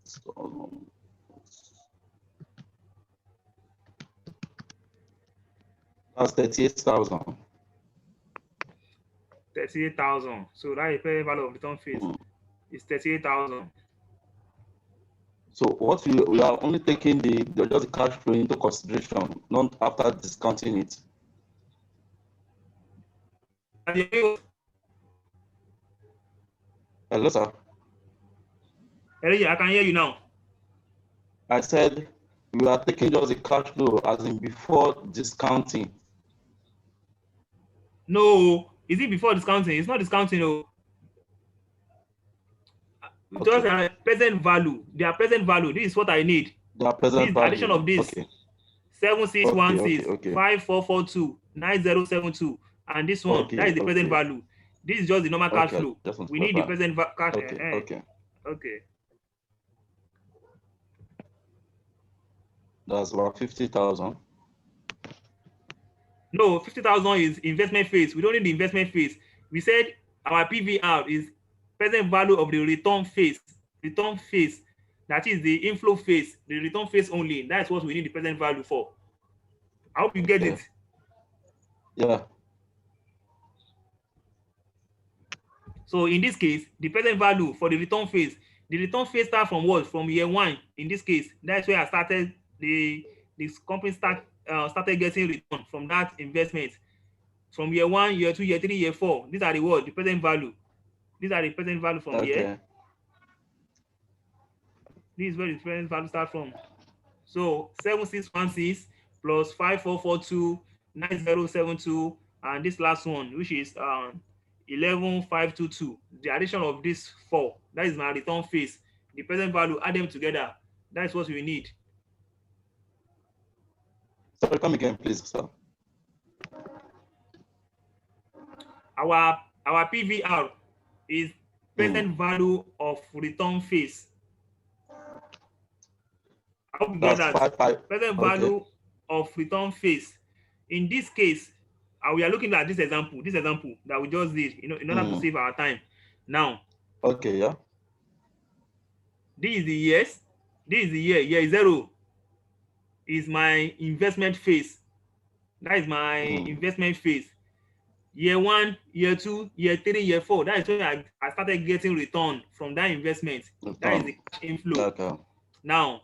6,000. That's 38,000. 38,000. So that is present value of return phase. Is 38,000. So what we are only taking just the cash flow into consideration, not after discounting it. Hello, sir. I can hear you now. I said we are taking just the cash flow as in before discounting. No, is it before discounting? It's not discounting. No. Okay. Just present value. Their present value. This is what I need. Their present this value. Addition of this. Okay. 7616 5442 9072 and this one. Okay, that is the present okay. value. This is just the normal cash flow. We need the present cash. Okay. Okay. That's about 50,000. No, 50,000 is investment phase. We don't need the investment phase. We said our PVR is present value of the return phase. Return phase. That is the inflow phase. The return phase only. That's what we need the present value for. I hope you get it. Yeah. So in this case, the present value for the return phase starts from what? From year 1. In this case, that's where I started. This company started getting return from that investment. From year 1, year 2, year 3, year 4. These are the what? The present value. These are the present value from here. This is where the present value starts from. So 7616 plus 5442 9072 and this last one, which is 11522. The addition of this 4, that is my return phase. The present value, add them together. That's what we need. Sorry, come again, please, sir. Our PVR is present value of return phase. I hope you get that. Present value of return phase. In this case, we are looking at this example that we just did, in order to save our time. Now, okay, yeah. This is the years. This is the year. Year 0 is my investment phase. That is my investment phase. Year 1, year 2, year 3, year 4. That is when I started getting return from that investment. That is the cash inflow. Okay. Now,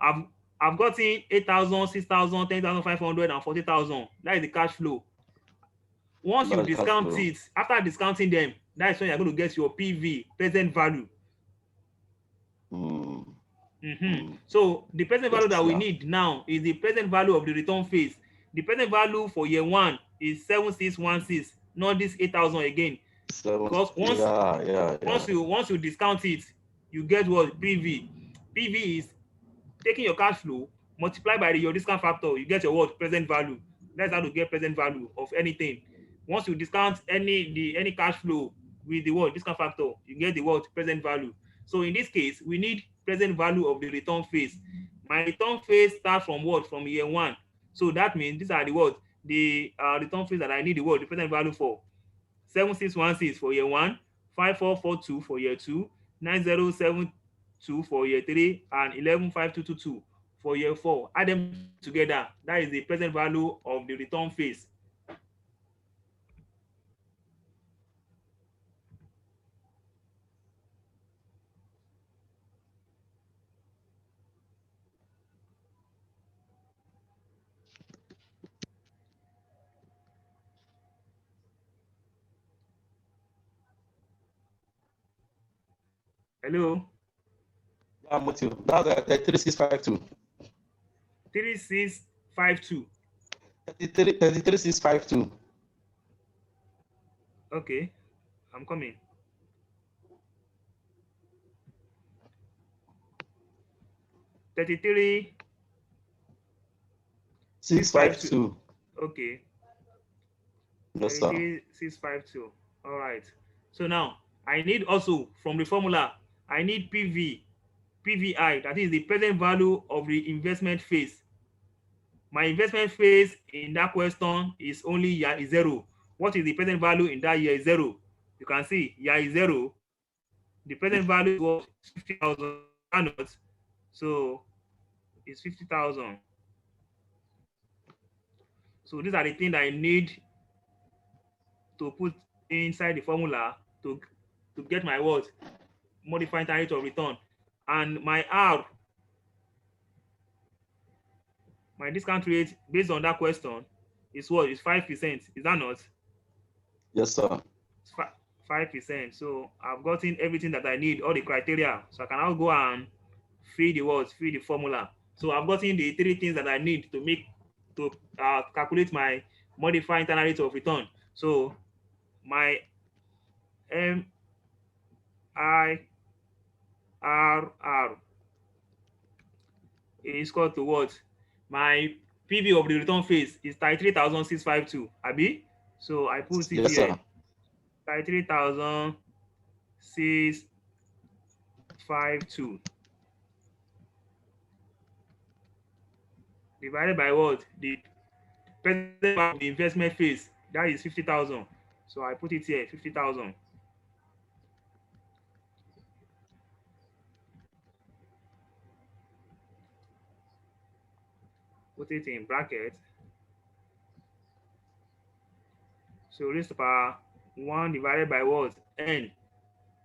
I've gotten 8,000, 6,000, 10,500, and 40,000. That is the cash flow. Once you discount it, after discounting them, that is when you're going to get your PV, present value. So the present value that we need now is the present value of the return phase. The present value for year 1 is 7616, not this 8,000 again. Because once you discount it, you get what? PV. PV is taking your cash flow, multiply by your discount factor, you get your what? Present value. That's how to get present value of anything. Once you discount any cash flow with the what? Discount factor, you get the what? Present value. So in this case, we need present value of the return phase. My return phase starts from what? From year 1. So that means these are the what? The return phase that I need the what? The present value for. 7616 for year 1, 5442 for year 2, 9072 for year 3, and 11522 for year 4. Add them together. That is the present value of the return phase. Hello? I'm with you. That's 33652. 3652. 33652. Okay, I'm coming. 33 652. Okay. Yes, sir. 652. All right. So now I need also from the formula, I need PV. PVI, that is the present value of the investment phase. My investment phase in that question is only year is 0. What is the present value in that year is 0. You can see year is 0. The present value is what? 50,000. So it's 50,000. So these are the things that I need to put inside the formula to get my what? Modified rate of return. And my R, my discount rate based on that question is what? Is 5%. Is that not? Yes, sir. It's 5%. So I've gotten everything that I need, all the criteria. So I can now go and fill the words, fill the formula. So I've gotten the 3 things that I need to calculate my modified internal rate of return. So my MIRR is equal to what? My PV of the return phase is 33,652. Abi? So I put it Yes, here. sir. 33,652 divided by what? The present value of the investment phase. That is 50,000. So I put it here, 50,000. Put it in bracket. So risk per 1 divided by what? N.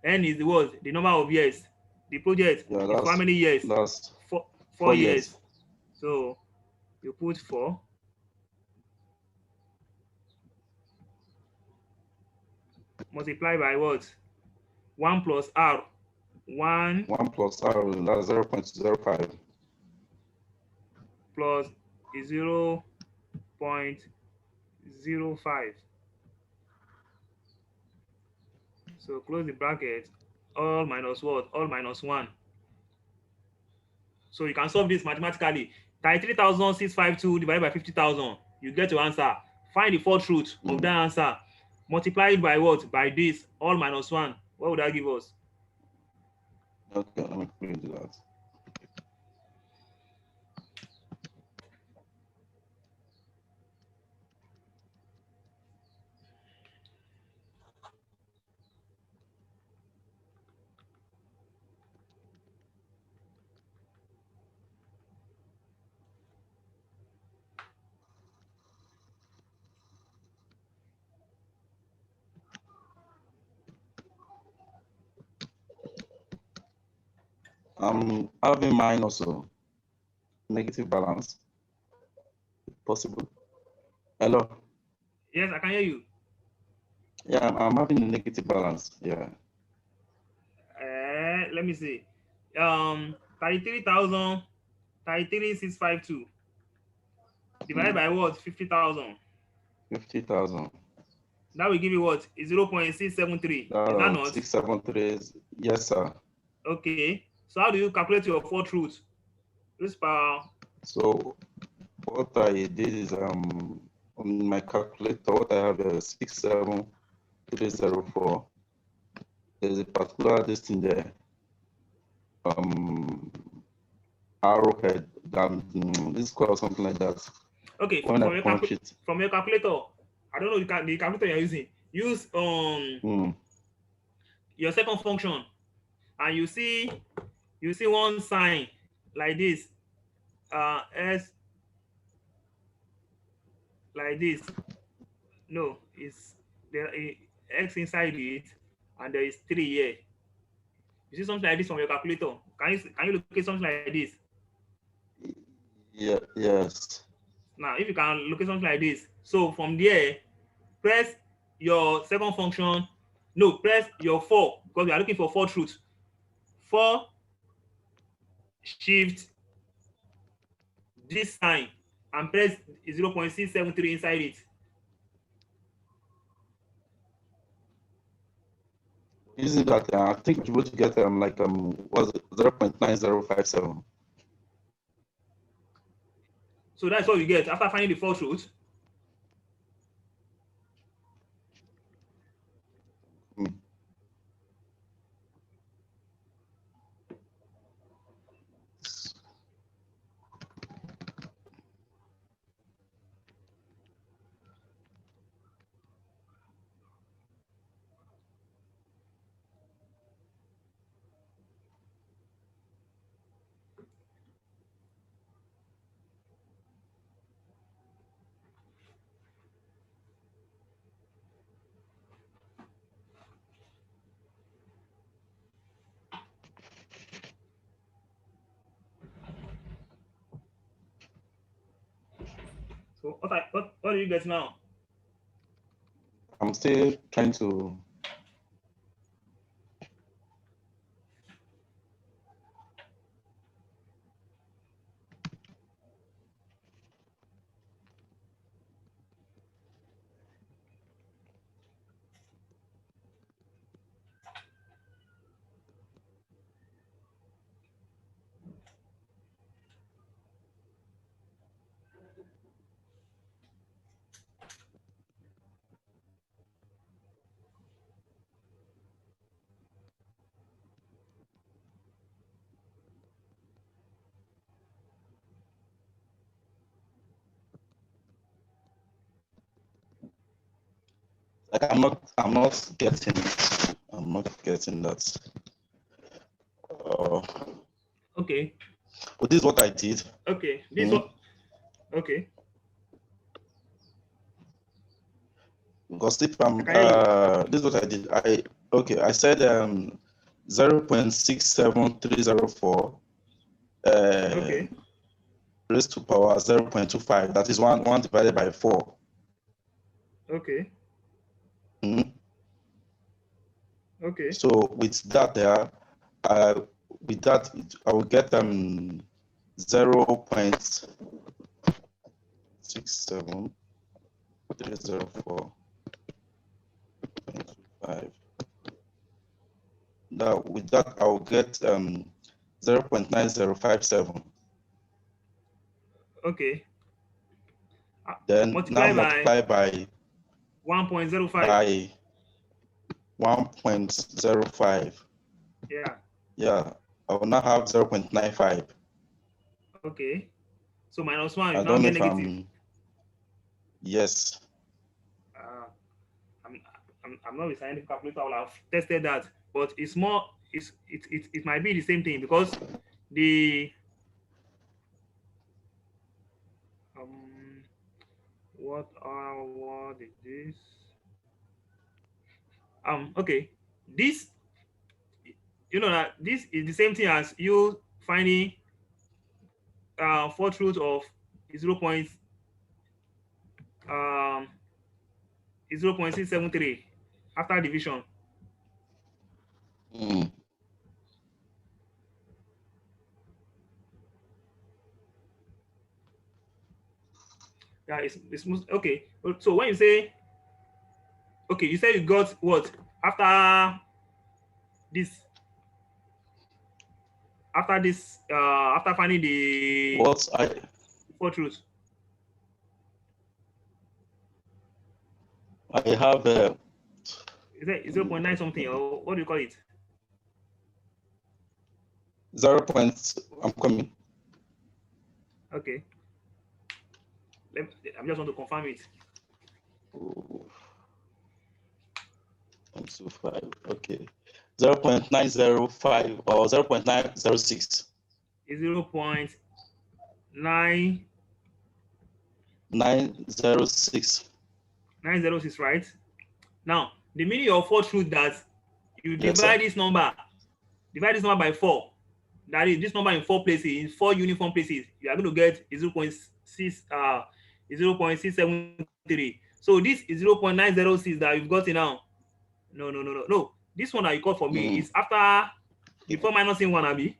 N is the what? The number of years. The project is for how many years? That's 4 years. So you put 4. Multiply by what? 1 plus R. 1 plus R, that's 0.05. plus 0.05. So close the bracket. All minus what? All minus 1. So you can solve this mathematically. 33,652 divided by 50,000. You get your answer. Find the fourth root of that answer. Multiply it by what? By this. All minus 1. What would that give us? Okay, let me do that. I'm having mine also. Negative balance. Possible. Hello? Yes, I can hear you. Yeah, I'm having a negative balance. Yeah. Let me see. 33,000, 33,652 divided by what? 50,000. 50,000. That will give you what? 0.673. Is that not? 673. Yes, sir. Okay. So how do you calculate your fourth root? This per. So what I did is on my calculator, what I have is 67304. There's a particular this in there. Arrowhead. This is called something like that. Okay, When I punch it from your calculator, I don't know the calculator you're using. Use your second function, and you see one sign like this, S like this. No, it's there X inside it, and there is 3 here. You see something like this from your calculator. Can you look at something like this? Yeah, yes. Now, if you can look at something like this, so from there, press your second function. No, press your 4 because we are looking for fourth root. 4 shift this sign and press 0.673 inside it. Using that, I think we should be able to get was it 0.9057. So that's what you get after finding the fourth root. So what do you get now? I'm still trying to. Like I'm not getting it. I'm not getting that. Okay. But this is what I did. Okay. This what. Okay. Because if I'm this is what I did. I said 0.67304 Okay. raised to power 0.25. That is one divided by 4. Okay. Okay. So with that there, I will get 0.67304.25. Now with that I will get 0.9057. Okay. Then multiply by 1.05. By 1.05. Yeah. Yeah, I will now have 0.95. Okay. So -1, I you now don't know get if negative. Yes. I'm not with scientific calculator. I will have tested that, but it's more. It might be the same thing because the what is this? Okay, this, you know that this is the same thing as you finding fourth root of 0. Um 0.673 after division. Yeah, it's okay. So when you say, okay, you said you got what after this after finding the fourth root. I have Is it 0.9 something, or what do you call it? 0. I'm coming. Okay. I just want to confirm it. 0.25. Okay. 0.905 or 0.906. 0.906. 906, right? Now, the meaning of fourth root that you divide this number by 4. That is, this number in 4 places, in 4 uniform places, you are going to get 0.673. So this is 0.906 that you've gotten now. No. This one that you got for me is after, before minusing 1, Abi.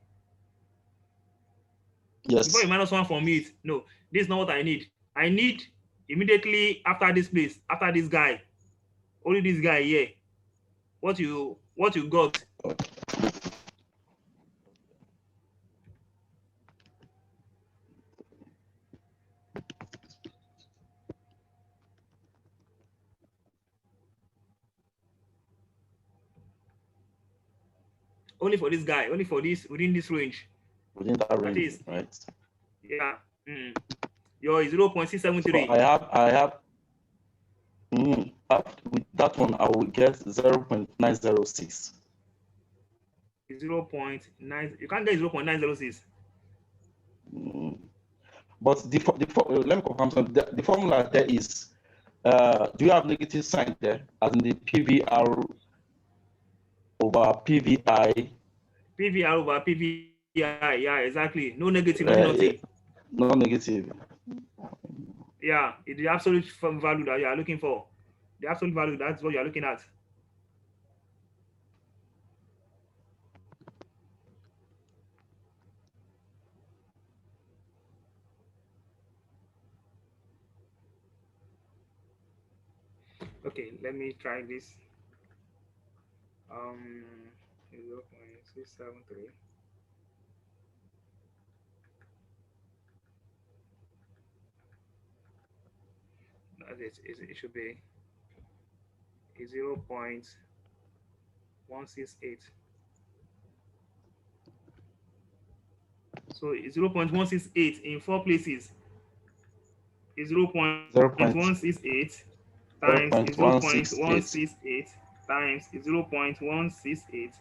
Yes. Before you -1 from it. No, this is not what I need. I need immediately after this place, after this guy, only this guy here. What you got? Only for this guy, only for this, within this range. Within that range, is, right? Yeah. Your 0.673. So I have with that one I will get 0.906. 0.9. You can't get 0.906. But let me confirm something. The formula there is, do you have negative sign there as in the PVR over PVI? PVR over PVI, yeah, exactly. No negative, nothing. No negative. Yeah, it's the absolute value that you are looking for. The absolute value, that's what you are looking at. Okay, let me try this. 0.673. It should be 0.168. So 0.168 in 4 places is 0.168 times 0.168. 0.168 times 0.168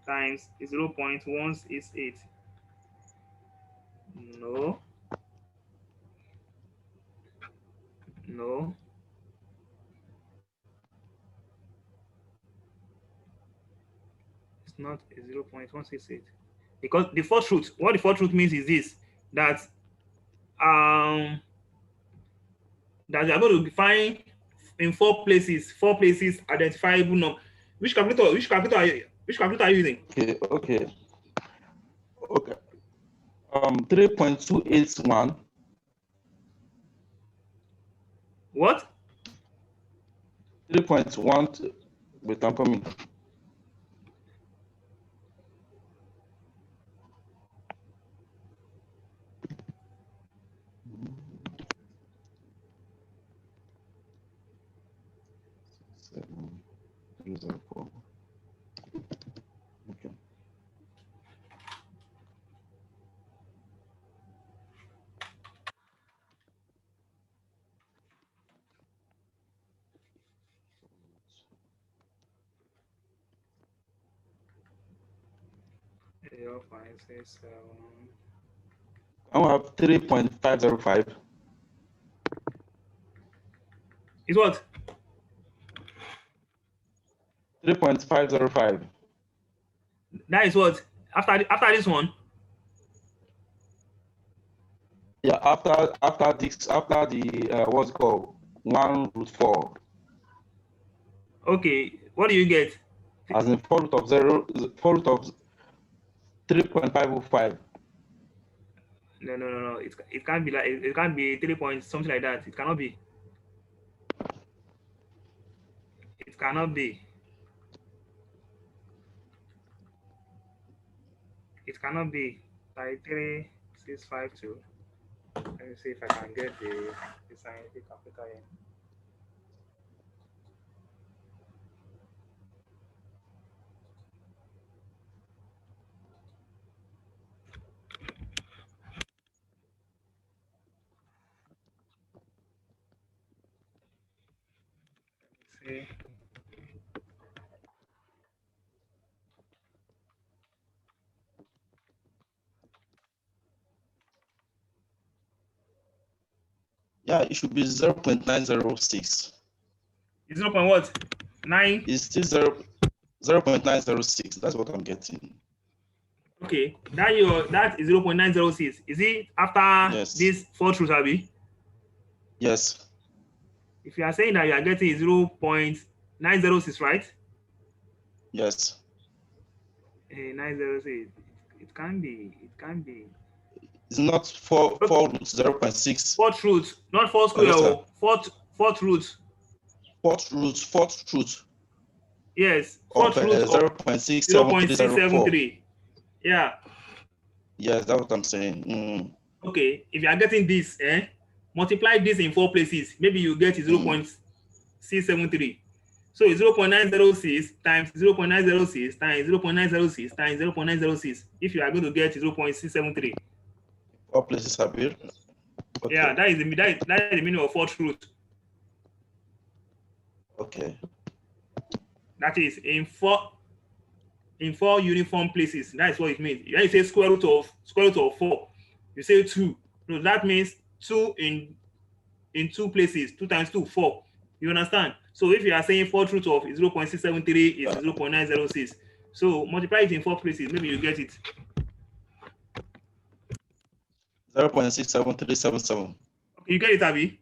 times 0.168. No, no. It's not a 0.168. Because the first truth, what the first truth means is this, that um that you are going to find in 4 places identifiable number. Which calculator are you using? Okay. 3.281. What? 3.1. Wait, I'm coming. Okay. I have 3.505. Is what? 3.505. That is what? After this one? Yeah, after the what's it called, 1 root 4. Okay, what do you get? As in 4 root of 3.505. No. It can't be like it can't be 3 points, something like that. It cannot be. It cannot be. It cannot be. Like 3652. Let me see if I can get the scientific calculator here. See. Yeah, it should be 0.906. It's 0. What? 9. It's still 0.906. That's what I'm getting. Okay, that is 0.906. Is it after Yes. this 4 truths, Abi? Yes. If you are saying that you are getting 0.906, right? Yes. 906. It can be. It can be. It's not 4 root 0.6. 4th root, not 4 square. Hello, Fourth root. Fourth root. Yes, Of 4th root of 0.67304. Yeah. Yes, that's what I'm saying. Okay, if you are getting this, multiply this in 4 places. Maybe you get 0.673. So it's 0.906 times 0.906 times 0.906 times 0.906. If you are going to get 0.673. 4 places have been. Okay. Yeah, that is the meaning of 4th root. Okay. That is in 4 uniform places. That is what it means. When you say square root of 4, you say 2. No, that means 2 in 2 places. 2 times 2, 4. You understand? So if you are saying 4th root of 0.673 is 0.906. So multiply it in 4 places. Maybe you get it. 0.67377. Okay, you get it, Abi?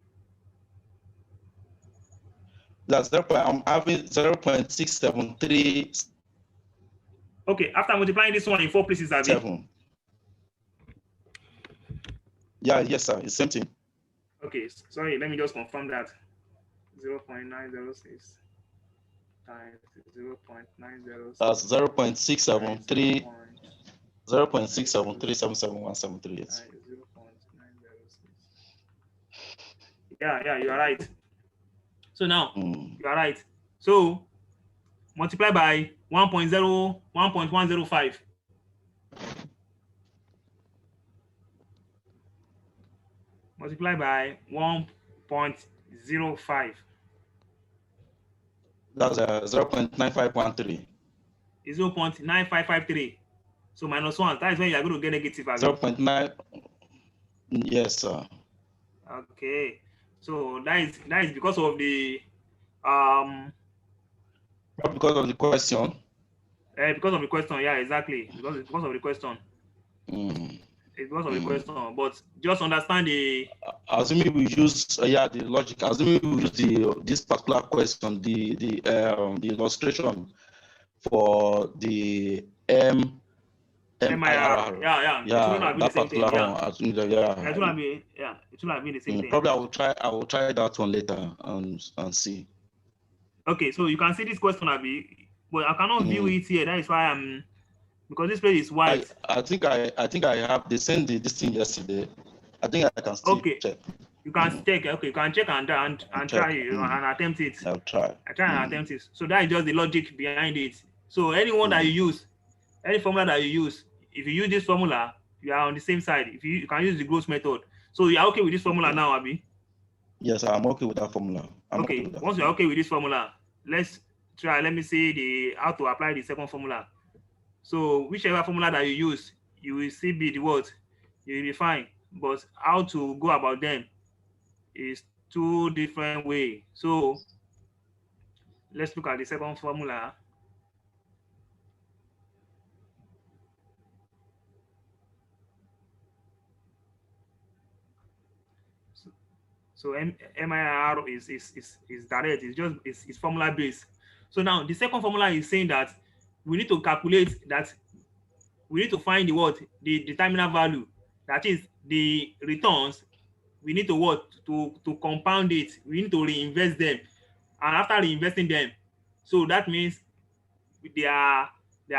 That's I'm having 0.673. Okay, after multiplying this one in 4 places, Abi? 7. Yeah, yes, sir. It's same thing. Okay, sorry, let me just confirm that. 0.906 times 0.906. That's 0.673. 0.673771738. Yeah, you are right. So now you are right. So multiply by 1.105. Multiply by 1.05. That's 0.9513. Is 0.9553. So minus 1. That is when you are going to get negative. 0.9. Yes, sir. Okay. So that is because of the Not because of the question. Because of the question, yeah, exactly. Because of the question. It's because of the question. But just understand the. Assuming we use the logic. Assuming we use this particular question, the illustration for the MIRR. Yeah. It will not be the same thing. It will not be the same thing. Probably I will try that one later and see. Okay, so you can see this question, Abi, but I cannot view it here. That is why I'm, because this page is white. I think I have. They sent this thing yesterday. I think I can still check. You can check. Okay, you can check and try and attempt it. I'll try. I try and attempt it. So that is just the logic behind it. So anyone that you use, any formula that you use, if you use this formula, you are on the same side. If you can use the growth method. So you are okay with this formula now, Abi? Yes, I'm okay with that formula. Once you are okay with this formula, let's try. Let me see how to apply the second formula. So whichever formula that you use, you will still be the what? You will be fine. But how to go about them is 2 different ways. So let's look at the second formula. So MIRR is direct. It's formula based. So now the second formula is saying that we need to calculate that we need to find the terminal value. That is the returns. We need to to compound it. We need to reinvest them, and after reinvesting them, so that means they are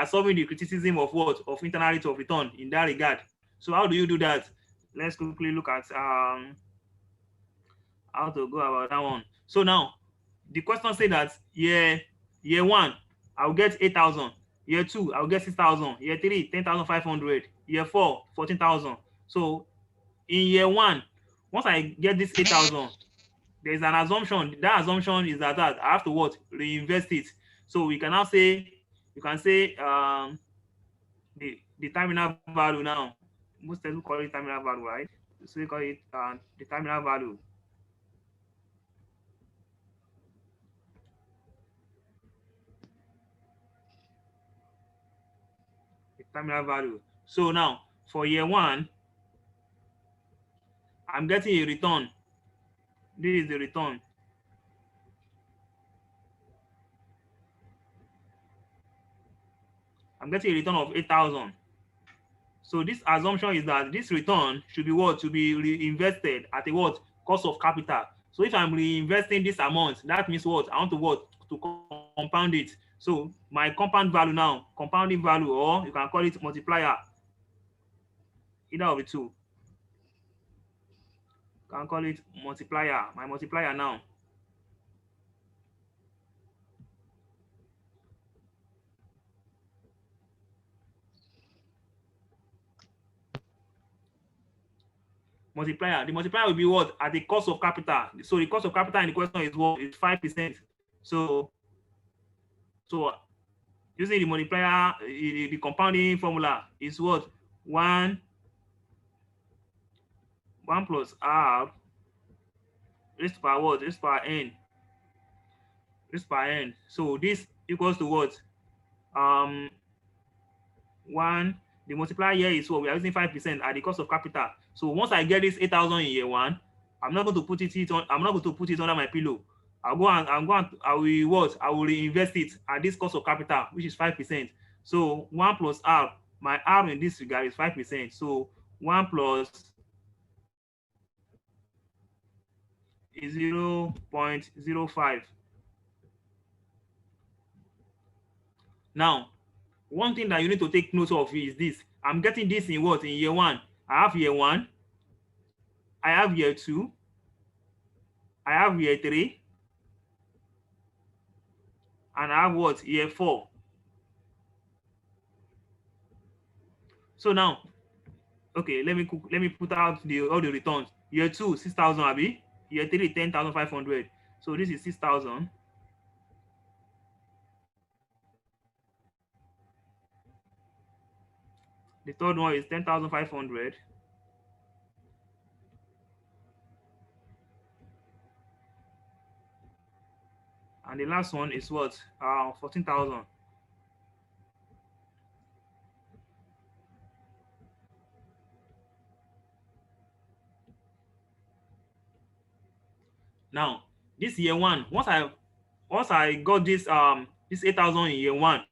solving the criticism of of internal rate of return in that regard. So how do you do that? Let's quickly look at how to go about that one. So now the question say that year 1 I'll get 8,000. Year 2 I'll get 6,000. Year 3 10,500. Year 4 14,000. So in year 1, once I get this 8,000, there's an assumption. That assumption is that I have to reinvest it. So we can now say, you can say the terminal value now. Most people call it terminal value, right? So we call it the terminal value. The terminal value. So now for year 1, I'm getting a return. This is the return. I'm getting a return of 8,000. So this assumption is that this return should be to be reinvested at a cost of capital. So if I'm reinvesting this amount, that means I want to compound it. So my compound value now, compounding value, or you can call it multiplier, either of the two. You can call it multiplier, my multiplier now. Multiplier. The multiplier will be at the cost of capital. So the cost of capital in the question is is 5%. So using the multiplier, the compounding formula is 1 plus r raised to power raised to power n. Raised to power n. So this equals to 1. The multiplier here is we are using 5% at the cost of capital. So once I get this 8,000 in year 1, I'm not going to put it on. I'm not going to put it under my pillow. I will what? I will reinvest it at this cost of capital, which is 5%. So 1 plus R, my R in this regard is 5%. So 1 plus is 0.05. Now, one thing that you need to take note of is this. I'm getting this in what? In year one. I have year one, I have year two, I have year three, and I have what? Year four. So now, okay, let me put out all the returns. Year two, 6,000, abi. Year three, 10,500. So this is 6,000. The third one is 10,500. And the last one is what? 14,000. Now, this year one, once I got this 8,000 in year one,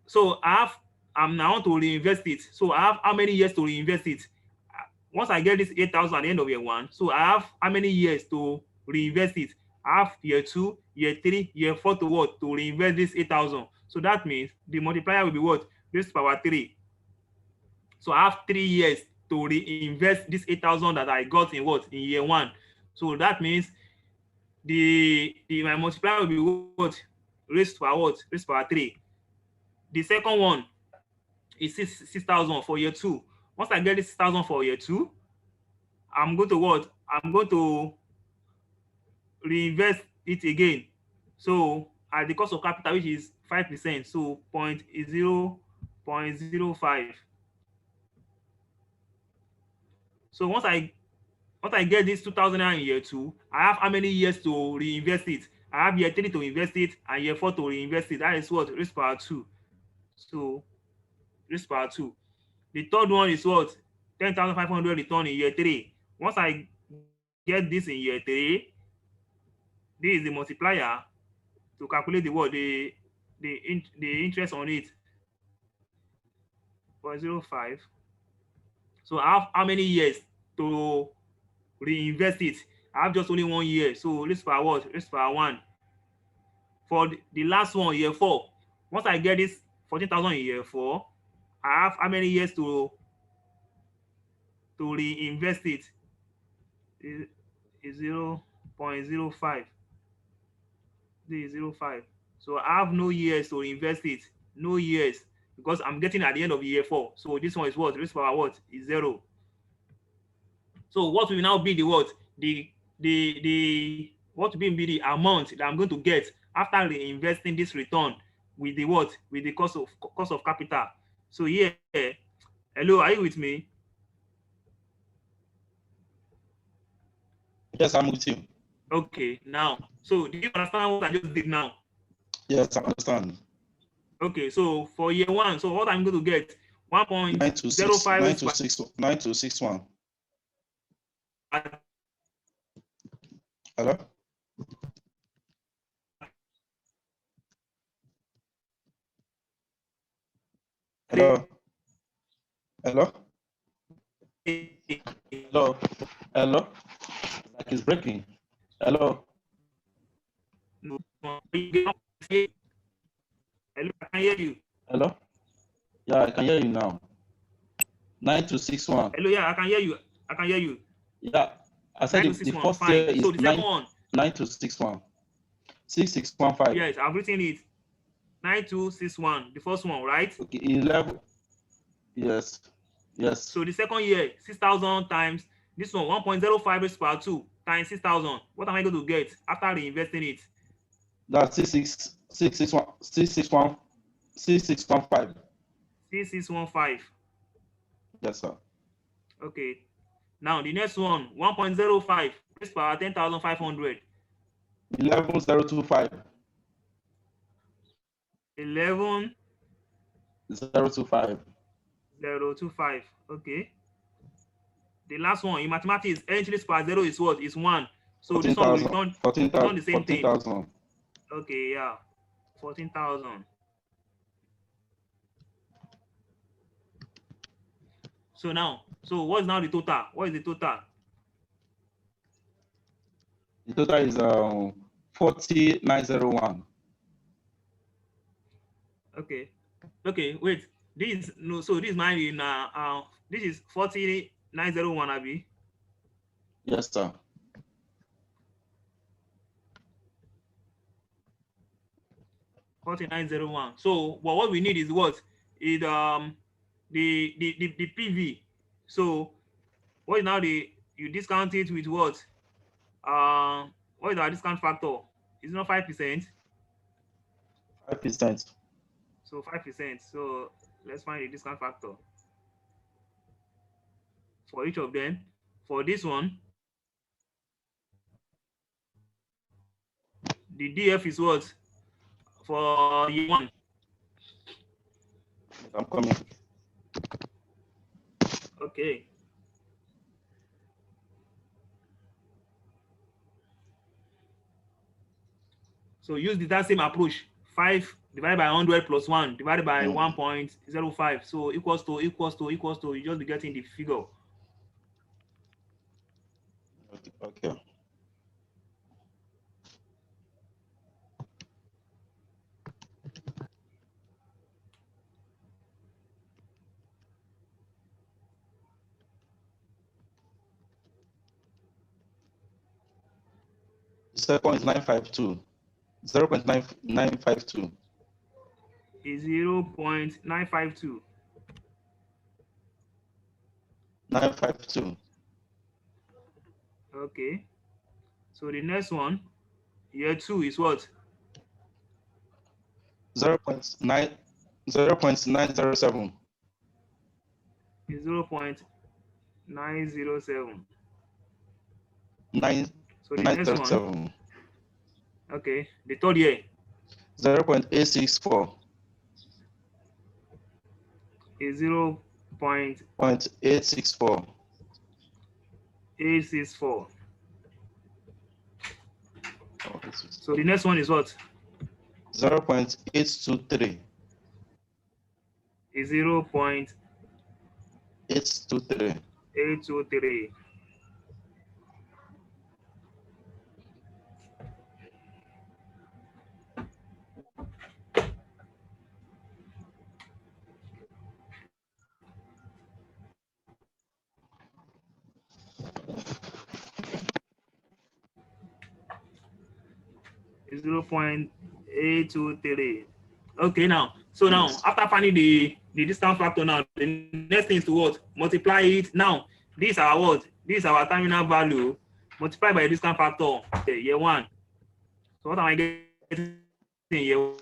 so I'm now to reinvest it. So I have how many years to reinvest it? Once I get this 8,000 at the end of year one, so I have how many years to reinvest it? I have year two, year three, year four to what? To reinvest this 8,000. So that means the multiplier will be what? Raised to power 3. So I have 3 years to reinvest this 8,000 that I got in what? In year one. So that means my multiplier will be what? Raised to power what? Raised to power 3. The second one is 6,000 for year two. Once I get this 6,000 for year two, I'm going to what? I'm going to reinvest it again. So at the cost of capital, which is 5%, so 0.05. So once I get this 2,000 in year two, I have how many years to reinvest it? I have year three to invest it and year four to reinvest it. That is what? Risk power 2. So risk power 2. The third one is what? 10,500 return in year three. Once I get this in year three, this is the multiplier to calculate the what? The interest on it. 0.05. So I have how many years to reinvest it? I have just only 1 year. So risk per what? Risk per 1. For the last one, year 4. Once I get this 14,000 in year 4, I have how many years to reinvest it? Is 0.05. This is 0.5. So I have no years to reinvest it. No years. Because I'm getting at the end of year 4. So this one is what? Risk power what? Is 0. So what will now be the what? What will be the amount that I'm going to get after reinvesting this return with the what? With the cost of capital. So here, hello, are you with me? Yes, I'm with you. Okay, now, so do you understand what I just did now? Yes, I understand. Okay, so for year one, so what I'm going to get 1.05 9261. Hello? Hello? Hello? Hello? Hello? Like it's breaking. Hello? Hello, I can hear you. Hello? Yeah, I can hear you now. 9261. Hello, yeah, I can hear you. I can hear you. Yeah, I said the first fine. year is so the second one 9261. 6615. Yes, I've written it. 9261, the first one, right? Okay, 11. Yes. Yes. So the second year, 6,000 times this one, 1.05 raised per 2 times 6,000. What am I going to get after reinvesting it? That's 6615. 6615. Yes, sir. Okay. Now the next one, 1.05 raised per 10,500. 11025. 11025. Okay. The last one in mathematics, entries per 0 is what? Is 1. So this one will 14,000. return the same thing. 14,000. Okay, yeah, 14,000. So now, so what's now the total? What is the total? The total is 40,901. Okay, okay, wait. This no, so this mine in this is 40,901, Abi. Yes, sir. $49.01. So, well, what we need is what? Is the PV. So, what is now you discount it with what? What is our discount factor? Is it not 5%? 5%. So 5%. So let's find the discount factor for each of them. For this one, the DF is what? For year one. I'm coming. Okay. So use that same approach. 5 divided by 100 plus 1 divided by 1.05. So equals to, you just be getting the figure. Okay. The second is 952. 0.952. Is 0.952. 952. Okay. So the next one, year 2 is what? 0.907. Is 0.907. 9. So the next one. Okay. The third year. 0.864. Is 0.864. 864. So the next one is what? 0.823. Is 0.823. 823. Is 0.823. Okay, now. So now, after finding the discount factor now, the next thing is to what? Multiply it. Now, this is our what? This is our terminal value multiplied by the discount factor. Okay, year 1. So what am I getting in year 1?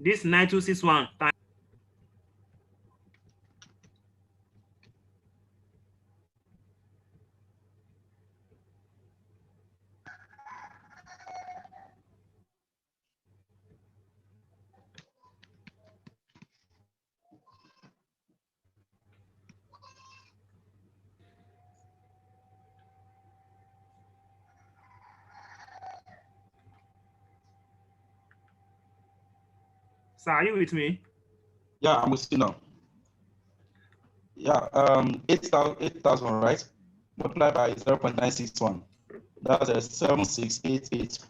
This 9261 times. So are you with me? Yeah, I'm with you now. Yeah, 8,000, right? Multiplied by 0.961. That's a 7688.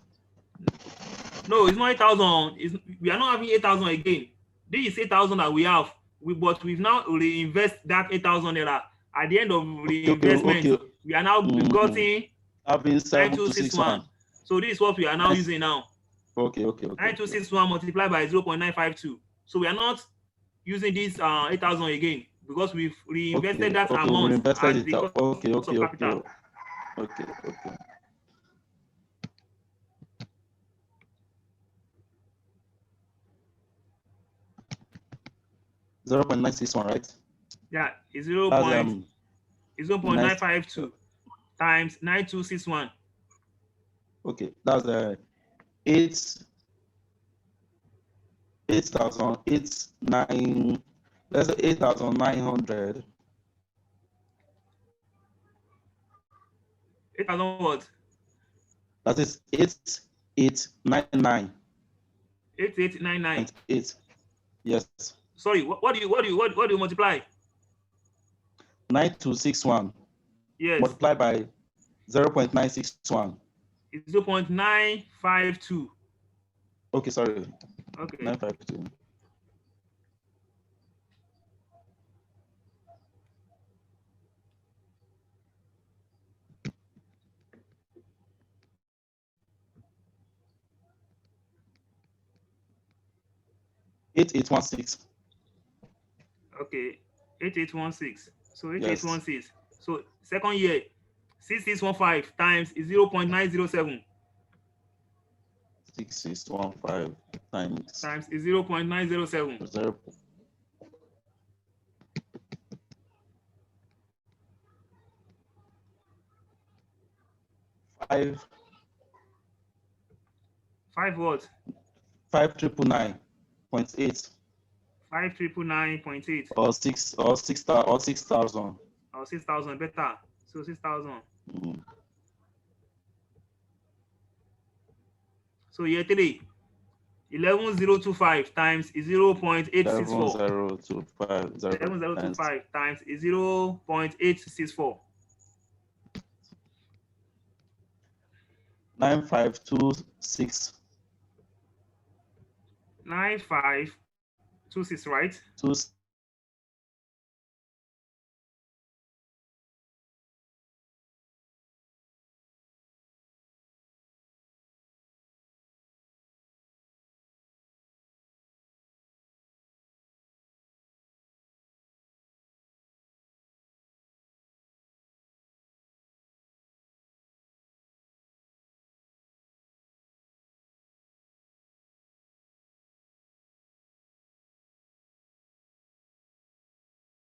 No, it's not 8,000. We are not having 8,000 again. This is 8,000 that we have. But we've now reinvest that 8,000 naira. At the end of reinvestment, we are now gotten 9261. So this is what we are now using now. Okay. 9261 multiplied by 0.952. So we are not using this 8,000 again because we've reinvested that amount as the cost of capital. Okay. 0.961, right? Yeah, it's 0.952 times 9261. Okay, that's 8,900 8,000 what? That is 8899. 8899. 8. Yes. Sorry, what do you multiply? 9261. Yes. Multiply by 0.961. It's 0.952. Okay, sorry. Okay. 952. $8816. Okay, 8816. So Yes. 8816. So second year, 6615 times is 0.907. 6615 times is 0.907. 0. 5 what? 5999.8. 5999.8. Or 6,000. Or 6,000 better. So 6,000. So year 3, 11025 times is 0.864. 11025 times is 0.864. 9526. 9526, right? 26.